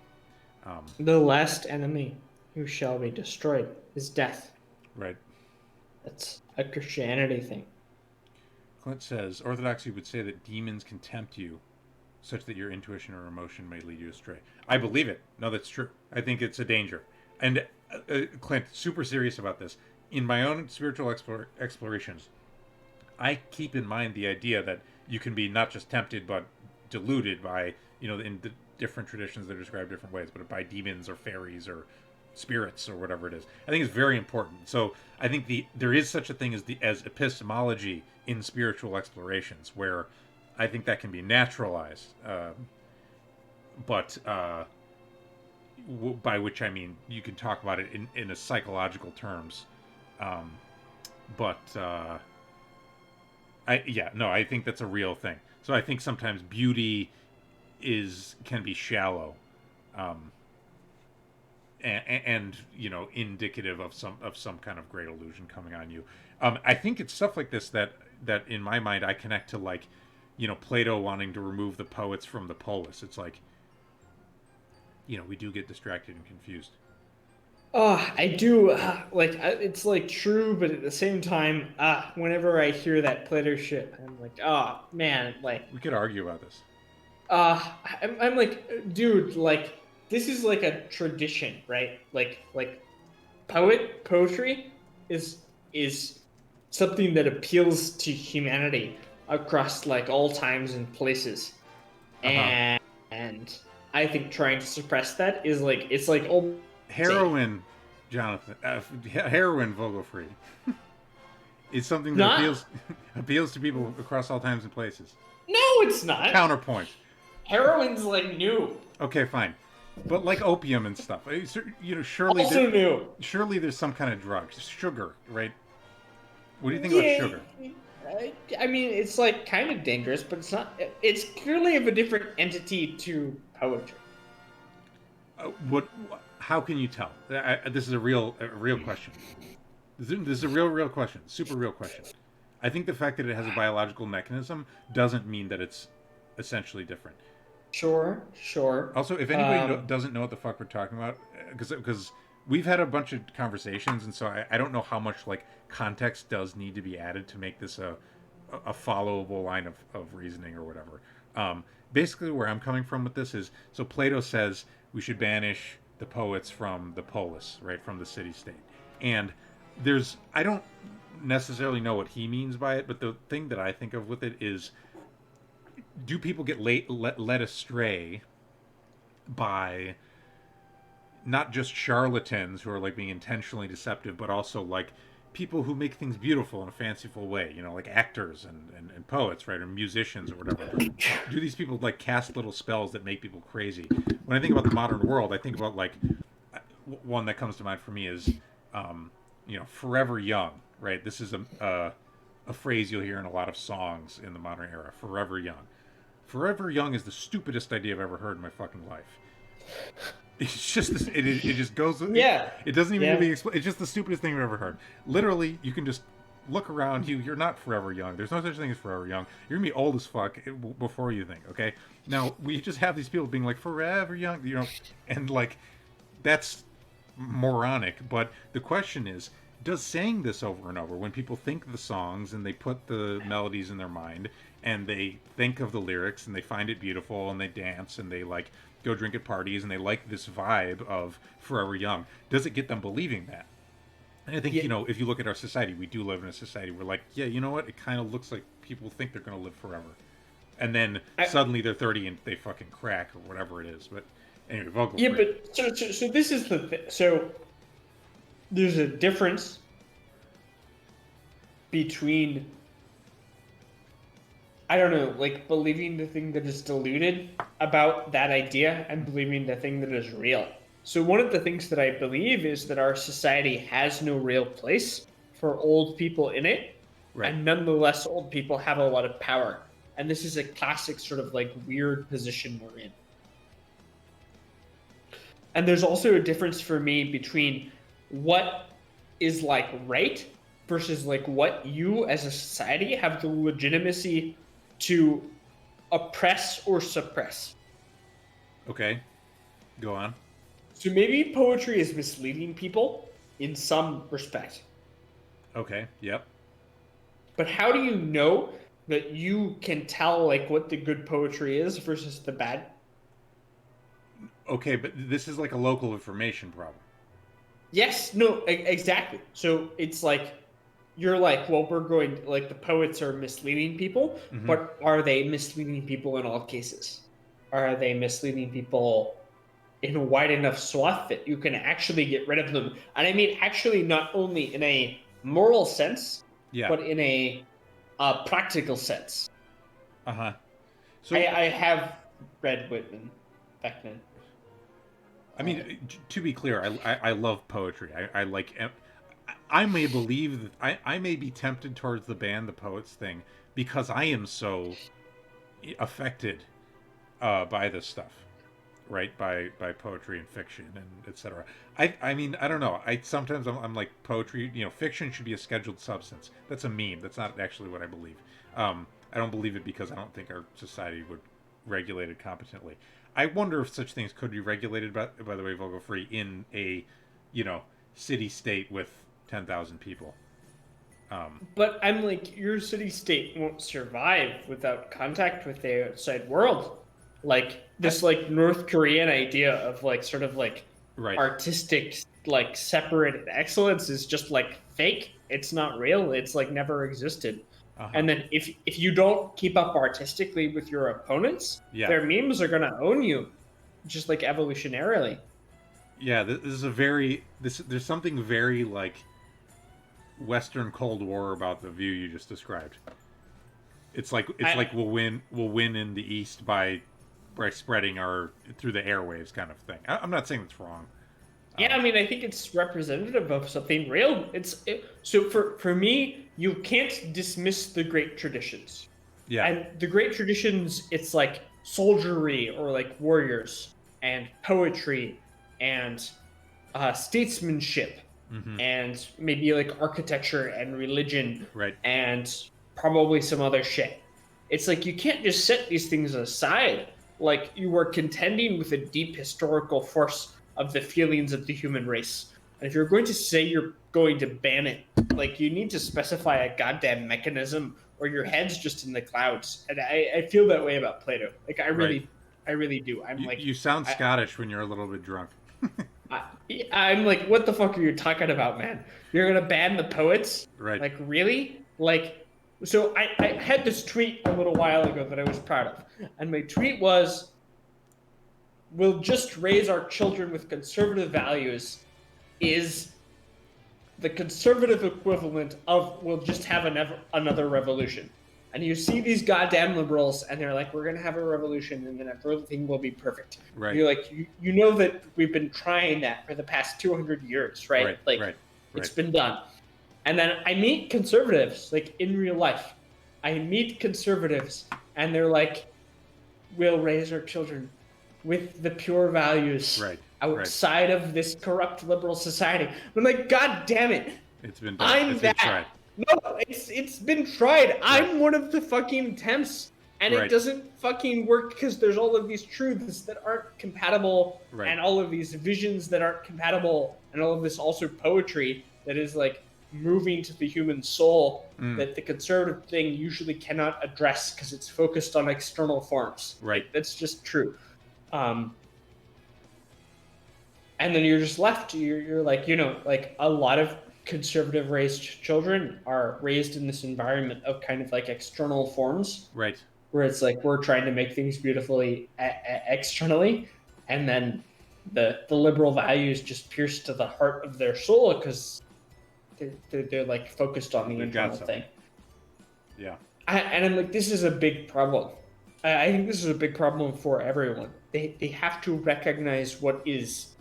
The last enemy who shall be destroyed is death. Right. That's a Christianity thing. Clint says, Orthodoxy would say that demons can tempt you such that your intuition or emotion may lead you astray. I believe it. No, that's true. I think it's a danger. And Clint, super serious about this. In my own spiritual explorations, I keep in mind the idea that you can be not just tempted, but deluded by, you know, in the different traditions that describe different ways, but by demons or fairies or spirits or whatever it is. I think it's very important. So I think there is such a thing as epistemology in spiritual explorations, where I think that can be naturalized, but by which I mean you can talk about it in a psychological terms, but I think that's a real thing. So I think sometimes beauty can be shallow, um, and indicative of some kind of great illusion coming on you. I think it's stuff like this that in my mind I connect to, like, Plato wanting to remove the poets from the polis. It's like, we do get distracted and confused. I do it's like true, but at the same time, whenever I hear that Plato shit, I'm like, oh man, like, We could argue about this. I'm like, dude, like, this is like a tradition, right? Like poetry is something that appeals to humanity across like all times and places, Uh-huh. and I think trying to suppress that is like, it's like old Heroin, Jonathan. Heroin, Vogelfrei, is something that not. appeals to people across all times and places. No, it's not. Counterpoint. Heroin's like new. Okay, fine. But like opium and stuff, surely Also new. surely there's some kind of drug, sugar, right? What do you think about Yeah, sugar? I mean, it's like kind of dangerous, but it's not. It's clearly of a different entity to poetry. What? How can you tell? This is a real question. This is a real question. Super real question. I think the fact that it has a biological mechanism doesn't mean that it's essentially different. Sure. Also, if anybody doesn't know what the fuck we're talking about, because we've had a bunch of conversations, and so I don't know how much like context does need to be added to make this a followable line of reasoning or whatever. Basically, where I'm coming from with this is, so Plato says we should banish the poets from the polis, right, from the city-state. And I don't necessarily know what he means by it, but the thing that I think of with it is, do people get led astray by not just charlatans who are like being intentionally deceptive, but also like people who make things beautiful in a fanciful way, like actors and poets, right, or musicians or whatever. Do these people like cast little spells that make people crazy? When I think about the modern world, I think about like one that comes to mind for me is forever young, right? This is a phrase you'll hear in a lot of songs in the modern era. Forever young. Forever young is the stupidest idea I've ever heard in my fucking life. It's just this, it just goes. Yeah. It doesn't even really explain. It's just the stupidest thing I've ever heard. Literally, you can just look around you. You're not forever young. There's no such thing as forever young. You're gonna be old as fuck before you think. Okay. Now we just have these people being like forever young, and like that's moronic. But the question is, does saying this over and over, when people think the songs and they put the melodies in their mind and they think of the lyrics and they find it beautiful and they dance and they like go drink at parties and they like this vibe of forever young, does it get them believing that? And I think, if you look at our society, we do live in a society where, like, yeah, you know what, it kind of looks like people think they're going to live forever, and then suddenly they're 30 and they fucking crack or whatever it is. But anyway, vocal. Yeah, but so this is the thing. So there's a difference between, I don't know, like believing the thing that is deluded about that idea and believing the thing that is real. So one of the things that I believe is that our society has no real place for old people in it, right. And nonetheless, old people have a lot of power. And this is a classic sort of like weird position we're in. And there's also a difference for me between what is like right versus like what you as a society have the legitimacy to oppress or suppress. Okay, go on. So maybe poetry is misleading people in some respect. Okay, yep. But how do you know that you can tell like what the good poetry is versus the bad? Okay, but this is like a local information problem. Yes, no, exactly. So it's like, you're like, well, we're going, like, the poets are misleading people, but are they misleading people in all cases? Are they misleading people in a wide enough swath that you can actually get rid of them? And I mean, actually, not only in a moral sense, but in a practical sense. Uh-huh. So I have read Whitman Beckman. I mean, to be clear, I love poetry. I like... I may believe that I may be tempted towards the ban the poets thing because I am so affected by this stuff, right? By poetry and fiction and etc. I mean, I don't know. Sometimes I'm like, poetry, fiction should be a scheduled substance. That's a meme. That's not actually what I believe. I don't believe it because I don't think our society would regulate it competently. I wonder if such things could be regulated, by the way, Vogelfrei, in a, city state with 10,000 people. But I'm like, your city-state won't survive without contact with the outside world. Like, this, like, North Korean idea of, like, sort of, like, Right. artistic, like, separated excellence is just, like, fake. It's not real. It's, like, never existed. And then if you don't keep up artistically with your opponents, their memes are going to own you, just, like, evolutionarily. Yeah, this is there's something very, like, Western Cold War about the view you just described. It's like we'll win in the East by spreading through the airwaves, kind of thing. I'm not saying it's wrong. Yeah, I mean, I think it's representative of something real. So for me, you can't dismiss the great traditions. Yeah. And the great traditions, it's like soldiery or like warriors and poetry and statesmanship. Mm-hmm. And maybe like architecture and religion, right, and probably some other shit. It's like you can't just set these things aside. Like, you are contending with a deep historical force of the feelings of the human race. And if you're going to say you're going to ban it, like, you need to specify a goddamn mechanism, or your head's just in the clouds. And I feel that way about Plato. Like, I really do. You sound Scottish when you're a little bit drunk. I'm like, what the fuck are you talking about, man? You're gonna ban the poets? Right. Like, really? Like, so I had this tweet a little while ago that I was proud of. And my tweet was, we'll just raise our children with conservative values is the conservative equivalent of we'll just have another revolution. And you see these goddamn liberals, and they're like, we're going to have a revolution, and then everything will be perfect. Right. You're like, you know that we've been trying that for the past 200 years, right? It's been done. And then I meet conservatives, like, in real life. I meet conservatives, and they're like, we'll raise our children with the pure values outside of this corrupt liberal society. I'm like, God damn it. It's been done. It's been tried. No, it's been tried. I'm one of the fucking attempts, and it doesn't fucking work because there's all of these truths that aren't compatible, and all of these visions that aren't compatible, and all of this also poetry that is like moving to the human soul that the conservative thing usually cannot address because it's focused on external forms. Right. That's just true. And then you're just left. You're like, like a lot of conservative raised children are raised in this environment of kind of like external forms, right, where it's like we're trying to make things beautifully externally, and then the liberal values just pierce to the heart of their soul because they're like focused on the internal thing. Yeah. And I'm like, this is a big problem. I think this is a big problem for everyone. They have to recognize what is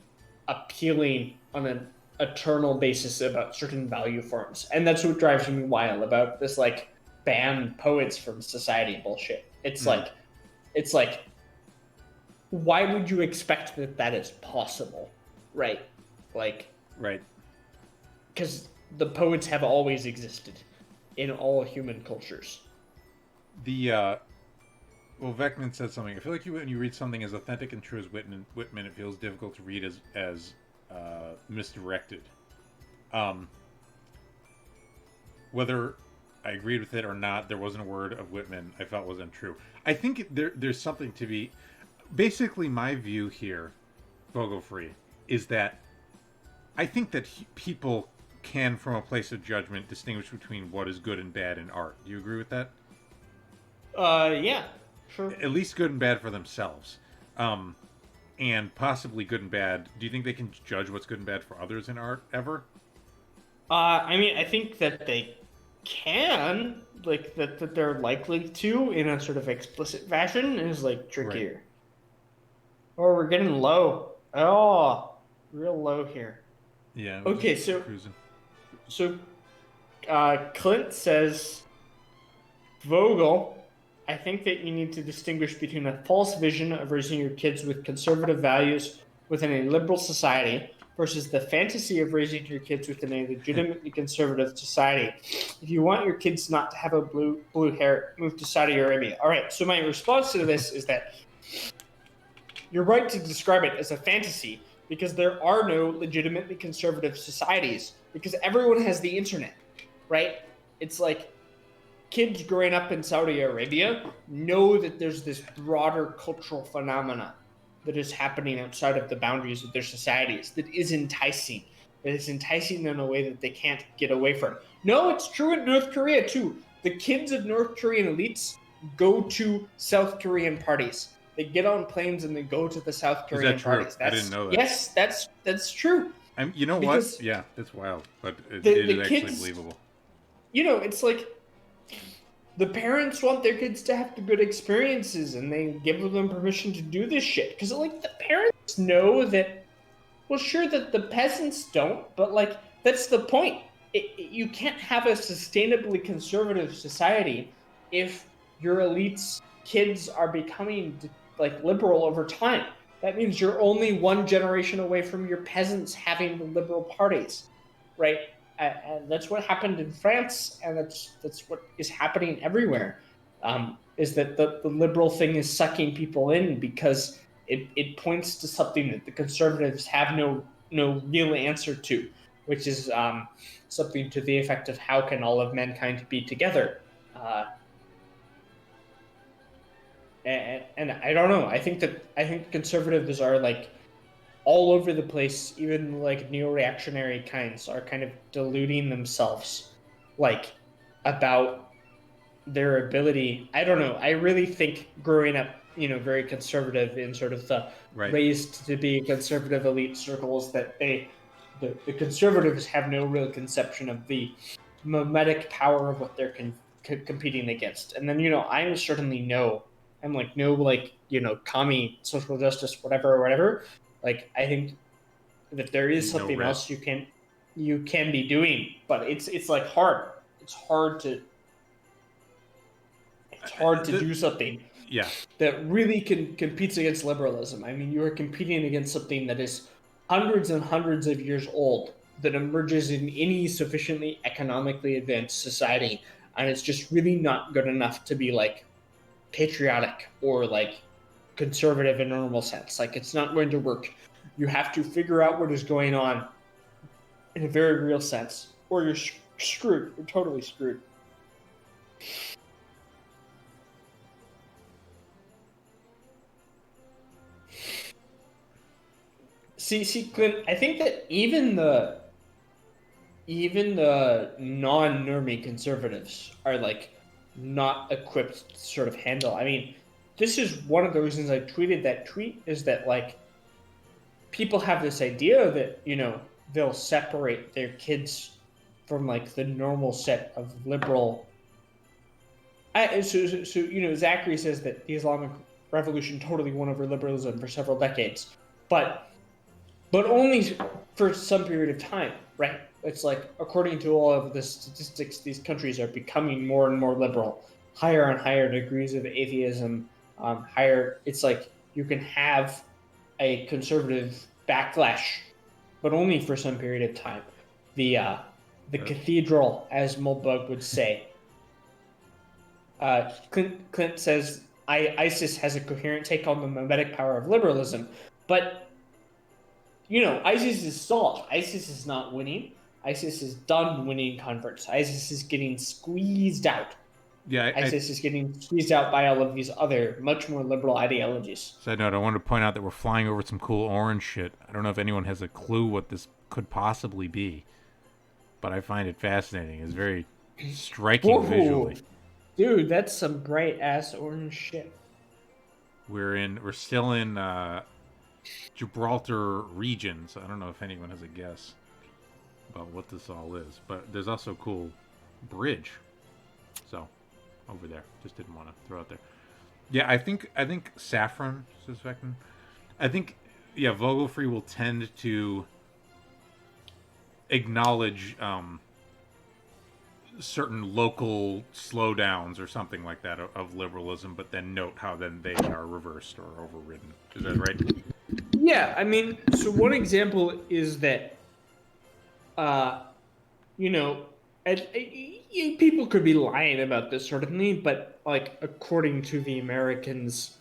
appealing on an eternal basis about certain value forms. And that's what drives me wild about this, like, ban poets from society bullshit. It's like, why would you expect that is possible? Right? Like, right. Because the poets have always existed in all human cultures. Well, Vecman said something. I feel like when you read something as authentic and true as Whitman, it feels difficult to read as misdirected. Whether I agreed with it or not, there wasn't a word of Whitman I felt was untrue. I think there's something to be... Basically, my view here, Vogelfrei, is that I think that people can, from a place of judgment, distinguish between what is good and bad in art. Do you agree with that? Yeah, sure. At least good and bad for themselves. And possibly good and bad. Do you think they can judge what's good and bad for others in art, ever? I mean, I think that they can, like, that they're likely to, in a sort of explicit fashion, is, like, trickier. Right. Oh, we're getting low. Oh, real low here. Yeah. Okay, so... Cruising. Clint says, Vogel, I think that you need to distinguish between a false vision of raising your kids with conservative values within a liberal society versus the fantasy of raising your kids within a legitimately conservative society. If you want your kids not to have a blue hair, move to Saudi Arabia. All right, so my response to this is that you're right to describe it as a fantasy because there are no legitimately conservative societies because everyone has the internet, right? It's like kids growing up in Saudi Arabia know that there's this broader cultural phenomena that is happening outside of the boundaries of their societies that is enticing them in a way that they can't get away from. No, it's true in North Korea too. The kids of North Korean elites go to South Korean parties. They get on planes and they go to the South Korean parties. I didn't know that. Yes, that's true. You know Because what? Yeah, that's wild, but it the is actually kids, believable. You know, it's like the parents want their kids to have the good experiences and they give them permission to do this shit. Because, like, the parents know that, well, sure, that the peasants don't, but, like, that's the point. You can't have a sustainably conservative society if your elite's kids are becoming, like, liberal over time. That means you're only one generation away from your peasants having the liberal parties, right? And that's what happened in France, and that's what is happening everywhere. Is that the liberal thing is sucking people in because it points to something that the conservatives have no real answer to, which is something to the effect of how can all of mankind be together. And I don't know. I think conservatives are like all over the place. Even like neo-reactionary kinds are kind of deluding themselves, like about their ability. I don't know. I really think growing up, very conservative in sort of the raised to be conservative elite circles, that the conservatives have no real conception of the mimetic power of what they're competing against. And then I'm certainly I'm like no like commie social justice whatever. Like I think that there is something else you can be doing, but it's like hard. It's hard to do something that really competes against liberalism. I mean, you are competing against something that is hundreds and hundreds of years old, that emerges in any sufficiently economically advanced society, and it's just really not good enough to be like patriotic or like conservative in a normal sense. Like it's not going to work. You have to figure out what is going on in a very real sense, or you're screwed. You're totally screwed. See, Clint, I think that even the non-normie conservatives are like not equipped to sort of handle. I mean, this is one of the reasons I tweeted that tweet, is that like people have this idea that they'll separate their kids from like the normal set of liberal. Zachary says that the Islamic Revolution totally won over liberalism for several decades, but only for some period of time, right? It's like, according to all of the statistics, these countries are becoming more and more liberal, higher and higher degrees of atheism, higher. It's like you can have a conservative backlash, but only for some period of time. The cathedral, as Mulbug would say. Clint says ISIS has a coherent take on the mimetic power of liberalism, but ISIS is stalled. ISIS is not winning. ISIS is done winning converts. ISIS is getting squeezed out. Yeah, ISIS is getting squeezed out by all of these other, much more liberal ideologies. Side note, I wanted to point out that we're flying over some cool orange shit. I don't know if anyone has a clue what this could possibly be, but I find it fascinating. It's very striking visually. Dude, that's some bright-ass orange shit. We're still in Gibraltar region, so I don't know if anyone has a guess about what this all is. But there's also a cool bridge. So, over there. Just didn't want to throw it there. Yeah, I think Saffron suspecting. I think Vogelfrei will tend to acknowledge certain local slowdowns or something like that of liberalism, but then note how then they are reversed or overridden. Is that right? Yeah, I mean, so one example is that, uh, you know, people could be lying about this sort of thing, but like according to the Americans,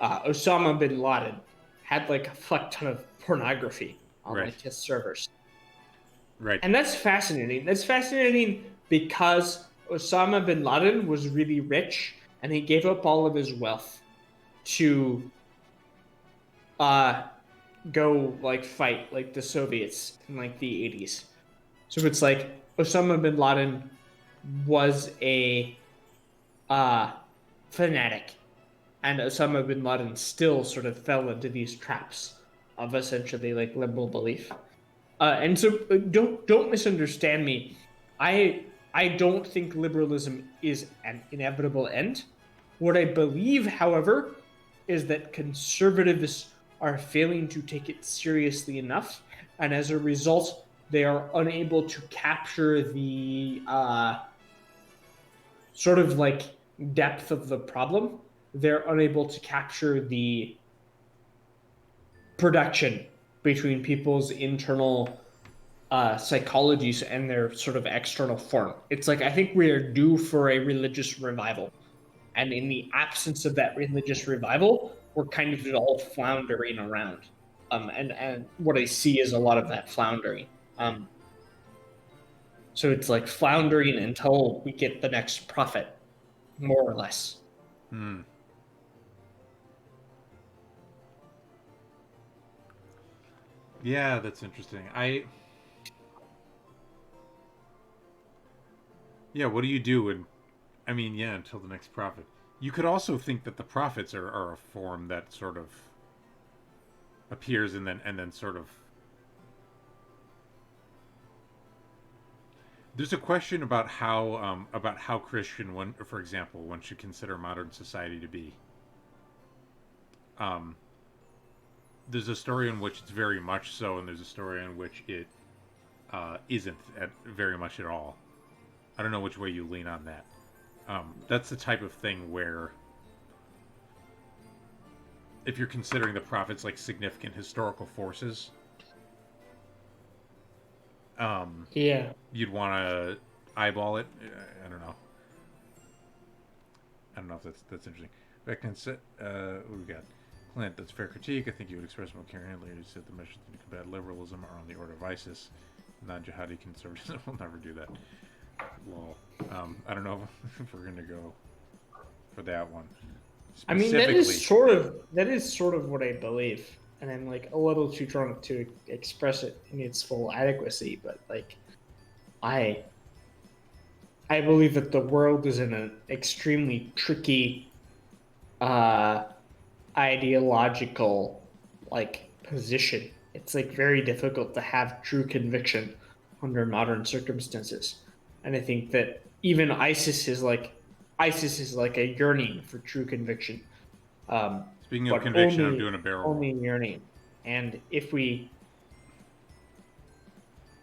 Osama bin Laden had like a fuck ton of pornography on Right. like his servers. Right. And that's fascinating. That's fascinating because Osama bin Laden was really rich and he gave up all of his wealth to uh go like fight like the Soviets in like the 80s. So it's like Osama bin Laden was a uh fanatic and Osama bin Laden still sort of fell into these traps of essentially like liberal belief. And so don't misunderstand me. I don't think liberalism is an inevitable end. What I believe, however, is that conservatives are failing to take it seriously enough, and as a result, they are unable to capture the sort of like depth of the problem. They're unable to capture the production between people's internal psychologies and their sort of external form. It's like I think we are due for a religious revival. And in the absence of that religious revival, we're kind of all floundering around. And what I see is a lot of that floundering. So it's like floundering until we get the next prophet, more or less. Hmm. Yeah, that's interesting. Yeah, what do you do when, I mean, yeah, until the next prophet. You could also think that the prophets are a form that sort of appears and then sort of. There's a question about how Christian one, for example, one should consider modern society to be. Um, there's a story in which it's very much so, and there's a story in which it isn't very much at all. I don't know which way you lean on that. That's the type of thing where, if you're considering the prophets like significant historical forces, Yeah. you'd want to eyeball it. I don't know. I don't know if that's interesting. Back then, what we got? Clint, that's fair critique. I think you would express more coherently. You said the measures to combat liberalism are on the order of ISIS. Non-jihadi conservatism will never do that. Lol. I don't know if we're gonna go for that one. I mean, that is sort of what I believe, and I'm like a little too drunk to express it in its full adequacy. But like, I believe that the world is in an extremely tricky, ideological, like position. It's like very difficult to have true conviction under modern circumstances, and I think that even ISIS is like a yearning for true conviction. Speaking of But conviction, I'm doing a barrel only roll. yearning. And if we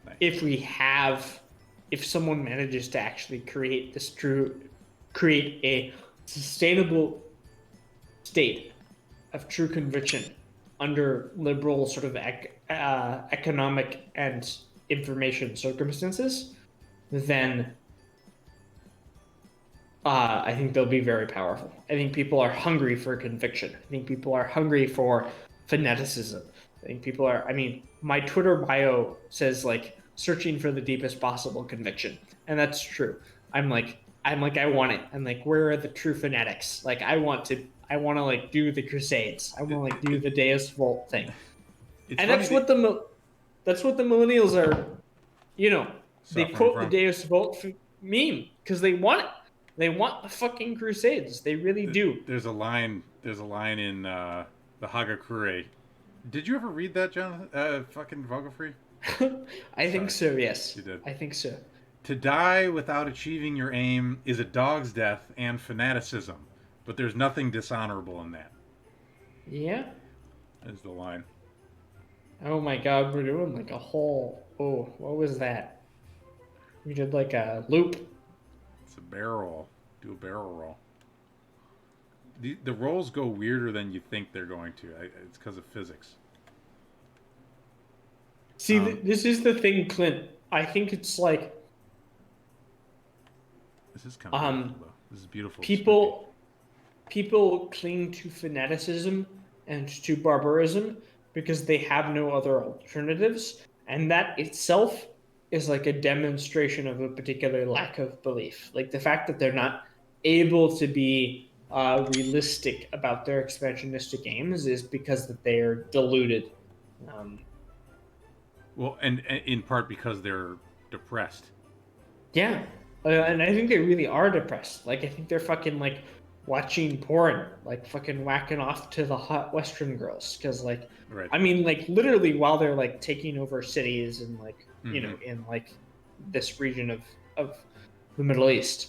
Nice. if someone manages to actually create a sustainable state of true conviction under liberal sort of economic and information circumstances, then I think they'll be very powerful. I think people are hungry for conviction. I think people are hungry for fanaticism. I think people are. I mean, my Twitter bio says like searching for the deepest possible conviction, and that's true. I want it. I'm like, where are the true fanatics? Like, I want to like do the Crusades. I want to like do the Deus Vult thing, and that's what the millennials are. You know, they quote the Deus Vult meme because they want it. They want the fucking Crusades. They really do. There's a line in the Hagakure. Did you ever read that, John? Fucking Vogelfrei? I think so, yes. You did. I think so. To die without achieving your aim is a dog's death and fanaticism, but there's nothing dishonorable in that. Yeah. Is the line. Oh my god, we're doing like a whole... Oh, what was that? We did like a loop. It's a barrel roll. Do a barrel roll. The rolls go weirder than you think they're going to. It's because of physics. See, this is the thing, Clint. I think it's like This is kind of beautiful, though. This is beautiful. people cling to fanaticism and to barbarism because they have no other alternatives, and that itself is like a demonstration of a particular lack of belief. Like the fact that they're not able to be realistic about their expansionistic aims is because that they are deluded. Well, and in part because they're depressed. Yeah, and I think they really are depressed. Like I think they're fucking like watching porn, like fucking whacking off to the hot Western girls, because like, Right. I mean, like literally while they're like taking over cities and like you know in like this region of the Middle East,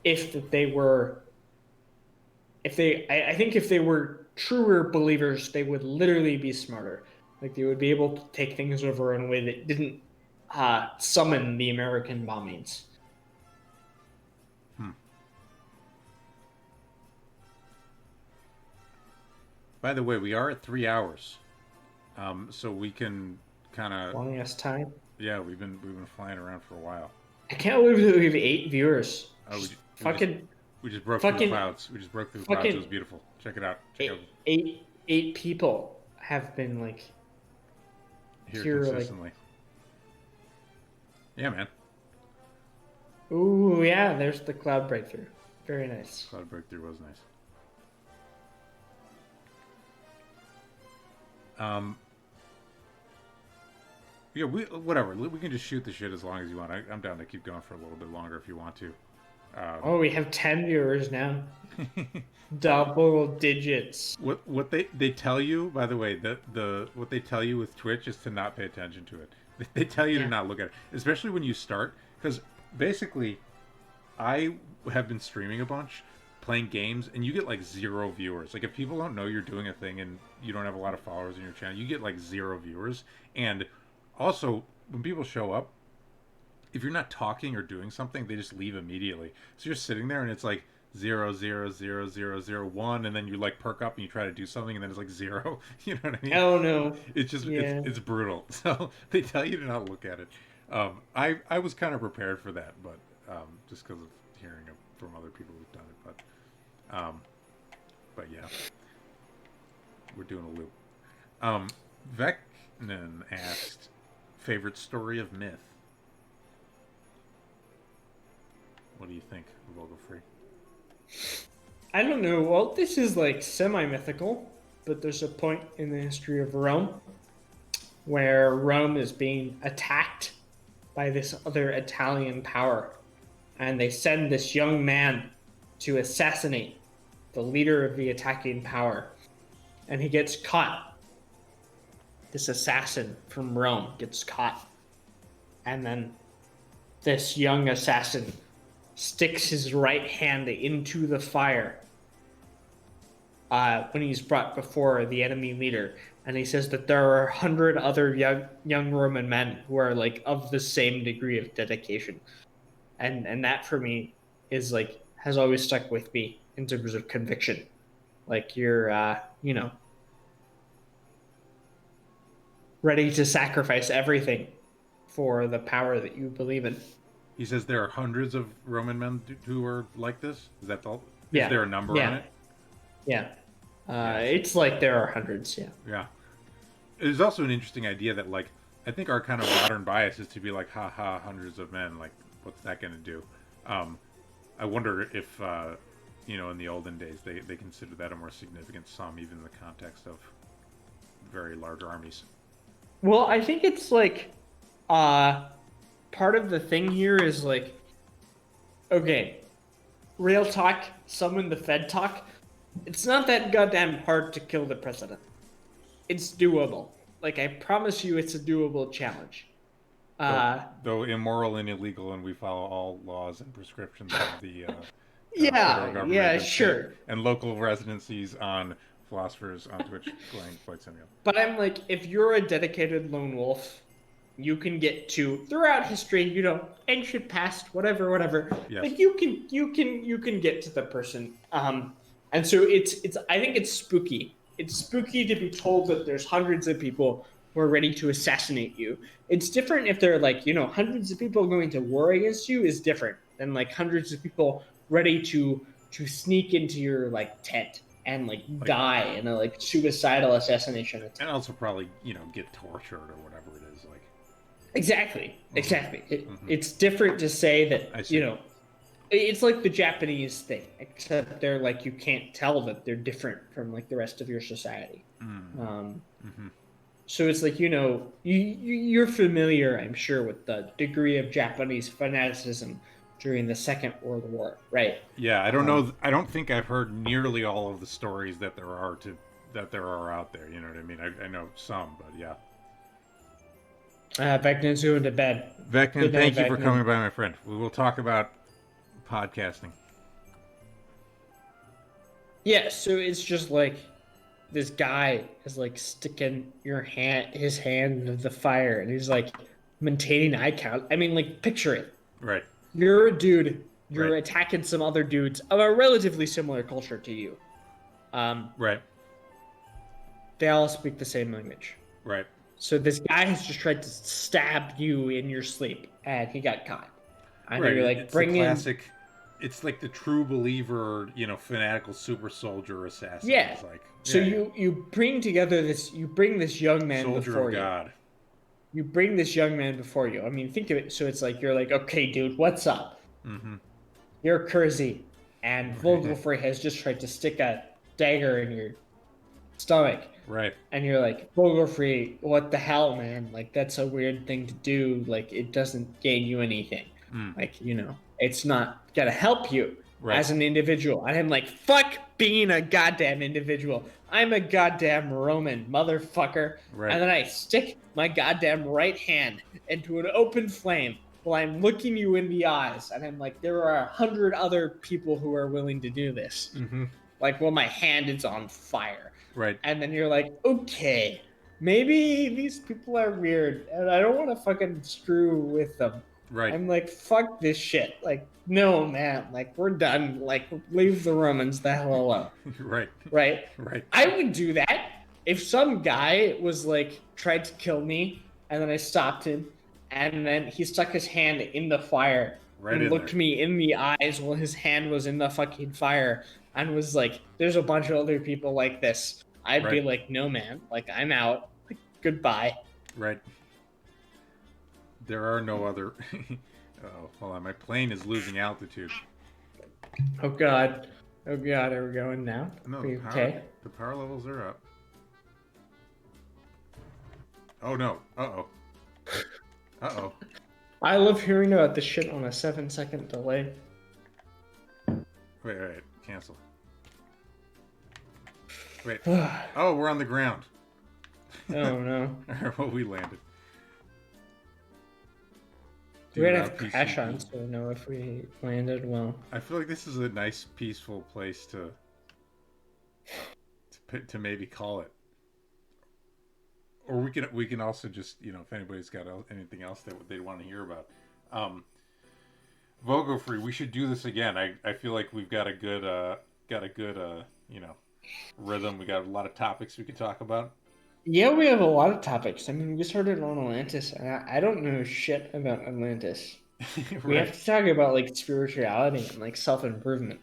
if they were, I think if they were truer believers, they would literally be smarter. Like they would be able to take things over in a way that didn't summon the American bombings. By the way, we are at 3 hours, so we can kind of. Long ass time. Yeah, we've been flying around for a while. I can't believe that we have 8 viewers. Oh, we just broke through the clouds. We just broke through the clouds. It was beautiful. Check it out. Eight people have been like here consistently. Like, yeah, man. Ooh, yeah. There's the cloud breakthrough. Very nice. Cloud breakthrough was nice. Yeah, whatever. We can just shoot the shit as long as you want. I'm down to keep going for a little bit longer if you want to. We have 10 viewers now. Double digits. What they tell you, by the way, what they tell you with Twitch is to not pay attention to it. They tell you to not look at it, especially when you start, because basically, I have been streaming a bunch, playing games, and you get like 0 viewers. Like if people don't know you're doing a thing and you don't have a lot of followers in your channel, you get like 0 viewers. And also, when people show up, if you're not talking or doing something, they just leave immediately. So you're sitting there and it's like 0, 0, 0, 0, 0, 1, and then you like perk up and you try to do something and then it's like 0. You know what I mean? Oh no. It's just it's brutal. So they tell you to not look at it. I was kind of prepared for that, but just because of hearing from other people who've done it, but yeah, we're doing a loop. Vecnan asked, favorite story of myth. What do you think, Vogelfrei? I don't know. Well, this is like semi-mythical, but there's a point in the history of Rome where Rome is being attacked by this other Italian power, and they send this young man to assassinate the leader of the attacking power, and he gets caught. This assassin from Rome gets caught, and then this young assassin sticks his right hand into the fire when he's brought before the enemy leader, and he says that there are 100 other young Roman men who are like of the same degree of dedication, and that for me is like has always stuck with me in terms of conviction. Like you're ready to sacrifice everything for the power that you believe in. He says there are hundreds of Roman men who are like this. Is that all? Yeah. Is there a number on it? Yeah. It's like there are hundreds. Yeah. Yeah. There's also an interesting idea that, like, I think our kind of modern bias is to be like, haha, hundreds of men. Like, what's that going to do? I wonder if, in the olden days, they considered that a more significant sum, even in the context of very large armies. Well, I think it's like, part of the thing here is like, okay, real talk, summon the Fed talk. It's not that goddamn hard to kill the president. It's doable. Like, I promise you it's a doable challenge. Though immoral and illegal, and we follow all laws and prescriptions of the federal government and sure. state, and local residencies on Philosophers on Twitch playing Flight Simulator. But I'm like, if you're a dedicated lone wolf, you can get to throughout history, you know, ancient past, whatever. Yes. Like you can get to the person. And so it's I think it's spooky. It's spooky to be told that there's hundreds of people who are ready to assassinate you. It's different if there are like, you know, hundreds of people going to war against you is different than like hundreds of people ready to sneak into your like tent and like die in a like suicidal assassination attempt. And also probably, you know, get tortured or whatever it is. Like Exactly. It's different to say that, you know, it's like the Japanese thing, except they're like, you can't tell that they're different from like the rest of your society. So it's like, you know, you're familiar, I'm sure, with the degree of Japanese fanaticism during the Second World War, right? Yeah, I don't know. I don't think I've heard nearly all of the stories that there are out there. You know what I mean? I know some, but yeah. Vecna's going to bed. Vecna, thank you for coming by, my friend. We will talk about podcasting. Yeah, so it's just like this guy is like sticking his hand into the fire, and he's like maintaining eye count. I mean, like, picture it. Right. You're a dude. You're Right. attacking some other dudes of a relatively similar culture to you. Right. They all speak the same language. Right. So this guy has just tried to stab you in your sleep, and he got caught. And Right. you're like, It's bring the in. classic. It's like the true believer, you know, fanatical super soldier assassin. Yeah. It's like, So yeah, you bring together this. You bring this young man soldier before of you. God. You bring this young man before you. I mean, think of it. So it's like you're like, okay, dude, what's up? Mm-hmm. You're Kersey, and Vogelfrei has just tried to stick a dagger in your stomach. Right. And you're like, Vogelfrei, what the hell, man? Like, that's a weird thing to do. Like, it doesn't gain you anything. Like, you know, it's not gonna help you as an individual. And I'm like, fuck being a goddamn individual. I'm a goddamn Roman, motherfucker. Right. And then I stick my goddamn right hand into an open flame while I'm looking you in the eyes. And I'm like, there are 100 other people who are willing to do this. Mm-hmm. Like, well, my hand is on fire. Right. And then you're like, okay, maybe these people are weird, and I don't want to fucking screw with them. Right. I'm like, fuck this shit. Like, no, man. Like, we're done. Like, leave the Romans the hell alone. Right. Right? Right. I would do that if some guy was like, tried to kill me, and then I stopped him, and then he stuck his hand in the fire and looked me in the eyes while his hand was in the fucking fire and was like, there's a bunch of other people like this. I'd be like, no, man. Like, I'm out. Like, goodbye. Right. There are no other. Oh, hold on. My plane is losing altitude. Oh, God. Oh, God. Are we going now? No, are you okay? The power levels are up. Oh, no. Uh-oh. Uh-oh. I love hearing about this shit on a 7-second delay. Wait. Cancel. Wait. Oh, we're on the ground. Oh, no. Well, we landed. We're gonna have to crash on so know if we landed well. I feel like this is a nice, peaceful place to maybe call it. Or we can also just, you know, if anybody's got anything else that they want to hear about. Vogelfrei, we should do this again. I feel like we've got a good you know, rhythm. We got a lot of topics we could talk about. Yeah, we have a lot of topics. I mean, we started on Atlantis, and I don't know shit about Atlantis. Right. We have to talk about like spirituality and like self-improvement,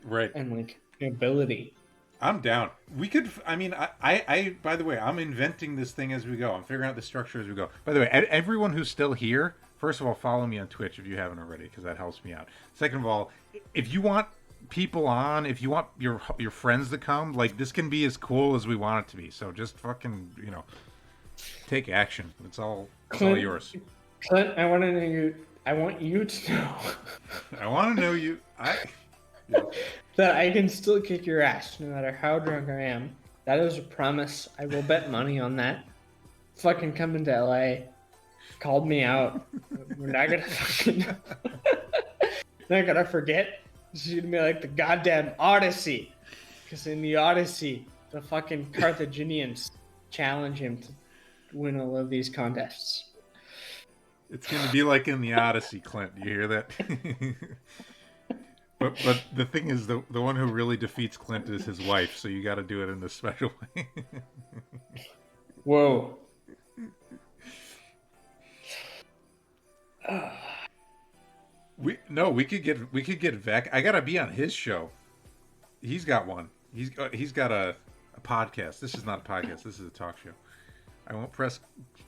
right? And like ability. I'm down. We could. I mean, I. By the way, I'm inventing this thing as we go. I'm figuring out the structure as we go. By the way, everyone who's still here, first of all, follow me on Twitch if you haven't already, because that helps me out. Second of all, if you want people on, if you want your friends to come, like, this can be as cool as we want it to be. So just fucking, you know, take action. It's all yours. Clint, I want to know you. I want you to know. I want to know you. That I can still kick your ass no matter how drunk I am. That is a promise. I will bet money on that. Fucking coming to LA. Called me out. We're not gonna fucking not gonna forget. This is gonna be like the goddamn Odyssey. Because in the Odyssey, the fucking Carthaginians challenge him to win all of these contests. It's going to be like in the Odyssey, Clint. You hear that? But the thing is, the one who really defeats Clint is his wife, so you got to do it in this special way. Whoa. We could get Vec. I gotta be on his show. He's got one. He's got a podcast. This is not a podcast. This is a talk show. I won't press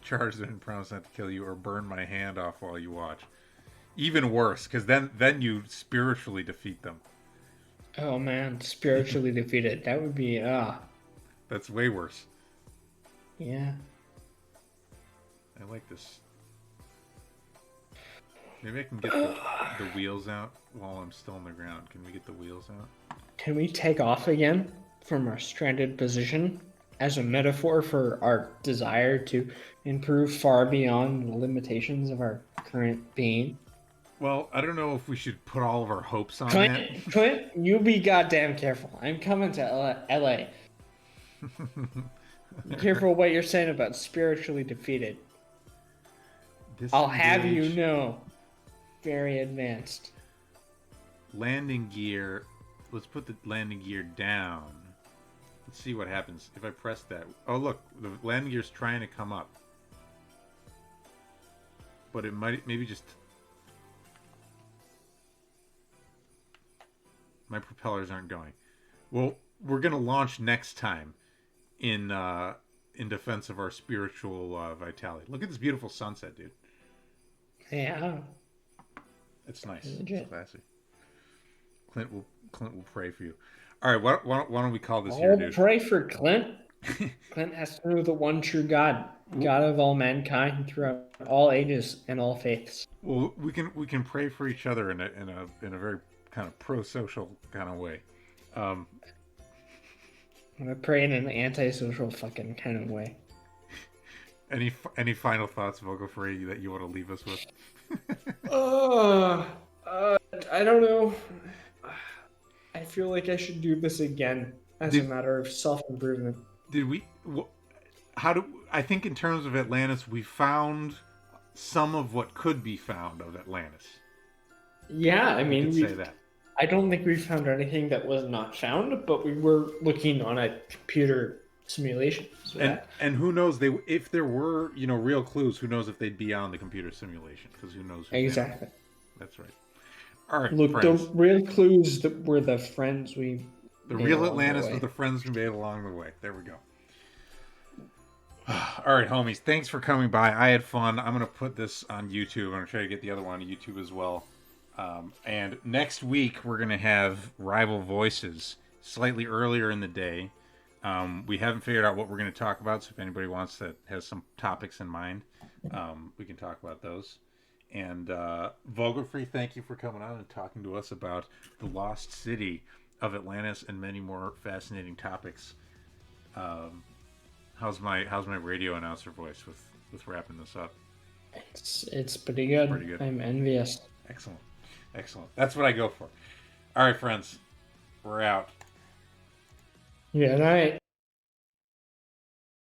charge and promise not to kill you or burn my hand off while you watch. Even worse, because then you spiritually defeat them. Oh man, spiritually defeated. That would be That's way worse. Yeah. I like this. Maybe I can get the wheels out while I'm still on the ground. Can we get the wheels out? Can we take off again from our stranded position as a metaphor for our desire to improve far beyond the limitations of our current being? Well, I don't know if we should put all of our hopes on that. Clint, you be goddamn careful. I'm coming to LA. Be careful what you're saying about spiritually defeated. I'll have you know. Very advanced. Landing gear. Let's put the landing gear down. Let's see what happens if I press that. Oh, look. The landing gear's trying to come up. But it might maybe just... My propellers aren't going. Well, we're going to launch next time in defense of our spiritual vitality. Look at this beautiful sunset, dude. Yeah. It's nice. Legit. It's classy. Clint will pray for you. All right, why don't we call this here, dude? I'll pray for Clint. Clint has to know the one true God, God of all mankind throughout all ages and all faiths. Well, we can pray for each other in a very kind of pro-social kind of way. I'm gonna pray in an antisocial fucking kind of way. Any final thoughts, Vogelfrei, that you want to leave us with? I don't know. I feel like I should do this again as a matter of self-improvement. Did we? I think in terms of Atlantis, we found some of what could be found of Atlantis. Yeah, I mean, say that. I don't think we found anything that was not found, but we were looking on a computer simulation. So and who knows? If there were real clues, who knows if they'd be on the computer simulation? Because who knows? Exactly. That's right. All right. Look, friends. the real clues that were the friends we. The real Atlantis were the friends we made along the way. There we go. All right, homies. Thanks for coming by. I had fun. I'm gonna put this on YouTube. I'm gonna try to get the other one on YouTube as well. And next week we're gonna have Rival Voices slightly earlier in the day. We haven't figured out what we're going to talk about, so if anybody wants that has some topics in mind, we can talk about those. And Vogelfrei, thank you for coming on and talking to us about the lost city of Atlantis and many more fascinating topics. How's my radio announcer voice with wrapping this up? It's pretty good. Pretty good. I'm envious. Excellent. That's what I go for. All right, friends, we're out. Yeah, right.